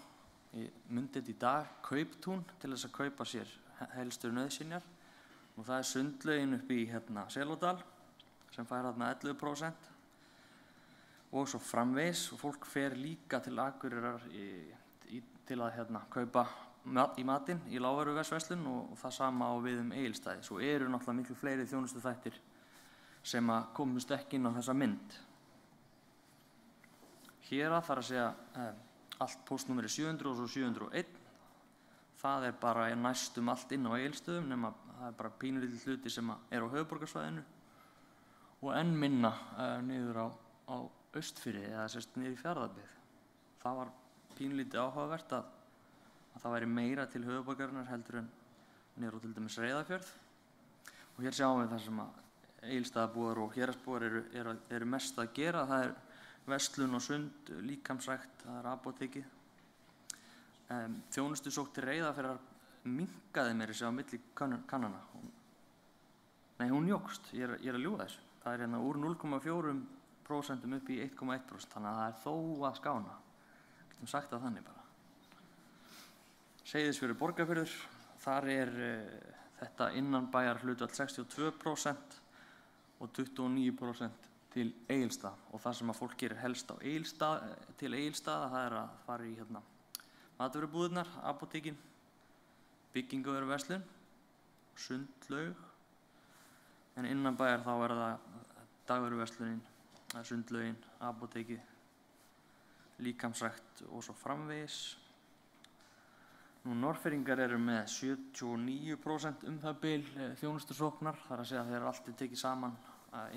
Myndið í dag, Kauptún, til þess að kaupa sér helstu nauðsynjar. Og það sundlaugin upp í Selódal sem fær þarna 11%, og svo framvegis, og fólk fer líka til Akureyrar til að kaupa í matinn í lágvöruverslun, og það sama á við Egilsstaði. Svo eru náttúrulega miklu fleiri þjónustuþættir sem komust ekki inn á þessa mynd. Hér þarf að segja allt póstnúmeri 700 og svo 701. Það bara næstum allt inn á Egilsstöðum, nema það bara pínulítill hluti sem á höfuðborgarsvæðinu, og enn minna niður á Austfirði, eða sérst niður í Fjarðabyggð. Það var pínulítið áhugavert að það væri meira til höfuðborgarinnar heldur en niður á til dæmis Reyðarfjörð. Og hér sjáum við það sem Egilsstaðabúar og héraðsbúar eru mest að gera. Það verslun og sund, líkamsrækt, það apótekið. Þjónustusókn til Reyðarfjarðar minnkaði meira sér á milli kannana. Nei, hún jókst, ég er að ljúga þessu. Það er hérna úr 0,4% upp í 1,1%, þannig að það er þó að skána. Getum sagt það þannig bara. Seyðisfjörður Borgarfjörður, þar er þetta innanbæjar hlutfall 62% og 29% til Egilsstaða. Og það sem að fólk gerir helst á til Egilsstaða, það er að fara í matvörubúðirnar, apótekin, byggingarvöruverslun, sundlaug, en innanbæjar þá er það dagvöruverslunin, sundlaugin, apótekið, líkamsrækt og svo framvegis. Norðfirðingar eru með 79% það bil þjónustusóknar, þar að segja að þeir allt er tekið saman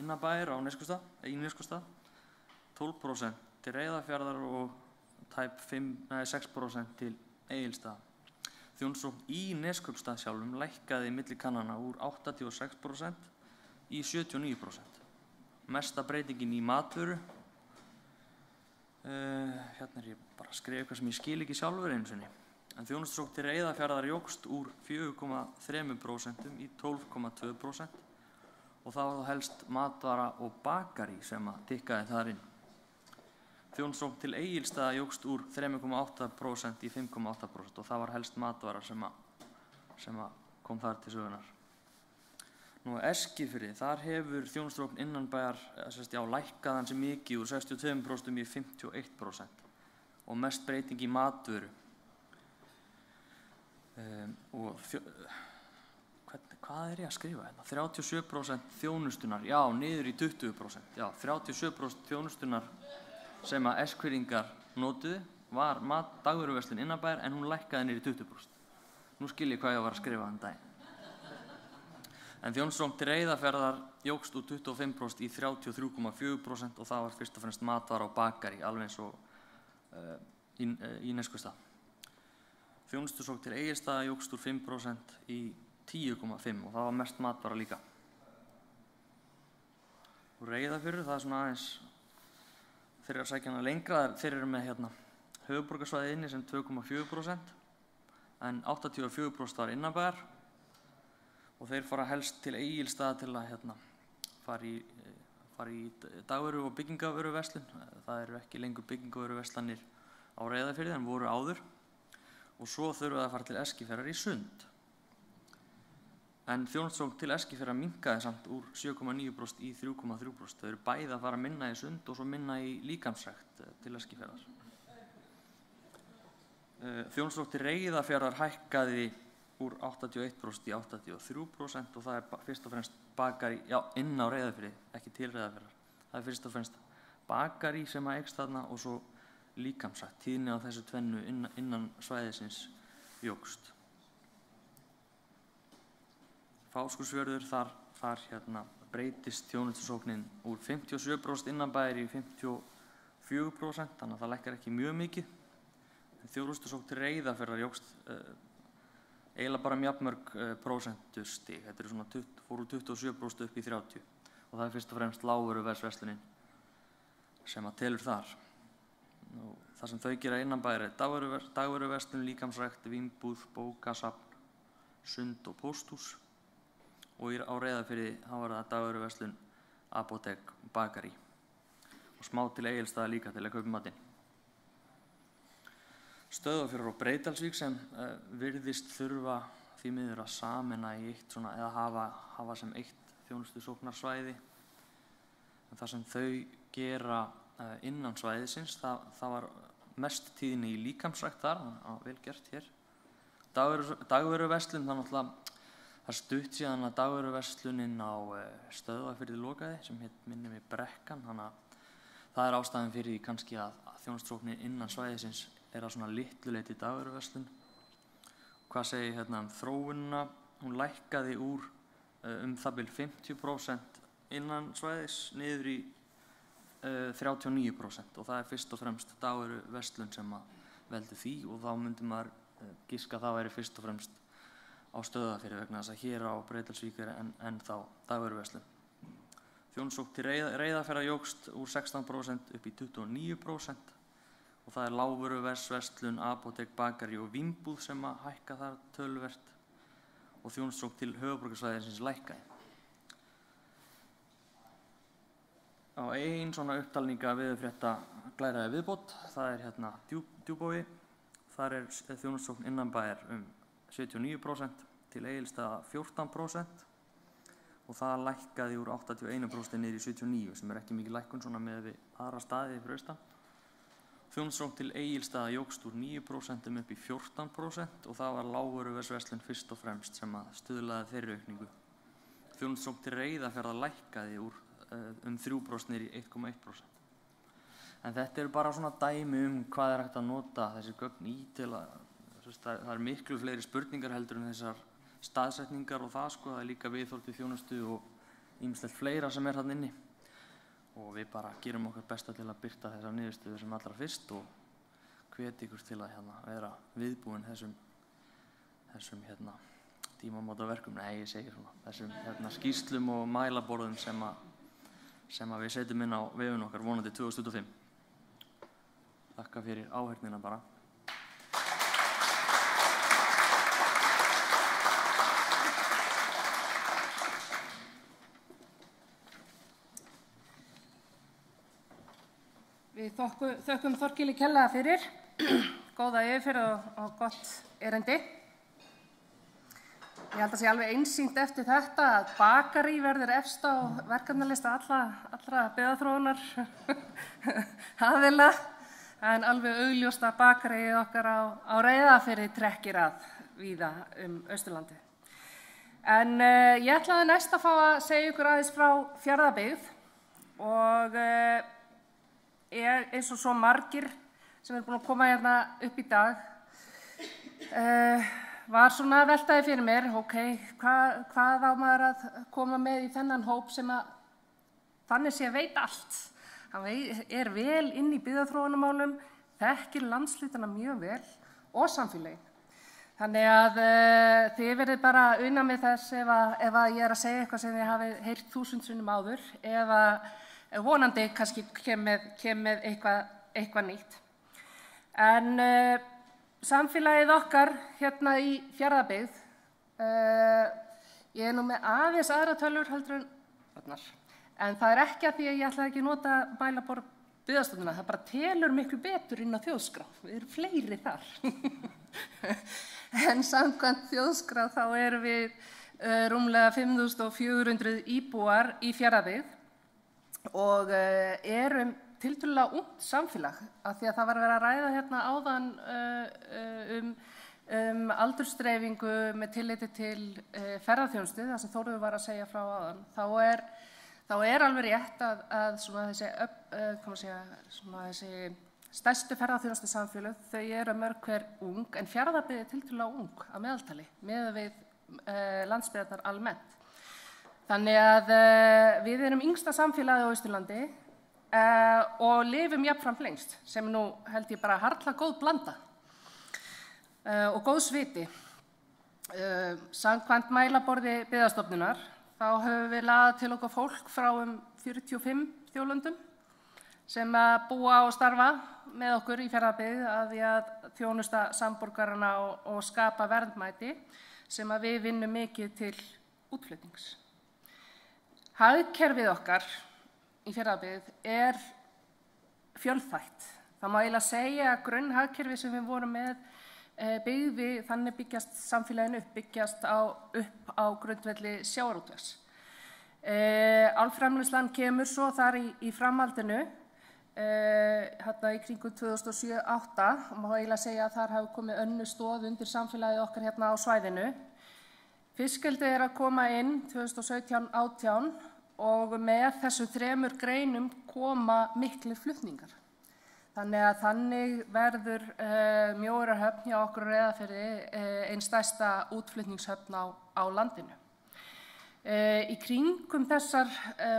innanbæjar í Neskaupstað, 12% til Reyðarfjarðar og tæp 6% til Egilsstaða. Þjónustusókn í Neskaupstað sjálfum lækkaði milli kannana úr 86% í 79%. Mesta breytingin í matvöru, hérna er ég bara að skrifa eitthvað sem ég skil ekki sjálfur einu sinni. En þjónustusókn til Reyðarfjarðar jókst úr 4,3% í 12,2% og það var þá helst matvara og bakari sem að tikkaði þar inn. Þjónustusókn til Egilsstaða jókst úr 3,8% í 5,8% og það var helst matvara sem að kom þar til sögunar. Nú Eskifirði, þar hefur þjónustusókn innanbæjar lækkað ansi mikið úr 62% í 51% og mest breyting í matvöru. Og hvað er ég að skrifa hérna? 37% þjónustunar, já, niður í 20%. Já, 37% þjónustunar sem að Eskfirðingar notuðu var dagvöruverslun innanbæjar en hún lækkaði niður í 20%. Nú skil ég hvað ég var að skrifa þann daginn. En þjónustusókn til Reyðarfjarðar jókst úr 25% í 33,4% og það var fyrst og fremst matvara og bakari, alveg eins og í Neskaupstað. Þjónustusókn til Egilsstaða jókst úr 5% í 10,5% og það var mest matvara líka. Og Reyðarfjörður, það er svona aðeins, þeir eru að sækja hana lengra, þeir eru með höfuðborgarsvæðið inni sem 2,4% en 84% var innanbæjar og þeir fara helst til Egilsstaða til að fara í dagvöru og byggingarvöruverslun. Það eru ekki lengur byggingarvöruverslanir á Reyðarfirði en voru áður. Og svo þurfa það að fara til Eskifjarðar í sund. En þjónustusókn til Eskifjarðar minnkaði samt úr 7,9% í 3,3%. Þau eru bæði að fara minna í sund og svo minna í líkamsrækt til Eskifjarðar. Þjónustusókn til Reyðarfjarðar hækkaði úr 81% í 83% og það er fyrst og fremst bakari, já, inn á Reyðarfirði, ekki til Reyðarfjarðar. Það er fyrst og fremst bakari sem að eykst þarna og svo líkamsrækt. Tíðni á þessu tvennu innan svæðisins jókst. Fáskrúðsfjörður, þar breytist þjónustusóknin úr 57% innanbæjar í 54%, þannig að það lækkar ekki mjög mikið. Þjónustusókn til Reyðarfjarðar jókst eiginlega bara jafnmörg prósentustig. Þetta eru svona fór úr 27% upp í 30% og það er fyrst og fremst lágvöruverslunin sem að telur þar. Það sem þau gera innanbæjar er dagvöruverslun, líkamsrækt, vínbúð, bókasafn, sund og pósthús og á Reyðarfirði þá er það dagvöruverslun, apótek, bakari og smá til Egilsstaða líka til að kaupa matinn. Stöðvarfjörður og Breiðdalsvík sem virðist þurfa því miður að sameina í eitt svona, eða hafa sem eitt þjónustusóknarsvæði. Það sem þau gera innan svæðisins, það var mest tíðni í líkamsrækt þar, vel gert hér. Dagvöruverslun, það stutt síðan að dagvöruverslunin á Stöðvarfirði lokaði sem minnir mig Brekkan, þannig að það er ástæðan fyrir því kannski að þjónustusóknin innan svæðisins er að svona litlu leyti dagvöruverslun. Hvað segi ég þróunina? Hún lækkaði úr það bil 50% innan svæðis niður í 39% og það er fyrst og fremst dagvöruverslun sem að veldur því og þá myndi maður giska að það væri fyrst og fremst á Stöðvarfirði vegna þess að hér á Breiðdalsvík er enn þá dagvöruverslun. Þjónusókn til Reyðarfjarðar jókst úr 16% upp í 29% og það lágvöruverslun, apótek, bakarí og vínbúð sem að hækka þar töluvert og þjónusókn til höfuðborgarsvæðisins lækkaði. Á ein svona upptalninga veðurfrétta glæraði viðbót, það hérna Djúpavogi, þar þjónusókn innanbæjar 79%, til Egilsstaða 14% og það lækkaði úr 81% niður í 79% sem ekki mikið lækkun svona með við aðra staði fyrir austan. Þjónusókn til Egilsstaða jókst úr 9% upp í 14% og það var lágvöruverslun fyrst og fremst sem að stuðlaði þeirri aukningu. Þjónusókn til Reyðarfjarðar lækkaði úr 3% niður í 1,1%. En þetta bara svona dæmi hvað hægt að nota þessi gögn í til að það miklu fleiri spurningar heldur en þessar staðsetningar og það það líka viðhorf til þjónustu og ýmislegt fleira sem þarna inni og við bara gerum okkar besta til að birta þessar niðurstöður sem allra fyrst og hvet ykkur til að vera viðbúin þessum tímamótaverkum, nei ég segi svona þessum skýrslum og mælaborðum sem að við setjum inn á vefinn okkar vonandi 2025. Þakka fyrir áheyrnina bara. Við þökkum Þorkeli kærlega fyrir, góða yfirferð og gott erindi. Ég held að sé alveg einsýnt eftir þetta að bakarí verður efst á verkefnalista allra byggðaþróunar aðila, en alveg augljóst að bakaríið okkar á Reyðarfirði trekkir að víða Austurlandi. En ég ætlaði næst að fá að segja ykkur aðeins frá Fjarðabyggð og eins og svo margir sem búin að koma hérna upp í dag, var svona veltaði fyrir mér, hvað á maður að koma með í þennan hóp sem að þannig sé veit allt. Hann vel inn í byggðaþróunarmálum, þekkir landshlutana mjög vel og samfélagið. Þannig að þið verðið bara una með þess ef að ég að segja eitthvað sem þið hafið heyrt 1000 sinnum áður, eða vonandi kannski kem með eitthvað nýtt. En samfélagið okkar hérna í Fjarðabyggð, ég nú með aðeins aðra tölur heldur en þarnar. En það ekki að því að ég ætlaði ekki að nota mælaborð Byggðastofnunar, það bara telur miklu betur inn á þjóðskrá. Við erum fleiri þar. En samkvæmt þjóðskrá þá erum við rúmlega 5.400 íbúar í Fjarðabyggð og erum tiltölulega ungt samfélag af því að það var verið að ræða hérna áðan aldursdreifingu með tilliti til ferðaþjónustu, það sem Þórður var að segja frá áðan. Þá alveg rétt að svona þessi stærstu ferðaþjónustu samfélög, þau eru mörg hver ung, en Fjarðabyggð tiltölulega ung að meðaltali, miðað við landsbyggðirnar almennt. Þannig að við erum yngsta samfélagið á Austurlandi og lifum jafnframt lengst, sem nú held ég bara harla góð blanda og góð sviti. Samkvæmt mælaborði Byggðastofnunar þá höfum við laðað til okkar fólk frá 45 þjóðlöndum sem búa og starfa með okkur í Fjarðabyggð að því að þjónusta samborgarana og skapa verðmæti sem að við vinnum mikið til útflutnings. Hagkerfið okkar í Fjarðabyggð fjölþætt. Það má eiginlega segja að grunnhagkerfið sem við vorum með byggði, þannig byggjast samfélaginu byggjast upp á grundvelli sjávarútvegs. Álframleiðslan kemur svo þar í framhaldinu, hérna í kringum 2007-2008 og má eiginlega segja að þar hafi komið önnur stoð undir samfélagið okkar hérna á svæðinu. Fiskeldi að koma inn 2017-18 og með þessum 3 greinum koma miklir flutningar. Þannig verður Mjóarhöfn hjá okkur á Reyðarfirði ein stærsta útflutningshöfn á landinu. Í kringum þessar,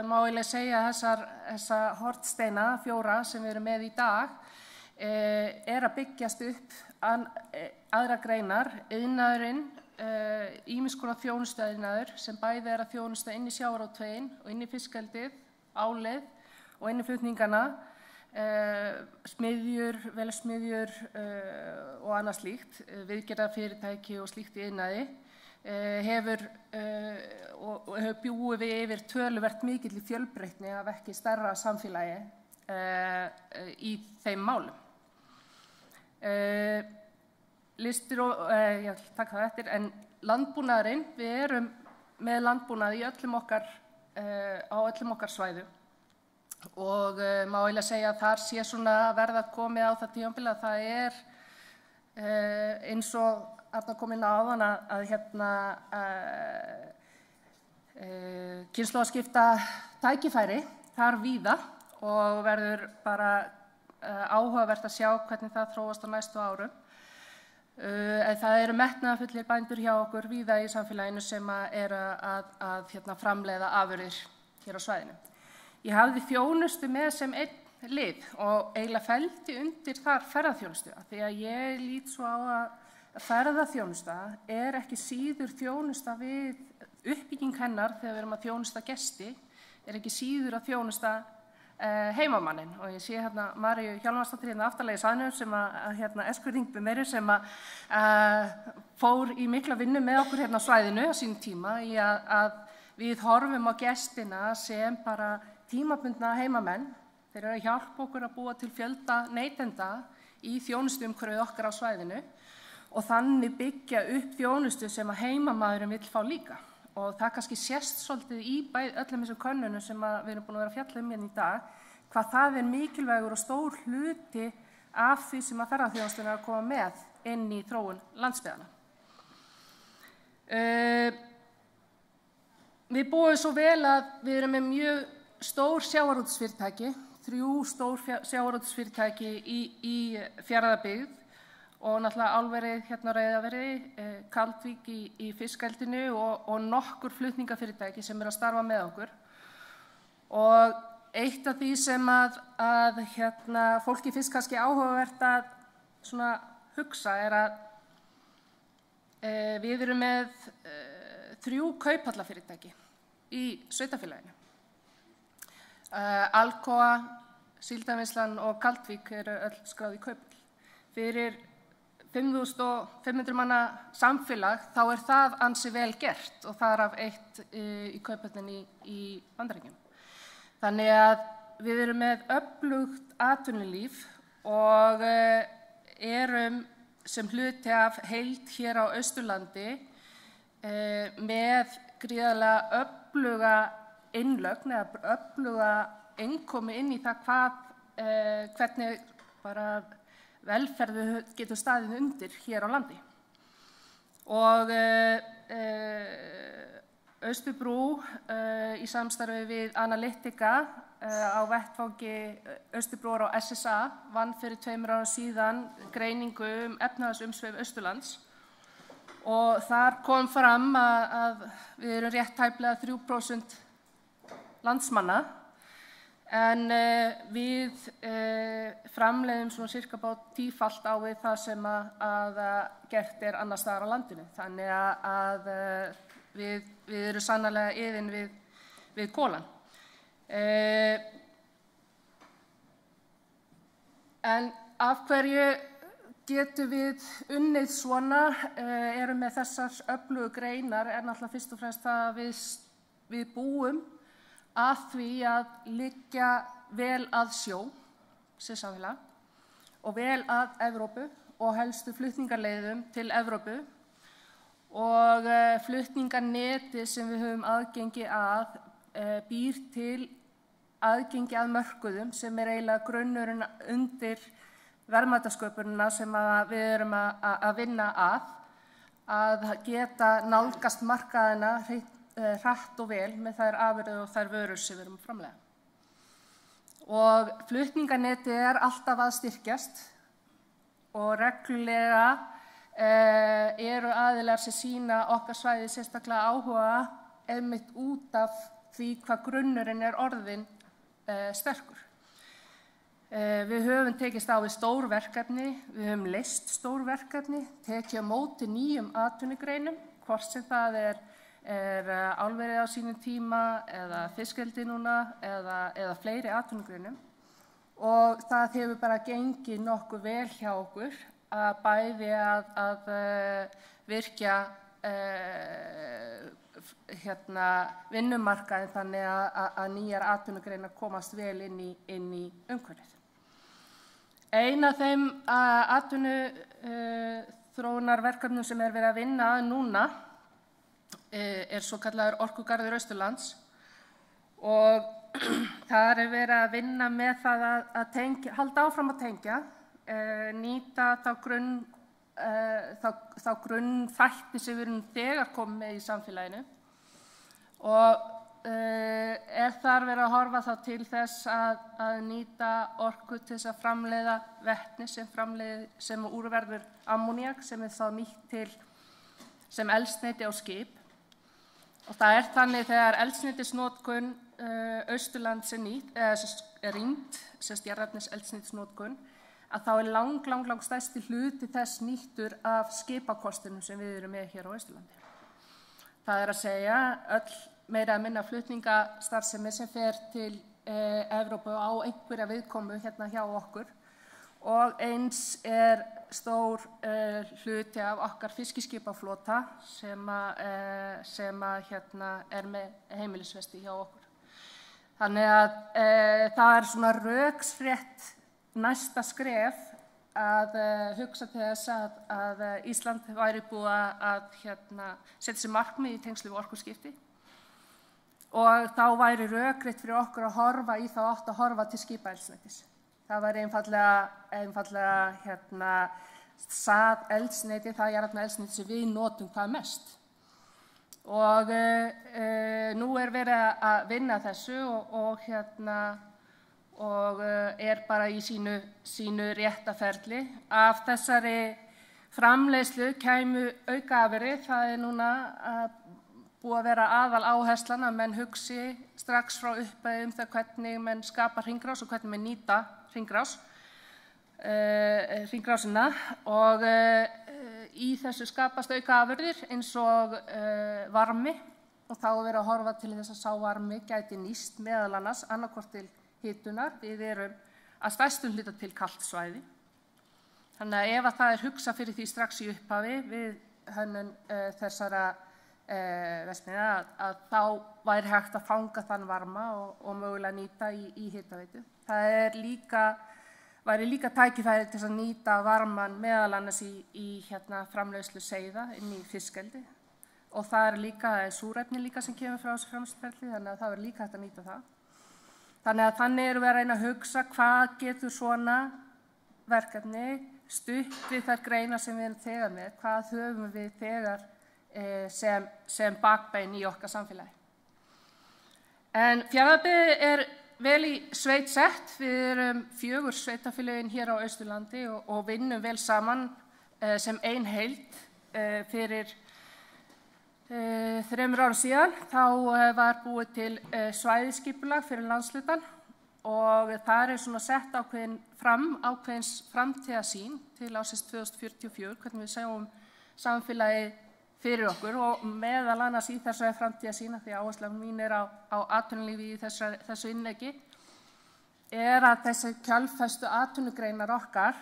má eiginlega segja þessa hornsteina 4 sem við erum með í dag, að byggjast upp aðra greinar, iðnaðurinn, ýmiss konar þjónustaiðnaður sem bæði að þjónusta inn í sjávarútveginn og inn í fiskeldið álið og inniflutningana, smiðjur, vélsmiðjur og annað slíkt, viðgerðarfyrirtæki og slíkt í iðnaði, hefur búið við yfir töluvert mikilli fjölbreytni af ekki stærra samfélagi í þeim málum. Listir og, ég ætla að taka það eftir, en landbúnaðurinn, við erum með landbúnað í á öllum okkar svæðum og má eiginlega segja að þar sé svona verða komið á það tímabil að það eins og Arna kom inn á áðan að kynslóðaskipta tækifæri þar víða og verður bara áhugavert að sjá hvernig það þróast á næstu árum. Það eru metnaðarfullir bændur hjá okkur víða í samfélaginu sem eru að framleiða afurðir hér á svæðinu. Ég hafði þjónustu með sem einn lið og eiginlega felldi undir þar ferðaþjónustu því að ég lít svo á að ferðaþjónusta ekki síður þjónusta við uppbygging hennar þegar við erum að þjónusta gesti, ekki síður að þjónusta heimamannin og ég sé hérna Maríu Hjálmarsdóttur hérna aftarlega í salnum sem eskfirðingur meiri sem fór í mikla vinnu með okkur hérna á svæðinu á sínum tíma í að við horfum á gestina sem bara tímabundna heimamenn. Þeir eru að hjálpa okkur að búa til fjölda neytenda í þjónustuumhverfið okkar á svæðinu og þannig byggja upp þjónustu sem að heimamaðurinn vill fá líka. Og það kannski sést svolítið í öllum þessum könnunum sem við erum búin að vera að fjalla hérna í dag, hvað það mikilvægur og stór hluti af því sem að ferðaþjónustan að koma með inn í þróun landsbyggðanna. Við búum svo vel að við erum með mjög stór sjávarútvegsfyrirtæki, 3 stór sjávarútvegsfyrirtæki í Fjarðabyggð og náttúrulega álverið hérna á Reyðarfirði, Kaldvík í fiskeldinu og nokkur flutningafyrirtæki sem eru að starfa með okkur. Og eitt af því sem að fólki finnst kannski áhugavert að svona hugsa að við erum með 3 kauphallafyrirtæki í sveitarfélaginu. Alcoa, Síldarvinnslan og Kaldvík eru öll skráð í kauphall. Fyrir 5.500 manna samfélag þá það ansi vel gert og þar af eitt í kauphallinni í Bandaríkjunum. Þannig að við erum með öflugt atvinnulíf og erum sem hluti af heild hér á Austurlandi með gríðarlega öfluga innlögn eða öfluga innkomi inn í það hvernig bara velferð getur staðið undir hér á landi. Og Austurbrú í samstarfi við Analytica á vettvangi Austurbrúar á SSA vann fyrir 2 árum síðan greiningu efnahagsumsvif Austurlands og þar kom fram að við erum rétt tæplega 3% landsmanna en við framleiðum svona cirka bát 10-falt á við það sem að gert annars staðar á landinu. Þannig að við erum sannarlega iðin við kolan. En af hverju getum við unnið svona, erum með þessar öflugu greinar, náttúrulega fyrst og fremst það að við búum að því að liggja vel að sjó, sem samfélag, og vel að Evrópu og helstu flutningaleiðum til Evrópu og flutninganeti sem við höfum aðgengi að býr til aðgengi að mörkuðum sem eiginlega grunnurinn undir verðmætasköpunina sem við erum að vinna að geta nálgast markaðina hratt og vel með þær afurðir og þær vörur sem við erum að framleiða. Og flutninganeti alltaf að styrkjast og reglulega eru aðilar sem sýna okkar svæði sérstaklega áhuga einmitt út af því hvað grunnurinn orðinn sterkur. Við höfum tekist á við stór verkefni, við höfum leyst stór verkefni, tekið á móti nýjum atvinnugreinum, hvort sem það álverið á sínum tíma eða fiskeldi núna eða fleiri atvinnugreinum. Og það hefur bara gengið nokkuð vel hjá okkur að bæði að virkja vinnumarkaðinn þannig að nýjar atvinnugreinar komast vel inn í umhverfið. Ein af þeim atvinnuþróunarverkefnum sem verið að vinna að núna svokallaður Orkugarður Austurlands og þar verið að vinna með það að halda áfram að tengja, nýta þá grunnþætti sem við erum þegar komið með í samfélaginu og þar verið að horfa þá til þess að nýta orku til þess að framleiða vetni sem úrverður ammóníak sem þá nýtt til sem eldsneyti á skip. Og það þannig þegar eldsneytisnotkun Austurlands nýtt, rýnd, jarðefniseldsneytisnotkun, að þá lang stærsti hluti þess nýttur af skipakostinum sem við erum með hér á Austurlandi. Það að segja öll meira að minna flutningastarfsemi sem fer til Evrópu á einhverja viðkomu hérna hjá okkur og eins stór hluti af okkar fiskiskipaflota sem með heimilisvesti hjá okkur. Þannig að það svona röksrétt næsta skref að hugsa til þess að Ísland væri búið að setja sér markmið í tengslu við orkuskipti og þá væri rökrétt fyrir okkur að horfa í þá átt að horfa til skipaeldsneytis. Það væri einfaldlega eldsneyti, það jarðefnaeldsneyti sem við notum hvað mest. Og nú verið að vinna þessu og bara í sínu réttaferli. Af þessari framleiðslu kæmu aukaafurðir, það núna búið að vera aðal áherslan að menn hugsi strax frá upphafi það hvernig menn skapa hringrás og hvernig menn nýta hringrásina og í þessu skapast aukaafurðir eins og varmi og þá verið að horfa til þess að sá varmi gæti nýst meðal annars annarkvort til hitunar. Við erum að stærstum hluta til kalt svæði. Þannig að ef það hugsað fyrir því strax í upphafi við hönnun þessara verksmiðja að þá væri hægt að fanga þann varma og mögulega nýta í hitaveitu. Það væri líka tækifæri til að nýta varman meðal annars í framleiðslu seiða inn í fiskeldi og það líka súrefni líka sem kemur frá þessu framleiðsluferli þannig að það verður líka hægt að nýta það. Þannig erum við að reyna að hugsa hvað getur svona verkefni stutt við þær greinar sem við erum þegar með, hvað höfum við þegar sem bakbein í okkar samfélagi. En Fjarðabyggð vel í sveit sett. Við erum 4 sveitarfélögin hér á Austurlandi og vinnum vel saman sem ein heild. Fyrir 3 árum síðan þá var búið til svæðisskipulag fyrir landshlutann og það svona sett ákveðins framtíðarsýn til ársins 2044, hvernig við sjáum samfélagið fyrir okkur og meðal annars í þessari framtíðarsýn því áhersla mín á atvinnulífi í þessu innleggi að þessi kjölfestu atvinnugreinar okkar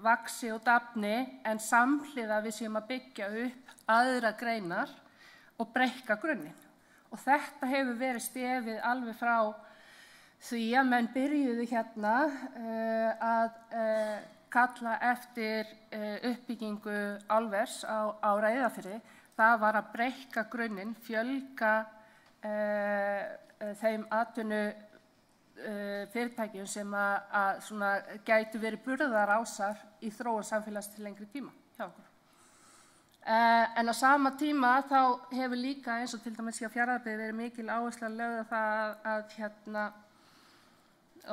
vaxi og dafni en samhliða við séum að byggja upp aðra greinar og breikka grunninn. Og þetta hefur verið stefið alveg frá því að menn byrjuðu hérna að kalla eftir uppbyggingu álvers á Reyðarfirði. Það var að breikka grunninn, fjölga þeim atvinnufyrirtækjum sem gætu verið burðarásar í þróun samfélags til lengri tíma hjá okkur. En á sama tíma þá hefur líka eins og til dæmis hjá Fjarðabyggð verið mikil áhersla lögð á það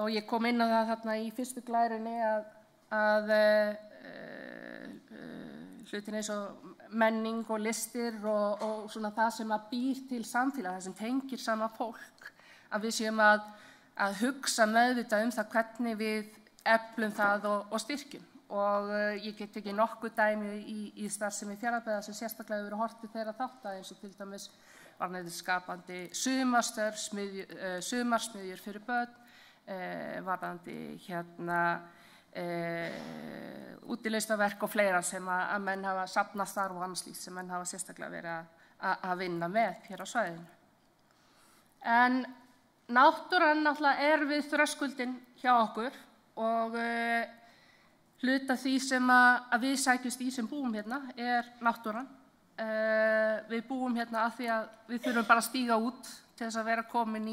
og ég kom inn á það þarna í fyrstu glærunni að hlutin eins og menning og listir og svona það sem býr til samfélag, það sem tengir sama fólk, að við séum að hugsa meðvitað það hvernig við eflum það og styrkjum. Og ég get ekki nokkuð dæmi í starfsemi Fjarðabyggðar sem sérstaklega hefur verið horft til þeirra þátta eins og til dæmis varðandi skapandi sumarstörf, sumarsmiðjur fyrir börn, varðandi útilistarverk og fleira sem að menn hafa safnastarf og annars slíkt sem menn hafa sérstaklega verið að vinna með hér á svæðinu. En náttúran náttúrulega við þröskuldinn hjá okkur og hluta því sem að við sækjumst í sem búum hérna náttúran. Við búum hérna af því að við þurfum bara að stíga út til þess að vera komin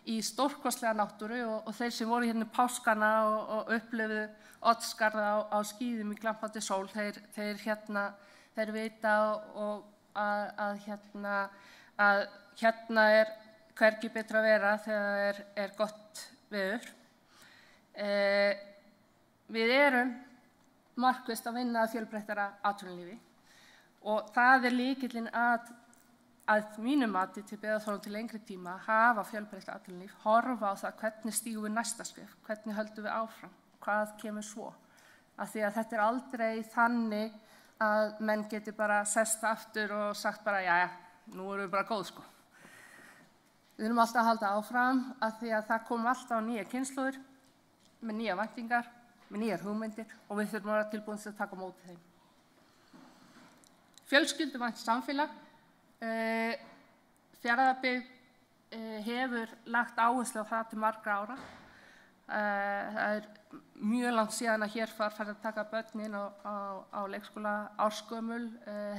í stórkostlega náttúru og þeir sem voru hérna páskana og upplöfuðu Oddsskarð á skíðum í glampandi sól, þeir vita að hérna hvergi betra að vera þegar er gott veður. Við erum markvisst að vinna að fjölbreyttara atvinnulífi og það lykillinn að mínu mati til byggðaþróun til lengri tíma hafa fjölbreytt atvinnulíf, horfa á það hvernig stígum við næsta skref, hvernig höldum við áfram, hvað kemur svo. Af því að þetta aldrei þannig að menn geti bara sest aftur og sagt bara jæja, nú erum við bara góð sko. Við erum alltaf að halda áfram af því að það kom alltaf nýjar kynslóðir með nýjar væntingar, með nýjar hugmyndir og við þurfum að vera tilbúin til að taka á móti þeim. Fjölskylduvænt samfélag. Fjarðabyggð hefur lagt áherslu á það til margra ára. Það mjög langt síðan að hér var farið að taka börnin á leikskóla ársgömul.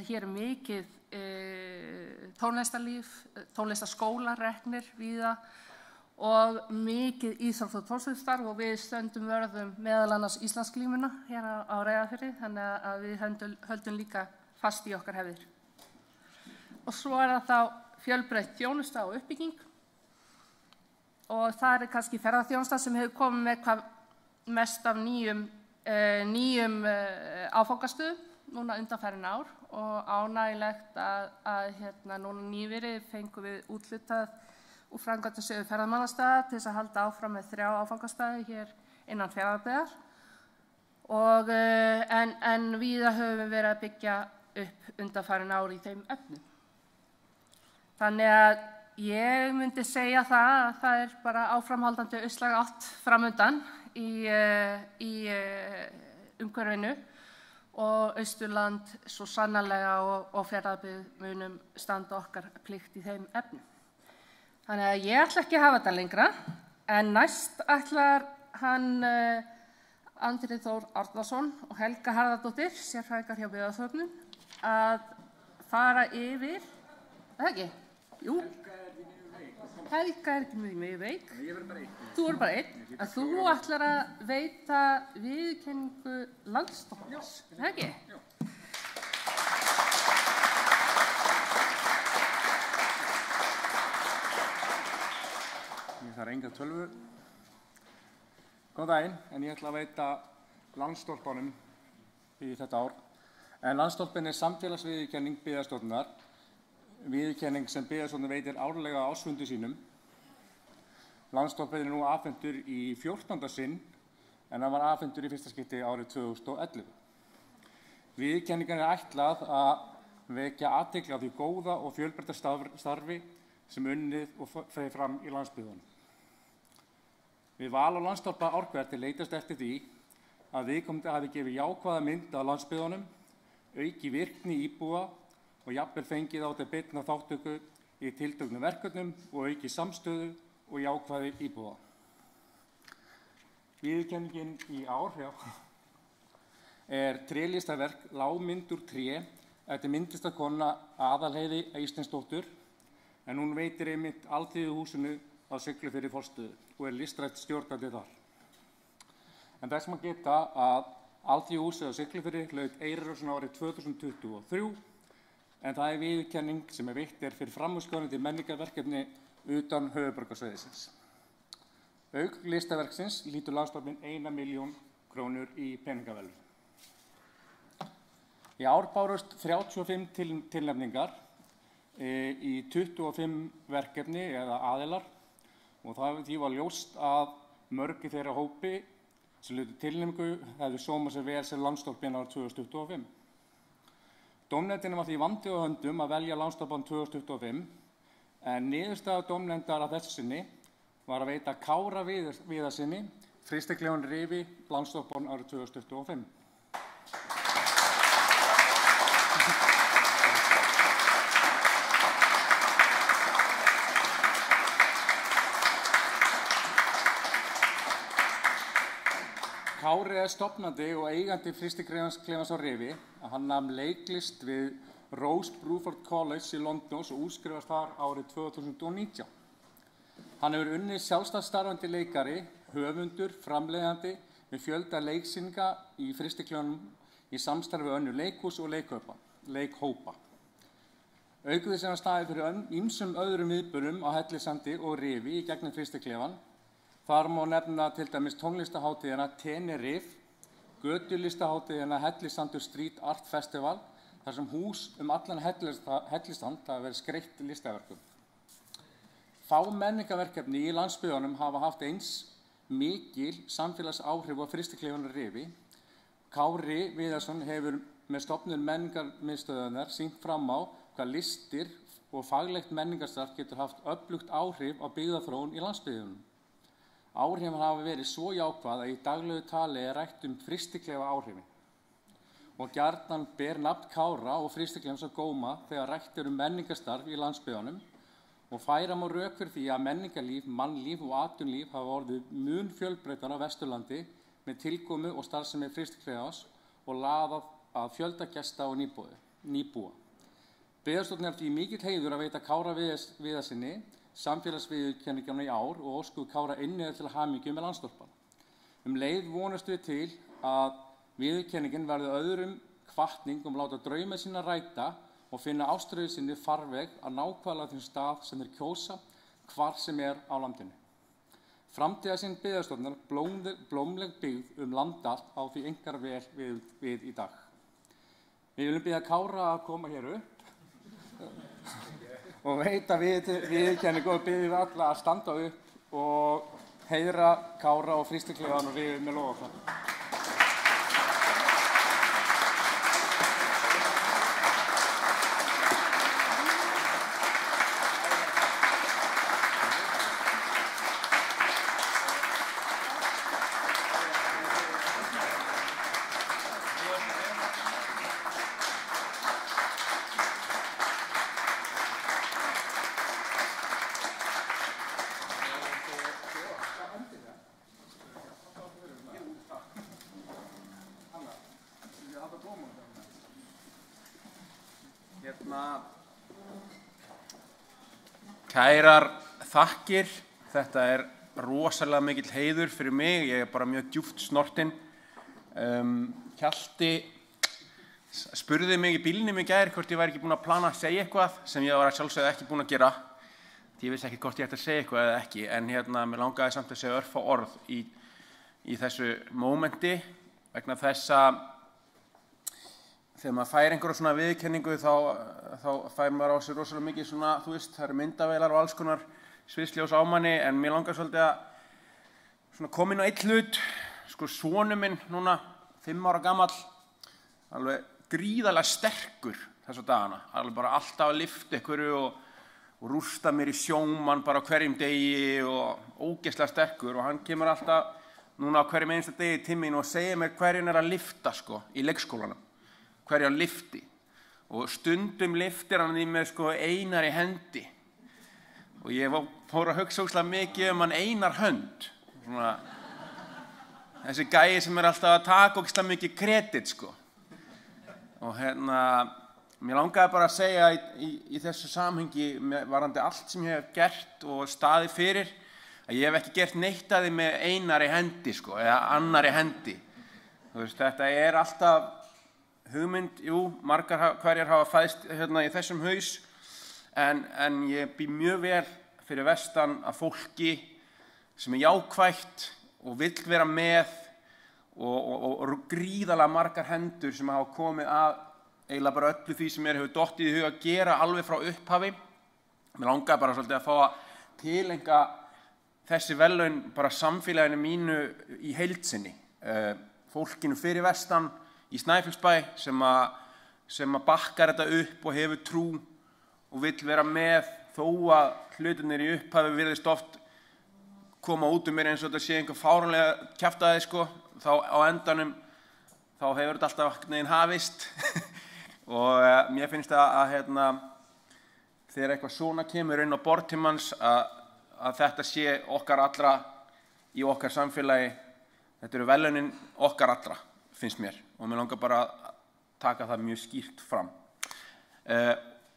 Hér mikið tónlistarlíf, tónlistarskólar reknir víða og mikið íþrótt- og tónlistarstarf og við stöndum vörðum meðal annars Íslandsglímuna hér á Reyðarfirði, þannig að við höldum líka fast í okkar hefðir. Og svo það þá fjölbreytt þjónusta og uppbygging og það kannski ferðaþjónusta sem hefur komið með hvað mest af nýjum áfangastöðum núna undanfarin ár og ánægilegt að núna nýverið fengum við úthlutað úr framkvæmdasjóði ferðamannastaða til þess að halda áfram með 3 áfangastaði hér innan Fjarðabyggðar og en víða höfum við verið að byggja upp undanfarin ár í þeim efnum. Þannig að ég myndi segja að það bara áframhaldandi austlæg átt framundan í umhverfinu og Austurland svo sannarlega og Fjarðabyggð munum standa okkar plikt í þeim efnum. Þannig að ég ætla ekki að hafa þetta lengra, en næst ætlar hann Andri Þór Árnason og Helga Harðardóttir, sérfræðingar hjá Byggðastofnun, að fara yfir, það ekki? Jú. Helga ekki mjög veik. Ég verður bara einn. Þú verður bara einn, að þú ætlar að veita viðurkenningu landsdóms, það ekki? Já. Það enga tölvu. Góðan daginn, en ég ætla að veita Landsstólpanum í þetta ár. En Landsstólpinn samfélagsviðurkenning Byggðastofnunar, viðurkenning sem Byggðastofnun veitir árlega á ársfundi sínum. Landsstólpinn nú afhentur í 14. sinn, en hann var afhentur í fyrsta skipti árið 2011. Viðurkenningan ætlað að vekja athygli á því góða og fjölbreytta starfi sem unnið og fer fram í landsbyggðunum. Við val á Landsstólpa ár hvert leitast eftir því að viðkomandi hafi gefið jákvæða mynd af landsbyggðunum, auki virkni íbúa og jafnvel fengið á til beinna þátttöku í tilteknum verkefnum og auki samstöðu og jákvæði íbúa. Viðurkenningin í ár trélistaverk Lágmynd úr tré eftir myndlistarkona Aðalheiði Eysteinsdóttur, en hún veitir einmitt Alþýðuhúsinu á Siglufirði forstöðu og listrænt stjórnandi þar. En þess má geta að Alþýðuhúsið á Siglufirði hlaut Eyrarósina árið 2023, en það viðurkenning sem veitt fyrir framúrskarandi menningarverkefni utan höfuðborgarsvæðisins. Auk listaverksins lýtur Landsstólpinn 1 milljón krónur í peningaverðlaun. Í ár bárust 35 tilnefningar í 25 verkefni eða aðilar og því var ljóst að mörg í þeirra hópi sem hlutu tilnefningu hefðu sómað sér vel sem Landsdópinn árið 2025. Dómnefndinni var því vandi á höndum að velja Landsdópinn 2025 en niðurstaða dómnefndar að þessu sinni var að veita Kára Viðarssyni frystiklegan rifi Landsdópinn árið 2025. Kári stofnandi og eigandi frystiklefans á rifi að hann nam leiklist við Rose Bruford College í London og útskrifast þar árið 2019. Hann hefur unnið sjálfstætt starfandi leikari, höfundur, framleiðandi með fjölda leiksýninga í frystiklefanum í samstarfi við önnur leikhús og leikhópa. Auk þess að hann staðið fyrir ýmsum öðrum viðburðum á Hellissandi og rifi í gegnum frystiklefan. Þar má nefna til dæmis tónlistahátíðina Tenerife, götulistahátíðina Hellissandur Street Art Festival, þar sem hús allan Hellisstand hafa verið skreytt listaverkum. Fá menningarverkefni í landsbyggðunum hafa haft eins mikil samfélagsáhrif á frystiklefanum rifi. Kári Viðarsson hefur með stofnun menningarmiðstöðvarinnar sýnt fram á hvað listir og faglegt menningarstarf getur haft öflugt áhrif á byggðaþróun í landsbyggðunum. Áhrifin hafa verið svo jákvæð að í daglegu tali rætt frystiklefa áhrifin og gjarnan ber nafn Kára og frystiklefans á góma þegar rætt menningarstarf í landsbyggðunum og færa má rök fyrir því að menningarlíf, mannlíf og atvinnulíf hafa orðið mun fjölbreyttara á Vesturlandi með tilkomu og starfsemi frystiklefans og laðað að fjölda gesta og nýbúa. Byggðastofnun því mikill heiður að veita Kára Viðarssyni samfélagsviðurkenninguna í ár og óskuðu Kára innilega til hamingju með Landsdóppann. Leið vonast við til að viðurkenningin verði öðrum hvatning láta drauma sína ræta og finna ástríðu sinni farveg að nákvæmlega þeim stað sem þeir kjósa hvar sem á landinu. Framtíðarsýn Byggðastofnunar blómleg byggð land allt á því einkar vel við í dag. Við viljum biðja Kára að koma hér upp og veita viðurkenningu og biðjum alla að standa upp og heiðra Kára og frystiklefann og rifi með lófaklapp. Kærar þakkir, þetta rosalega mikill heiður fyrir mig, ég bara mjög djúpt snortinn. Hjalti spurði mig í bílnum í gær hvort ég væri ekki búinn að plana að segja eitthvað sem ég var sjálfsögðu ekki búinn að gera. Ég vissi ekki hvort ég ætti að segja eitthvað eða ekki, en mér langaði samt að segja örfá orð í þessu mómenti vegna þess að þegar maður fær einhverja svona viðurkenningu þá fær maður á sig rosalega mikið svona, þú veist, það myndavélar og alls konar sviðsljós á manni, en mér langar svolítið að svona koma inn á einn hlut, sko sonur minn núna 5 ára gamall, alveg gríðarlega sterkur þessa dagana, alveg bara alltaf að lyfta einhverju og rústa mér í sjómann bara á hverjum degi og ógeðslega sterkur og hann kemur alltaf núna á hverjum einasta degi til mín og segir mér hverjum að lyfta sko í leikskólanum. Hverju hann lyfti og stundum lyftir hann í með sko Einar í hendi og ég fór að hugsa ógeðslega mikið hann Einar hönd svona, þessi gæi sem alltaf að taka ógeðslega mikið kredit sko og mér langaði bara að segja í þessu samhengi varðandi allt sem ég hef gert og staðið fyrir að ég hef ekki gert neitt að því með Einar í hendi sko eða annar í hendi. Þú veist, þetta alltaf hugmynd, margar hverjar hafa fæðst í þessum haus, en ég bý mjög vel fyrir vestan að fólki sem jákvætt og vill vera með og gríðarlega margar hendur sem hafa komið að eiginlega bara öllu því sem hefur dottið í hug að gera alveg frá upphafi. Mér langaði bara svolítið að fá að tileinka þessi verðlaun bara samfélaginu mínu í heild sinni fólkinu fyrir vestan í Snæfellsbæ sem að bakkar þetta upp og hefur trú og vill vera með þó að hlutirnir í upphafi virðist oft koma út mér eins og þetta sé einhver fáránlega kjaftaði sko, þá á endanum þá hefur þetta alltaf neginn hafist og mér finnst að þegar eitthvað svona kemur inn á borð til manns að þetta sé okkar allra í okkar samfélagi, þetta eru verðlaunin okkar allra, finnst mér, og mér langar bara að taka það mjög skýrt fram.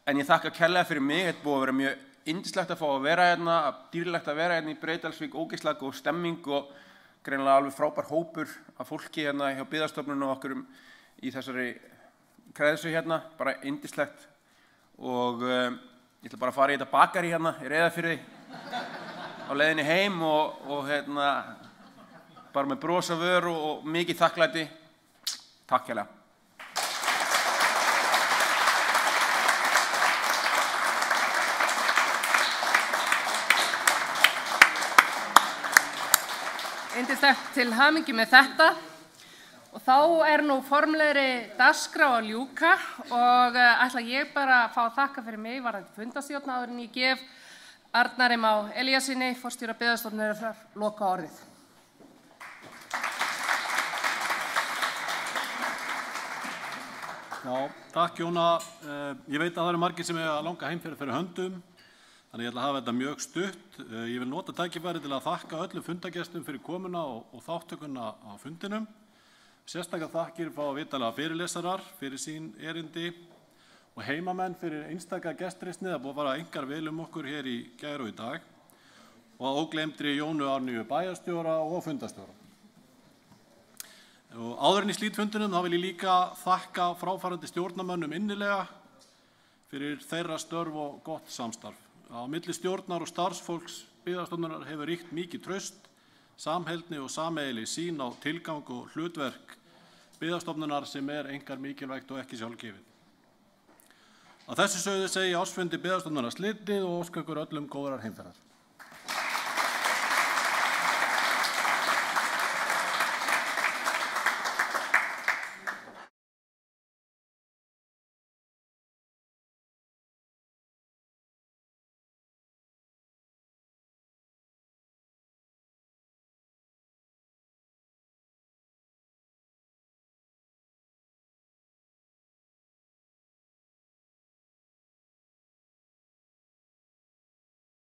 En ég þakka kærlega fyrir mig, þetta búið að vera mjög yndislegt að fá að vera hérna, dýrlegt að vera hérna í Breiðdalsvík, ógeðslega góð stemming og greinilega alveg frábær hópur af fólki hérna hjá Byggðastofnun og okkur í þessari kreðsu hérna, bara yndislegt og ég ætla bara að fara í þetta bakari hérna í Reyðarfirði á leiðinni heim og bara með bros á vör og mikið þakklæti. Takk hérlega. Yndislegt til hamingju með þetta og þá nú formlegri dagskrá að ljúka og ætla ég bara að fá að þakka fyrir mig varðandi fundarstjórn áður en ég gef Arnari Má Elíassyni, forstjóra Byggðastofnunar, loka orðið. Já, takk Jóna. Ég veit að það eru margir sem eiga langa heimferð fyrir höndum, þannig ég ætla að hafa þetta mjög stutt. Ég vil nota tækifærið til að þakka öllum fundargestum fyrir komuna og þátttökuna á fundinum. Sérstaklega þakkir fá vitalega fyrirlesarar fyrir sín erindi og heimamenn fyrir einstaka gestrisni, það búið að fara einkar vel okkur hér í gær og í dag og að ógleymdri Jónu Árnýju bæjarstjóra og fundarstjóra. Og áður en í slít fundinum þá vil ég líka þakka fráfarandi stjórnarmönnum innilega fyrir þeirra störf og gott samstarf. Á milli stjórnar og starfsfólks Byggðastofnunar hefur ríkt mikið traust, samheldni og sameiginleg sýn á tilgang og hlutverk Byggðastofnunar sem einkar mikilvægt og ekki sjálfgefið. Á þessu sögðu segi ársfundi Byggðastofnunar slitið og óska ykkur öllum góðrar heimferðar.